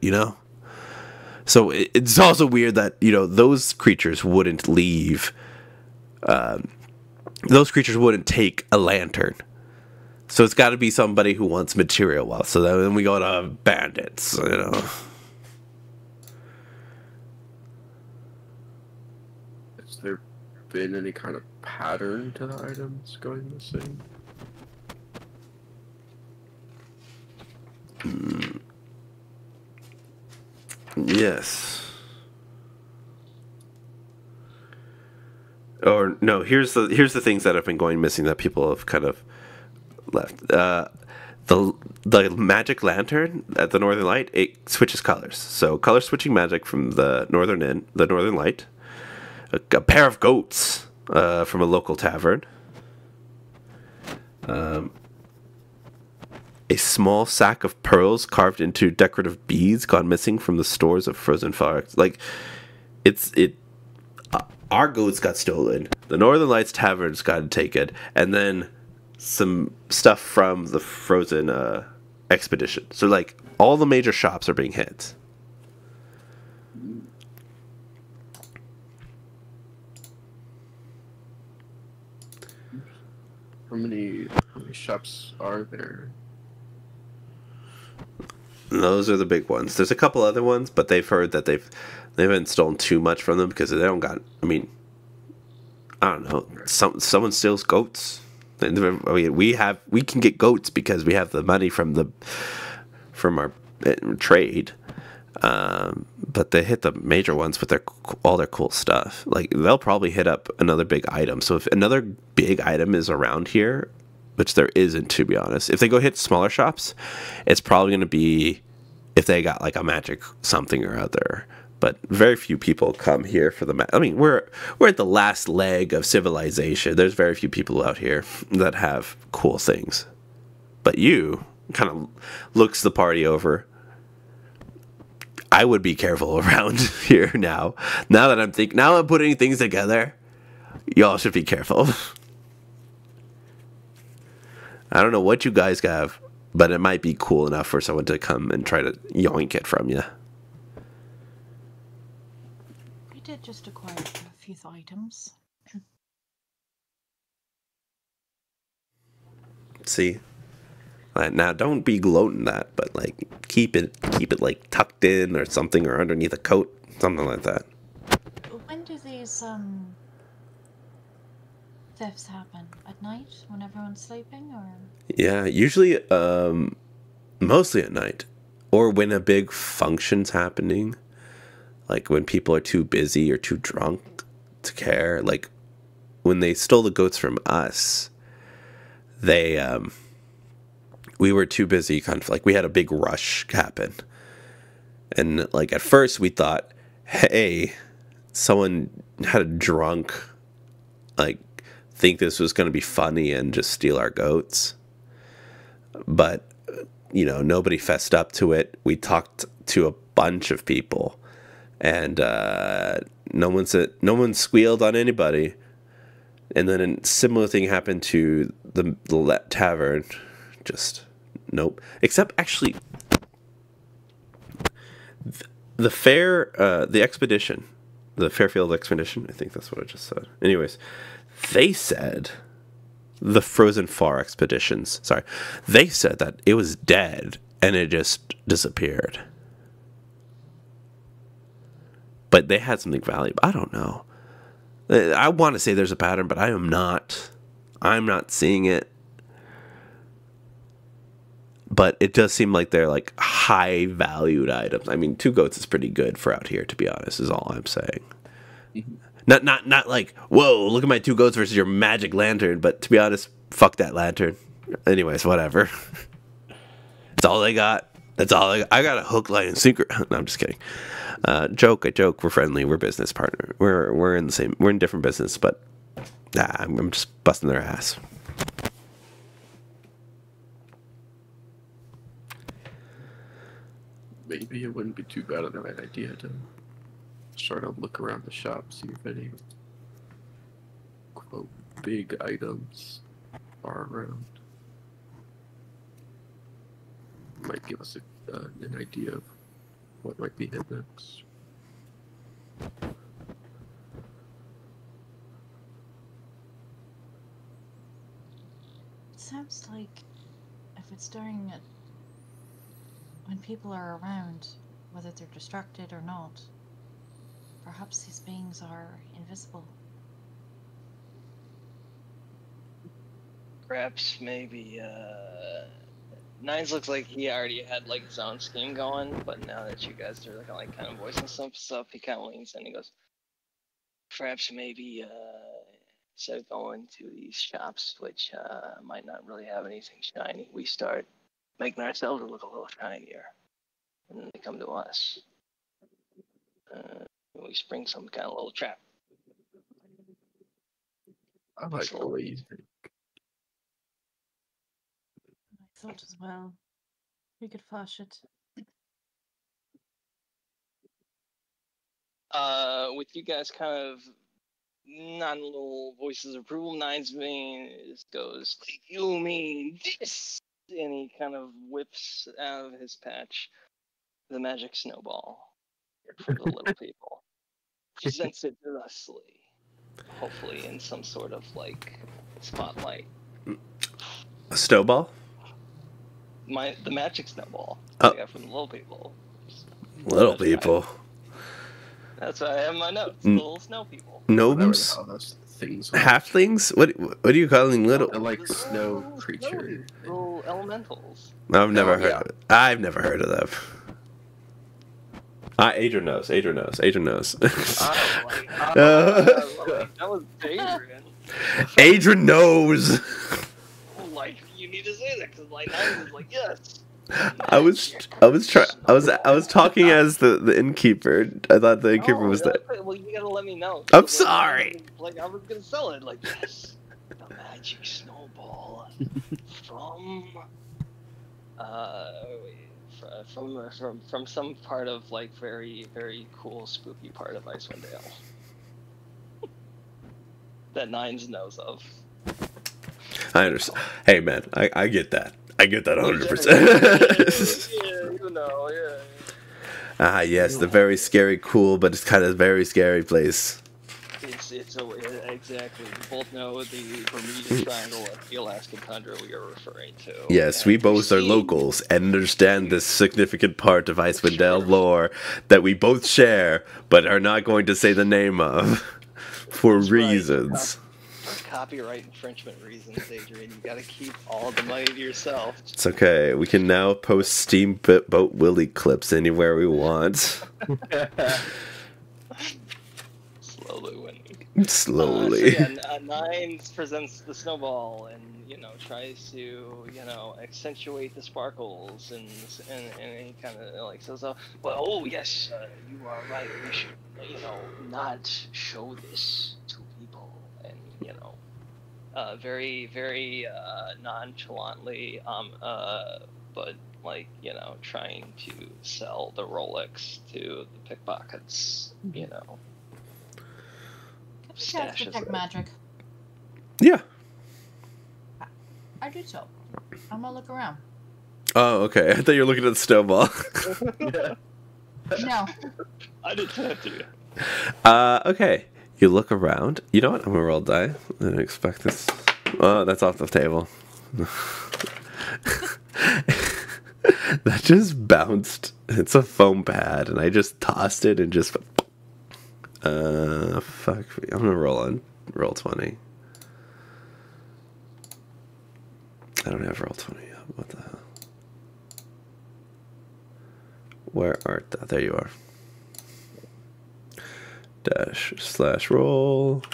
So it's also weird that, those creatures wouldn't leave. Those creatures wouldn't take a lantern. So it's got to be somebody who wants material wealth. So then we go to bandits, Has there been any kind of pattern to the items going missing? Yes. Or no, here's the things that have been going missing that people have kind of left. The magic lantern at the Northern Light, it switches colors. So color switching magic from the Northern Light. A pair of goats from a local tavern. A small sack of pearls carved into decorative beads gone missing from the stores of Frozen Forex. Like, our goats got stolen. the Northern Lights Tavern's got taken, and then some stuff from the Frozen expedition. So like all the major shops are being hit. How many shops are there? Those are the big ones. There's a couple other ones, but they've heard that they haven't stolen too much from them because they don't got. I mean, I don't know. Someone steals goats. I mean, we can get goats because we have the money from our trade. But they hit the major ones with all their cool stuff. Like they'll probably hit up another big item. So if another big item is around here, which there isn't, to be honest, if they go hit smaller shops, it's probably going to be if they got like a magic something or other. But very few people come here for the I mean, we're at the last leg of civilization. There's very few people out here that have cool things. But you kind of looks the party over. I would be careful around here now. Now that I'm putting things together, y'all should be careful. I don't know what you guys have, but it might be cool enough for someone to come and try to yoink it from you. We did just acquire a few items. See? Now don't be gloating that, but like keep it like tucked in or something, or underneath a coat, something like that. When do these thefts happen? At night when everyone's sleeping, or? Yeah, usually mostly at night, or when a big function's happening, like when people are too busy or too drunk to care. Like when they stole the goats from us, we were too busy, kind of like we had a big rush happen. And like at first we thought, hey, someone had a drunk like think this was going to be funny and just steal our goats. But nobody fessed up to it. We talked to a bunch of people, and no one squealed on anybody. And then a similar thing happened to the tavern. Just nope. Except actually, the expedition, the Fairfield expedition. I think that's what I just said. Anyways, they said the Frozen Far expeditions. Sorry, they said that it was dead and it just disappeared. But they had something valuable. I don't know. I want to say there's a pattern, but I'm not seeing it. But it does seem like they're like high valued items. I mean, 2 goats is pretty good for out here, to be honest, is all I'm saying. Mm-hmm. Not like, whoa, look at my 2 goats versus your magic lantern. But to be honest, fuck that lantern. Anyways, whatever. That's all they got. That's all I got a hook, line, and sinker. No, I'm just kidding. I joke. We're friendly. We're business partner. We're in different business, but I'm just busting their ass. Maybe it wouldn't be too bad of an idea to sort of look around the shop, see if any quote big items are around. Might give us an idea of what might be hit next. It sounds like if it's during when people are around, whether they're distracted or not, perhaps these beings are invisible. Perhaps maybe Nines looks like he already had like his own scheme going, but now that you guys are like kind of voicing some stuff, he kind of leans in and he goes, perhaps maybe instead of going to these shops, which might not really have anything shiny, we start making ourselves look a little shinier, and then they come to us. We spring some kind of little trap. I like the way you think. I thought as well. We could flash it. With you guys kind of non little voices of approval. Nine's main goes, "You mean this?" And he kind of whips out of his patch the magic snowball for the little people. Presents it thusly, hopefully in some sort of like spotlight. A snowball? The magic snowball Oh. I got from the little people. Little people. That's why I have my notes. Little snow people. Gnomes? How those things are. Halflings? What are you calling little? They're like snow creature. Little elementals. I've never heard yeah. of it. I've never heard of them. Adrian knows. Adrian knows. Adrian knows. That was Adrian. Adrian knows. Like, you need to say that because like I was like, yes. I was talking as the innkeeper. I thought the innkeeper was there. Well, you gotta let me know. I'm sorry. Like I was gonna sell it. Like, yes, the magic snowball from some part of like very very cool spooky part of Icewind Dale that Nines knows of. I understand. Hey man, I get that. I get that 100%. Yeah, you know, yeah. Ah, yes, the very scary, cool, but it's kind of very scary place. Exactly. We both know the Bermuda Triangle of the Alaskan tundra we are referring to. Yes, we both are locals and understand this significant part of Icewind Dale lore that we both share, but are not going to say the name of for reasons. For copyright infringement reasons, Adrian, you gotta keep all the money to yourself. It's okay. We can now post Steamboat Willie clips anywhere we want. Slowly winning. Slowly. Nines presents the snowball and tries to accentuate the sparkles and he kind of like says, well, oh yes, you are right. We should not show this to people, and very very nonchalantly but like trying to sell the Rolex to the pickpockets. Cast detect magic. Yeah. I do so. I'm gonna look around. Oh, okay. I thought you were looking at the snowball. No. I did that to you. Okay. You look around. You know what? I'm gonna roll die. I didn't expect this. Oh, that's off the table. That just bounced. It's a foam pad, and I just tossed it and just. Fuck. I'm gonna roll 20. I don't have roll 20 yet. What the hell? Where art thou? There you are. /roll.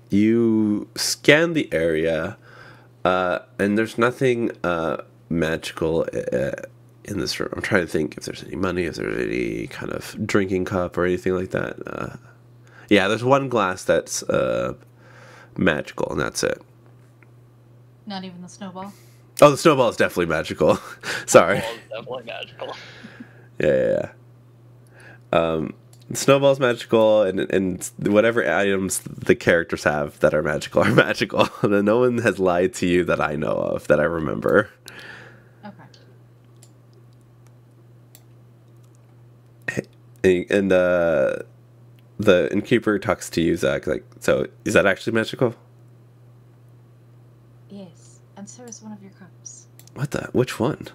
You scan the area, and there's nothing magical in this room. I'm trying to think if there's any money, if there's any kind of drinking cup or anything like that. Yeah, there's one glass that's magical, and that's it. Not even the snowball? Oh, the snowball is definitely magical. Sorry. Definitely magical. Yeah. The snowball's magical, and whatever items the characters have that are magical are magical. No one has lied to you that I know of, that I remember. Okay. And the innkeeper talks to you, Zach. Like, so is that actually magical? Yes, and so is one of your cups. What the? Which one?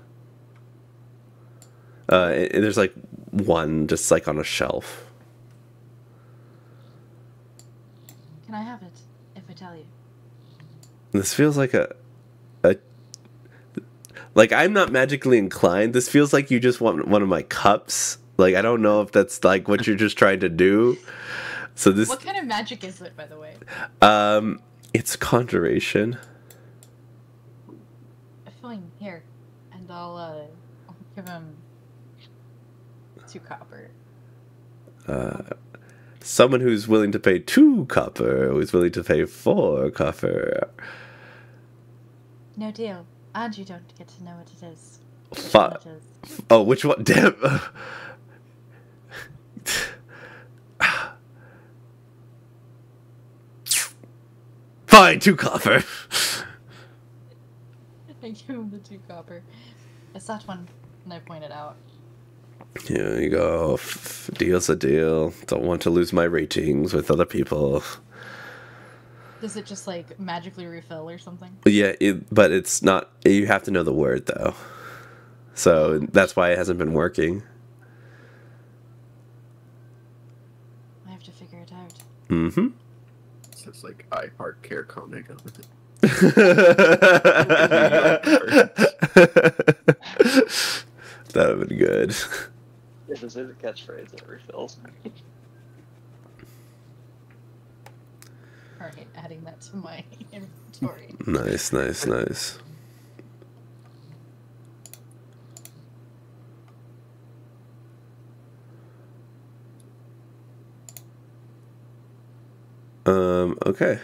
There's like one just like on a shelf. Can I have it if I tell you? This feels like like I'm not magically inclined. This feels like you just want one of my cups. Like, I don't know if that's like what you're just trying to do. So this. What kind of magic is it, by the way? It's conjuration. I feel like here, and I'll give him 2 copper. Someone who's willing to pay 2 copper, who's willing to pay 4 copper. No deal. And you don't get to know what it is. Which Fuck. one it is. Oh, which one? Damn. Fine, 2 copper. I give him the 2 copper. It's that one, and I pointed out. Here you go. Deal's a deal. Don't want to lose my ratings with other people. Does it just like magically refill or something? Yeah, but it's not. You have to know the word though, so that's why it hasn't been working. I have to figure it out. Mm-hmm. It's just like I Heart Care Comic on it. That would have been good. This is a catchphrase that refills. Alright, adding that to my inventory. Nice, nice, nice. Okay.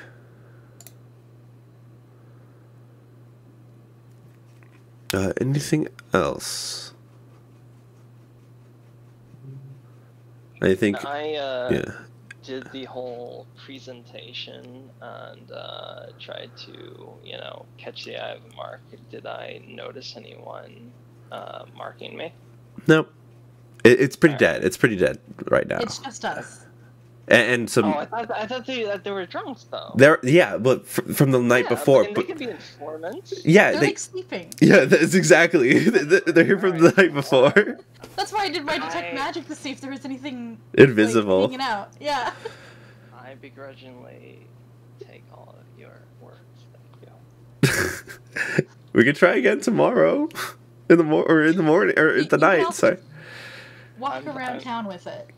Anything else? I think. Yeah. Did the whole presentation and tried to, catch the eye of the mark. Did I notice anyone marking me? Nope. It's pretty dead. It's pretty dead right now. It's just us. And some. Oh, I thought they were drunks though. Yeah, but from the night before. But they could be informants. Yeah, They're like sleeping. Yeah, that's exactly. They're here from the night before. That's why I did my detect magic to see if there was anything invisible like, hanging out. Yeah. I begrudgingly take all of your words. Thank you. We could try again tomorrow, in the morning or in the night. Sorry. Walk around town with it.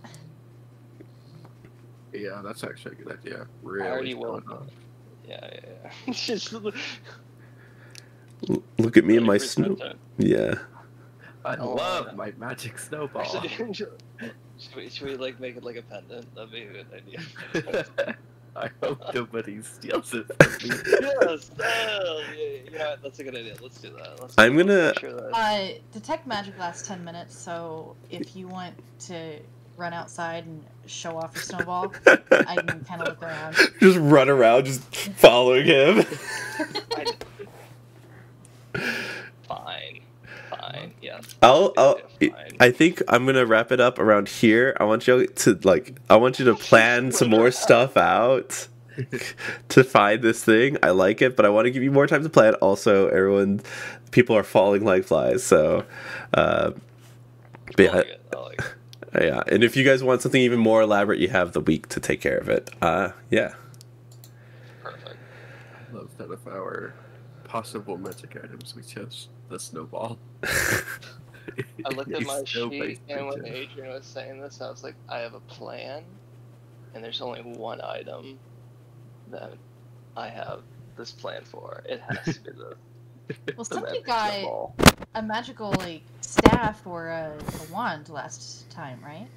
Yeah, that's actually a good idea. I already will. Yeah. Just look at me and my snow. Yeah. I love my magic snowball. Should we like make it like a pendant? That'd be a good idea. I hope nobody steals it from me. Yes, that's a good idea. Let's do that. Detect magic lasts 10 minutes, so if you want to run outside and show off your snowball, I can kind of look around. Just run around, just following him. Fine. Yes. I think I'm gonna wrap it up around here. I want you to plan some more stuff out to find this thing. I like it, but I want to give you more time to plan. Also, people are falling like flies. So, I like it. Yeah. And if you guys want something even more elaborate, you have the week to take care of it. Yeah. Perfect. I love that of our possible magic items. We chose the snowball. I looked at my sheet, and when Adrian was saying this, I was like, I have a plan, and there's only one item that I have this plan for. It has to be well, somebody got a magical staff or a wand last time, right?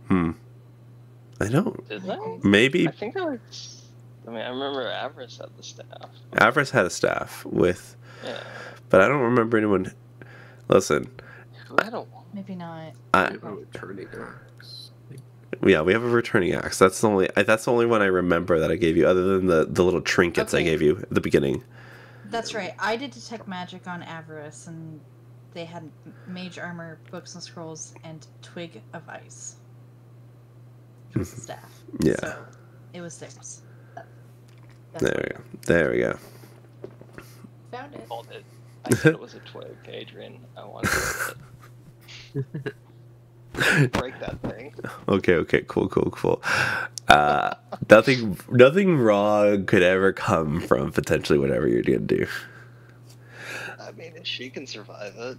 I don't. Did they? Maybe. I think I remember Avarice had the staff. Avarice had a staff with. Yeah. But I don't remember anyone. Listen. I don't. Maybe not. We have a returning axe. Yeah, we have a returning axe. That's the only one I remember that I gave you, other than the little trinkets I gave you at the beginning. That's right. I did detect magic on Avarice, and they had mage armor, books and scrolls, and twig of ice. Which was the staff. Yeah. So it was theirs. There we go. Found it. I said it was a twig, Adrian. I wanted to break that thing. Okay, cool. Nothing wrong could ever come from potentially whatever you're gonna do. I mean, if she can survive it.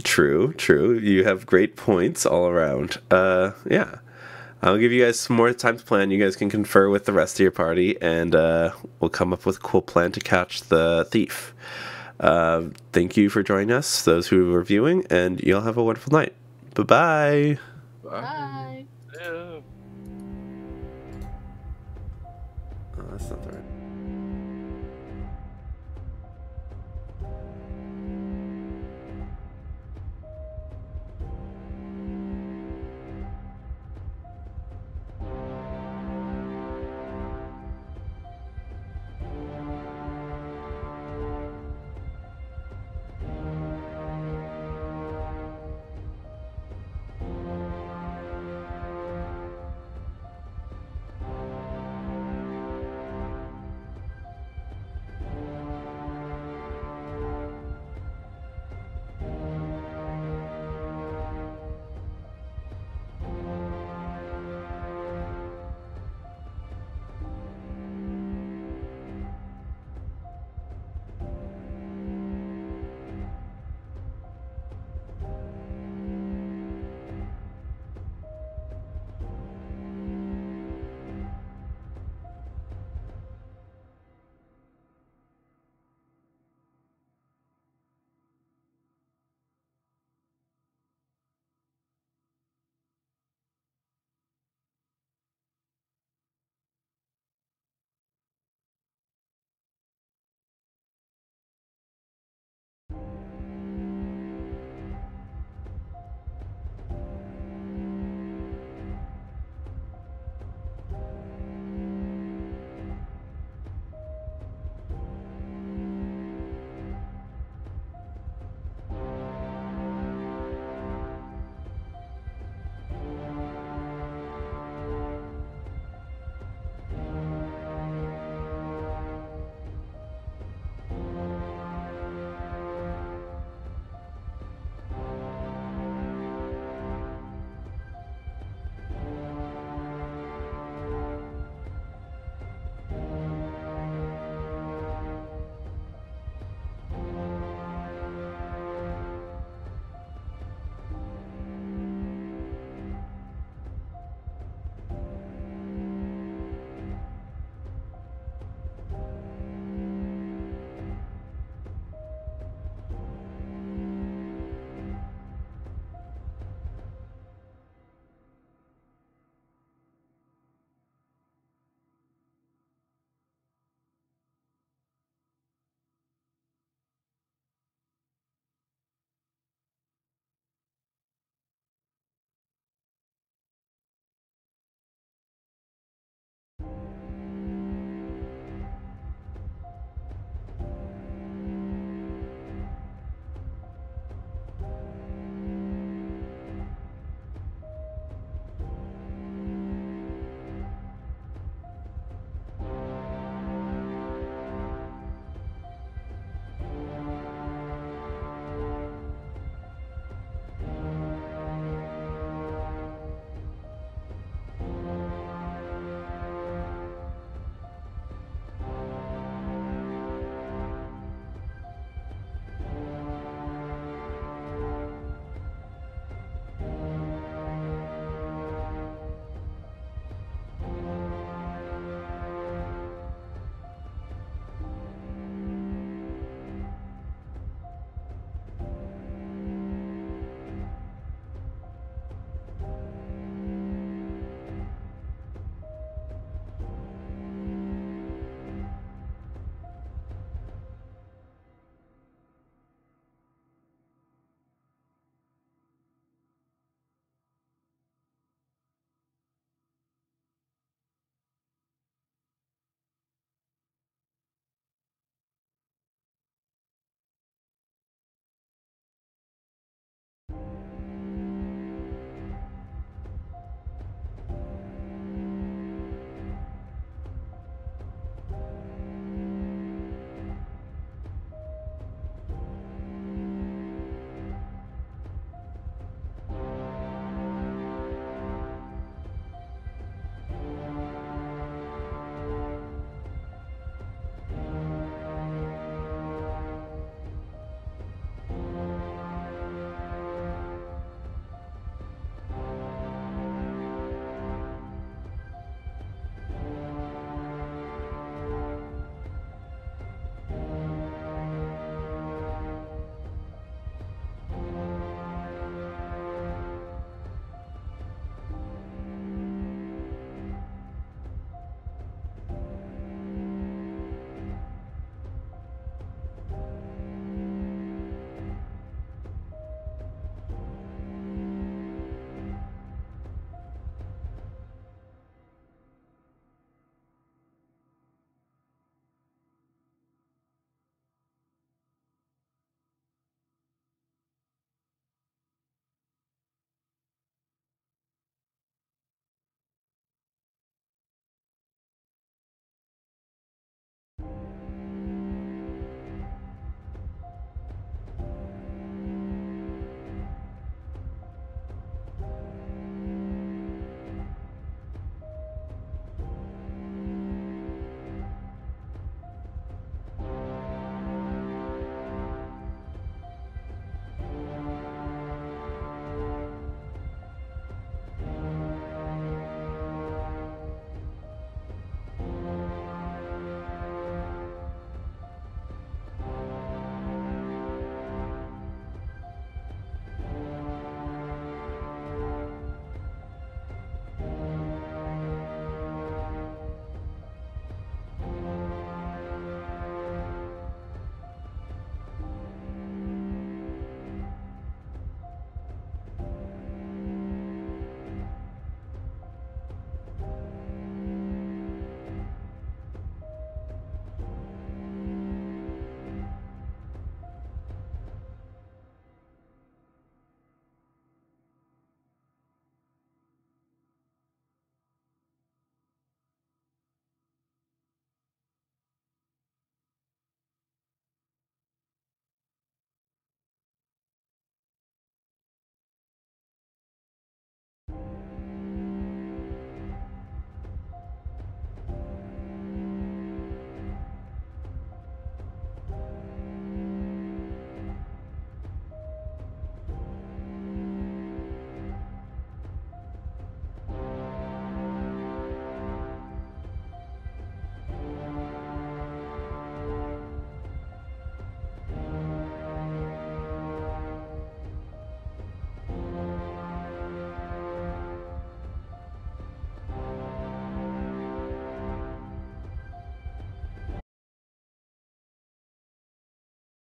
True. You have great points all around. Yeah. I'll give you guys some more time to plan. You guys can confer with the rest of your party, and we'll come up with a cool plan to catch the thief. Thank you for joining us, those who are viewing, and y'all have a wonderful night. Bye-bye. Bye. Bye.